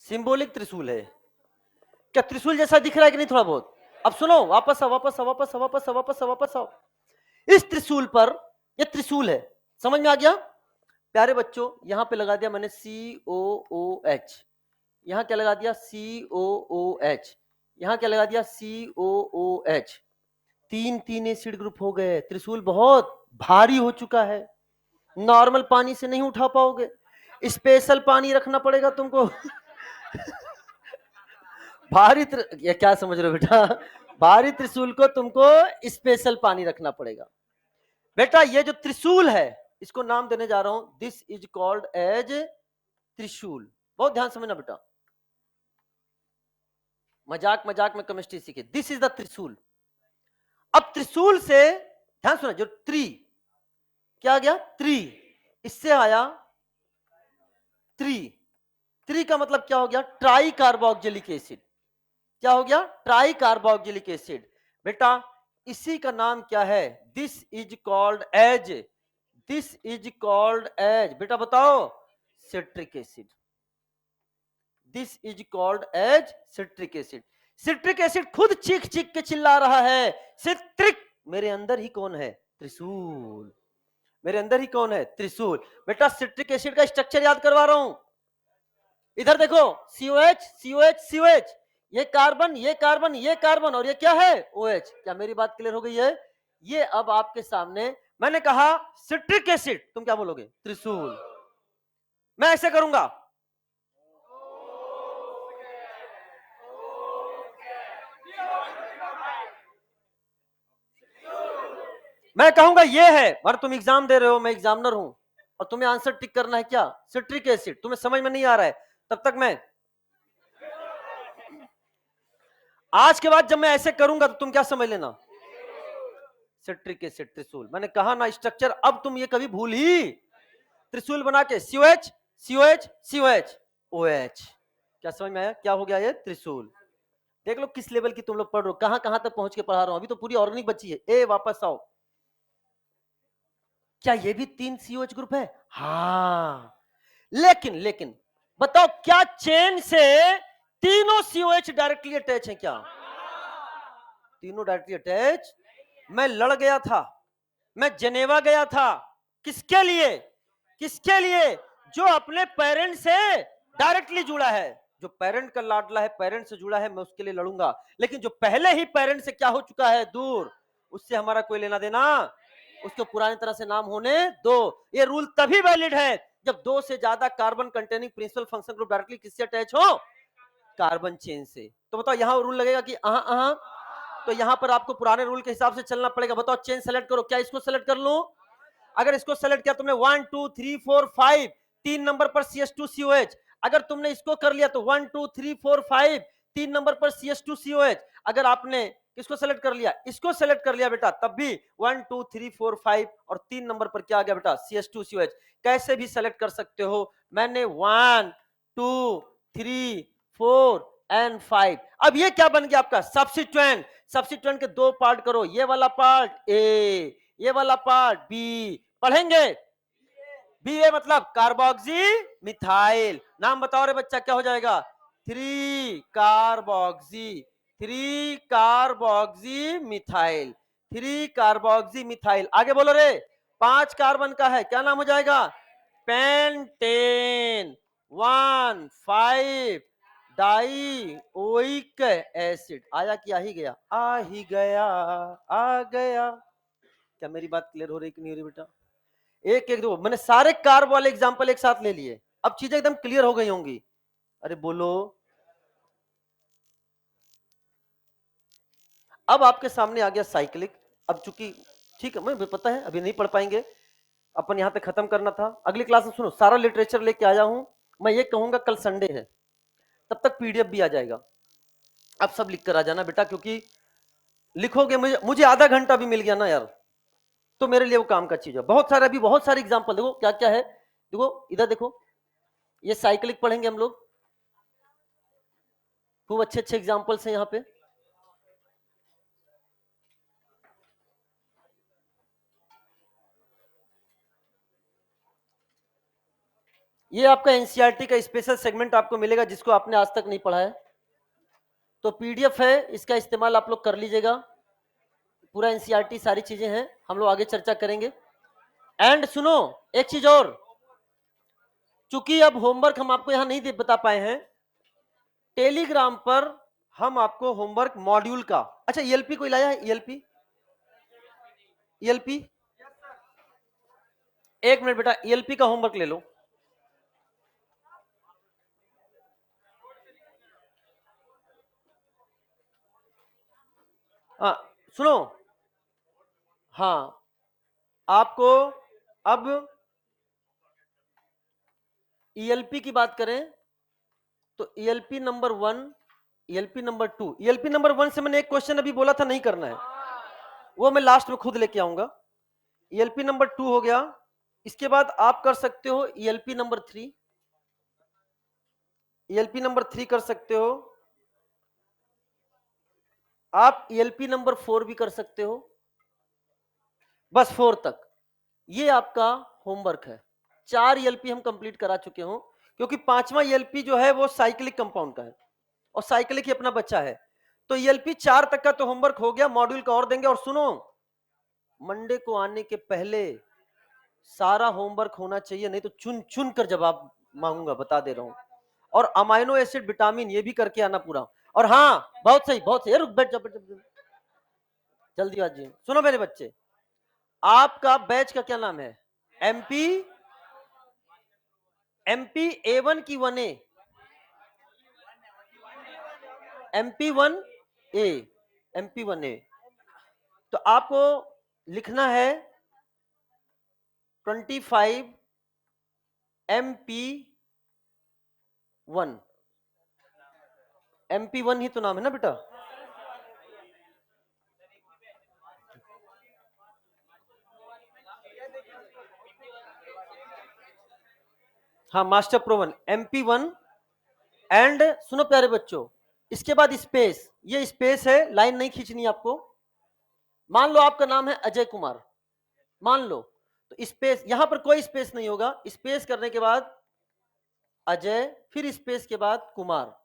सिंबॉलिक त्रिशूल है। क्या त्रिशूल जैसा दिख रहा है कि नहीं थोड़ा बहुत? अब सुनो, वापस आओ, वापस आओ, वापस आओ, वापस आओ, वापस आओ, वापस आओ। इस त्रिशूल पर, ये त्रिशूल है, समझ में आ गया? प्यारे बच्चों, यहां पे लगा दिया मैंने COOH, यहां क्या लगा दिया? COOH, यहां क्या लगा दिया? COOH। तीन तीन एसिड ग्रुप हो गए। त्रिशूल बहुत भारी हो चुका है, नॉर्मल पानी से नहीं उठा पाओगे, स्पेशल पानी रखना पड़ेगा तुमको। ये क्या समझ रहे हो बेटा? भारी त्रिशूल को तुमको स्पेशल पानी रखना पड़ेगा। बेटा ये जो त्रिशूल है, इसको नाम देने जा रहा हूं, दिस इज कॉल्ड एज त्रिशूल। बहुत ध्यान समझना बेटा, मजाक मजाक में केमिस्ट्री सीखे। दिस इज द त्रिशूल। अब त्रिशूल से ध्यान सुना, जो क्या आ गया? इससे आया त्री का मतलब क्या हो गया? Try carboxylic acid. क्या हो गया? Try carboxylic acid. बेटा इसी का नाम क्या है? दिस इज कॉल्ड एज, बेटा बताओ, citric acid. This is called as citric acid. Citric acid खुद चीख चीख के चिल्ला रहा है, सिट्रिक, मेरे अंदर ही कौन है? त्रिशूल। मेरे अंदर ही कौन है? त्रिशूल। बेटा सिट्रिक एसिड का स्ट्रक्चर याद करवा रहा हूं, इधर देखो, COH COH COH, ये कार्बन, ये कार्बन, ये कार्बन, और ये क्या है? OH। क्या मेरी बात क्लियर हो गई है? ये अब आपके सामने, मैंने कहा सिट्रिक एसिड, तुम क्या बोलोगे? त्रिशूल। मैं ऐसे करूंगा, मैं कहूंगा ये है, और तुम एग्जाम दे रहे हो, मैं एग्जामिनर हूं, और तुम्हें आंसर टिक करना है क्या? Citric acid. तुम्हें समझ में नहीं आ रहा है, तब तक मैं, आज के बाद जब मैं ऐसे करूंगा तो तुम क्या समझ लेना? सिट्रिक एसिड, त्रिशूल। मैंने कहा ना स्ट्रक्चर, अब तुम ये कभी भूल ही, त्रिशूल बना के COH COH COH OH। क्या समझ में आया? क्या हो गया? ये त्रिशूल। देख लो किस लेवल की तुम लोग पढ़ रहे हो, कहां कहां तक पहुंच के पढ़ा रहा हूं, अभी तो पूरी ऑर्गेनिक बची है। ए वापस आओ, क्या ये भी 3 COH ग्रुप है? हाँ। लेकिन बताओ, क्या चेन से तीनों COH डायरेक्टली अटैच है? क्या तीनों डायरेक्टली अटैच? मैं लड़ गया था, मैं जनेवा गया था, किसके लिए? किसके लिए? जो अपने पेरेंट्स से डायरेक्टली जुड़ा है। जो पेरेंट का लाडला है, पेरेंट से जुड़ा है, मैं उसके लिए लड़ूंगा। लेकिन जो पहले ही पेरेंट से क्या हो चुका है, दूर, उससे हमारा कोई लेना देना, उसको पुरानी तरह से नाम होने दो। ये रूल तभी वैलिड है जब दो से ज्यादा carbon containing principal function group directly किससे अटैच हो, कार्बन चेन से। तो बताओ यहां रूल लगेगा कि तो यहां पर आपको पुराने रूल के हिसाब से चलना पड़ेगा। बताओ चेन सेलेक्ट करो, क्या इसको सेलेक्ट कर लूं? अगर इसको सेलेक्ट किया तुमने 1 2 3 4 5, 3 नंबर पर CH2COH। अगर तुमने इसको कर लिया तो 1 2 3 4 5, 3 नंबर पर CH2COH। अगर आपने किसको सेलेक्ट कर लिया, इसको सेलेक्ट कर लिया बेटा, तब भी 1 2 3 4 5 और 3 नंबर पर क्या आ गया बेटा, CH2COH। कैसे भी सेलेक्ट कर सकते हो। मैंने 1 2 3 4 एंड 5। अब ये क्या बन गया आपका सब्स्टिट्यूएंट। सब्स्टिट्यूएंट के दो पार्ट करो, ये वाला पार्ट ए, ये वाला पार्ट बी। पढ़ेंगे बी ए मतलब कार्बोक्सी मिथाइल। नाम बताओ रे बच्चा, क्या हो जाएगा, 3 carboxy, 3 carboxy methyl, 3 carboxy methyl. आगे बोलो रे, 5 कार्बन का है, क्या नाम हो जाएगा, पेंटेन 1 5 डाई ओइक एसिड। आया कि आ ही गया, आ ही गया, आ गया। क्या मेरी बात क्लियर हो रही कि नहीं हो रही बेटा? एक एक दो मैंने सारे कार्ब वाले एग्जांपल एक साथ ले लिए, अब चीजें एकदम क्लियर हो गई होंगी। अरे बोलो। अब आपके सामने आ गया साइक्लिक। अब चूंकि ठीक है, मुझे पता है अभी नहीं पढ़ पाएंगे, अपन यहां पे खत्म करना था। अगली क्लास में सुनो सारा लिटरेचर लेके आया हूं। मैं ये कहूंगा कल संडे है, तब तक पीडीएफ भी आ जाएगा। अब सब लिख कर आ जाना बेटा, क्योंकि लिखोगे, मुझे आधा घंटा भी मिल गया ना यार, तो मेरे लिए वो काम का चीज है। बहुत सारे अभी बहुत सारे एग्जाम्पल देखो क्या क्या है। देखो इधर देखो, ये साइक्लिक पढ़ेंगे हम लोग, खूब अच्छे अच्छे एग्जाम्पल्स हैं यहाँ पे। ये आपका एनसीईआरटी का स्पेशल सेगमेंट आपको मिलेगा, जिसको आपने आज तक नहीं पढ़ा है। तो पीडीएफ है, इसका इस्तेमाल आप लोग कर लीजिएगा। पूरा एनसीईआरटी सारी चीजें हैं, हम लोग आगे चर्चा करेंगे। एंड सुनो एक चीज और, चूंकि अब होमवर्क हम आपको यहां नहीं बता पाए हैं, टेलीग्राम पर हम आपको होमवर्क मॉड्यूल का, अच्छा ईएलपी कोई लाया है, ईएलपी, ईएलपी, एक मिनट बेटा, ईएलपी का होमवर्क ले लो। हाँ सुनो, हाँ आपको अब ईएलपी की बात करें तो ELP number 1, ELP number 2, ELP number 1 से मैंने एक क्वेश्चन अभी बोला था नहीं करना है, वो मैं लास्ट में खुद लेके आऊंगा। ईएलपी नंबर 2 हो गया। इसके बाद आप कर सकते हो ईएलपी नंबर 3, ईएलपी नंबर 3 कर सकते हो आप, ईएलपी नंबर 4 भी कर सकते हो, बस 4 तक। ये आपका होमवर्क है। 4 ईएलपी हम कंप्लीट करा चुके हो, क्योंकि 5वां ईएलपी जो है वो साइक्लिक कंपाउंड का है और साइक्लिक ही अपना बच्चा है। तो ईएलपी 4 तक का तो होमवर्क हो गया, मॉड्यूल का और देंगे। और सुनो, मंडे को आने के पहले सारा होमवर्क होना चाहिए, नहीं तो चुन चुन कर जवाब मांगूंगा, बता दे रहा हूं। और अमाइनो एसिड विटामिन ये भी करके आना पूरा। और हाँ बहुत सही बहुत सही, रुक बैठ जा, जल्दी बाजी। सुनो मेरे बच्चे, आपका बैच का क्या नाम है, एमपी, एमपी A1 की 1A, MP1A, MP1A। तो आपको लिखना है 25 MP1, MP1 ही तो नाम है ना बेटा। हाँ मास्टर प्रो 1 MP1। एंड सुनो प्यारे बच्चों, इसके बाद स्पेस, ये स्पेस है, लाइन नहीं खींचनी आपको। मान लो आपका नाम है अजय कुमार, मान लो, तो स्पेस, यहां पर कोई स्पेस नहीं होगा। स्पेस करने के बाद अजय, फिर स्पेस के बाद कुमार।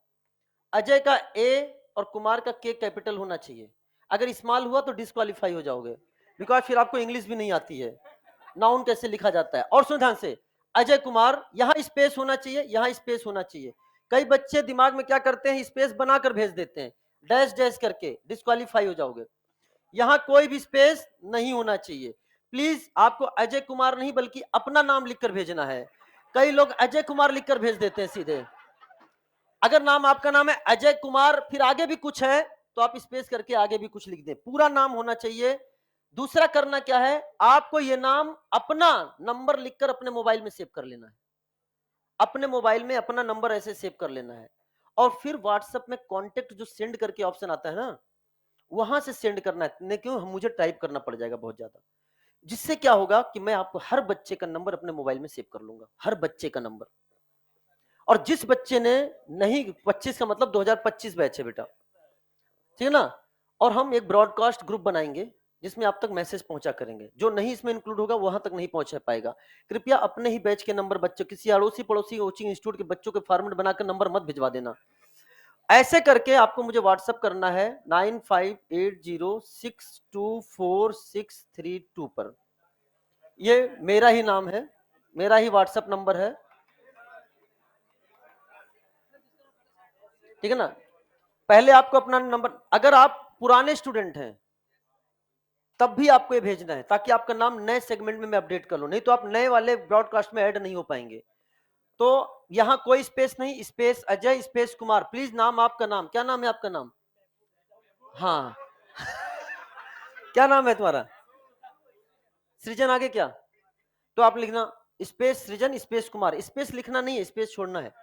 अजय का ए और कुमार का के कैपिटल होना चाहिए। अगर स्मॉल हुआ तो डिस्क्वालीफाई हो जाओगे, बिकॉज फिर आपको इंग्लिश भी नहीं आती है, नाउन कैसे लिखा जाता है। और सुन ध्यान से, अजय कुमार, यहां स्पेस होना चाहिए, यहां स्पेस होना चाहिए। कई बच्चे दिमाग में क्या करते हैं, स्पेस बनाकर भेज देते हैं, डैश डैश करके, डिस्क्वालीफाई हो जाओगे। यहां कोई भी स्पेस नहीं होना चाहिए। प्लीज आपको अजय कुमार नहीं बल्कि अपना नाम लिखकर भेजना है। कई लोग अजय कुमार लिखकर भेज देते हैं सीधे। अगर नाम आपका नाम है अजय कुमार, फिर आगे भी कुछ है तो आप स्पेस करके आगे भी कुछ लिख दें, पूरा नाम होना चाहिए। दूसरा करना क्या है, आपको यह नाम अपना नंबर लिखकर अपने मोबाइल में सेव कर लेना है। अपने मोबाइल में अपना नंबर ऐसे सेव कर लेना है, और फिर व्हाट्सएप में कांटेक्ट जो सेंड करके ऑप्शन आता है ना, वहां से सेंड करना है। नहीं क्यों, मुझे टाइप करना पड़ जाएगा बहुत ज्यादा। जिससे क्या होगा कि मैं आपको हर बच्चे का नंबर अपने मोबाइल में सेव कर लूंगा, हर बच्चे का नंबर। और जिस बच्चे ने नहीं, 25 का मतलब 2025 बैच है बेटा, ठीक है ना। और हम एक ब्रॉडकास्ट ग्रुप बनाएंगे जिसमें आप तक मैसेज पहुंचा करेंगे। जो नहीं इसमें इंक्लूड होगा वहां तक नहीं पहुंचा पाएगा। कृपया अपने ही बैच के नंबर बच्चों, किसी अड़ोसी पड़ोसी कोचिंग इंस्टीट्यूट के बच्चों के फॉर्मेट बनाकर नंबर मत भिजवा देना। ऐसे करके आपको मुझे व्हाट्सअप करना है 9580624632 पर। ये मेरा ही नाम है, मेरा ही व्हाट्सएप नंबर है, ठीक है ना। पहले आपको अपना नंबर, अगर आप पुराने स्टूडेंट हैं तब भी आपको ये भेजना है, ताकि आपका नाम नए सेगमेंट में मैं अपडेट कर लूं, नहीं तो आप नए वाले ब्रॉडकास्ट में ऐड नहीं हो पाएंगे। तो यहां कोई स्पेस नहीं, space Ajay space Kumar. Please नाम, आपका नाम क्या, नाम है आपका नाम? हाँ क्या नाम है तुम्हारा? सृजन, आगे क्या? तो आप लिखना स्पेस सृजन स्पेस कुमार, स्पेस लिखना नहीं है, स्पेस छोड़ना है।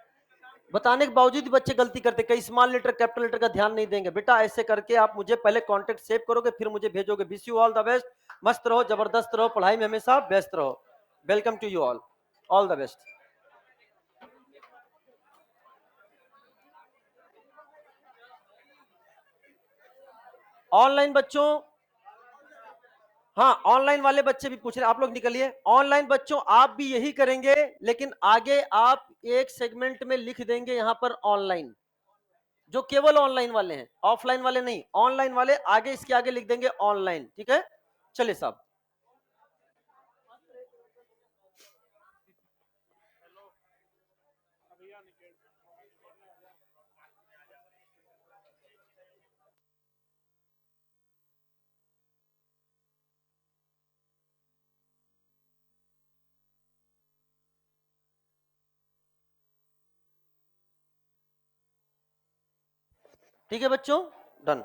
बताने के बावजूद भी बच्चे गलती करते, कई स्मॉल लेटर कैपिटल लेटर का ध्यान नहीं देंगे। बेटा ऐसे करके आप मुझे पहले कांटेक्ट सेव करोगे, फिर मुझे भेजोगे। Wish you all the best, मस्त रहो, जबरदस्त रहो, पढ़ाई में हमेशा व्यस्त रहो। Welcome to you all the best. Online बच्चों, हाँ ऑनलाइन वाले बच्चे भी पूछ रहे हैं, आप लोग निकलिए। ऑनलाइन बच्चों आप भी यही करेंगे, लेकिन आगे आप एक सेगमेंट में लिख देंगे यहां पर ऑनलाइन, जो केवल ऑनलाइन वाले हैं, ऑफलाइन वाले नहीं, ऑनलाइन वाले आगे इसके आगे लिख देंगे ऑनलाइन, ठीक है। चलिए साहब, ठीक है बच्चों, डन।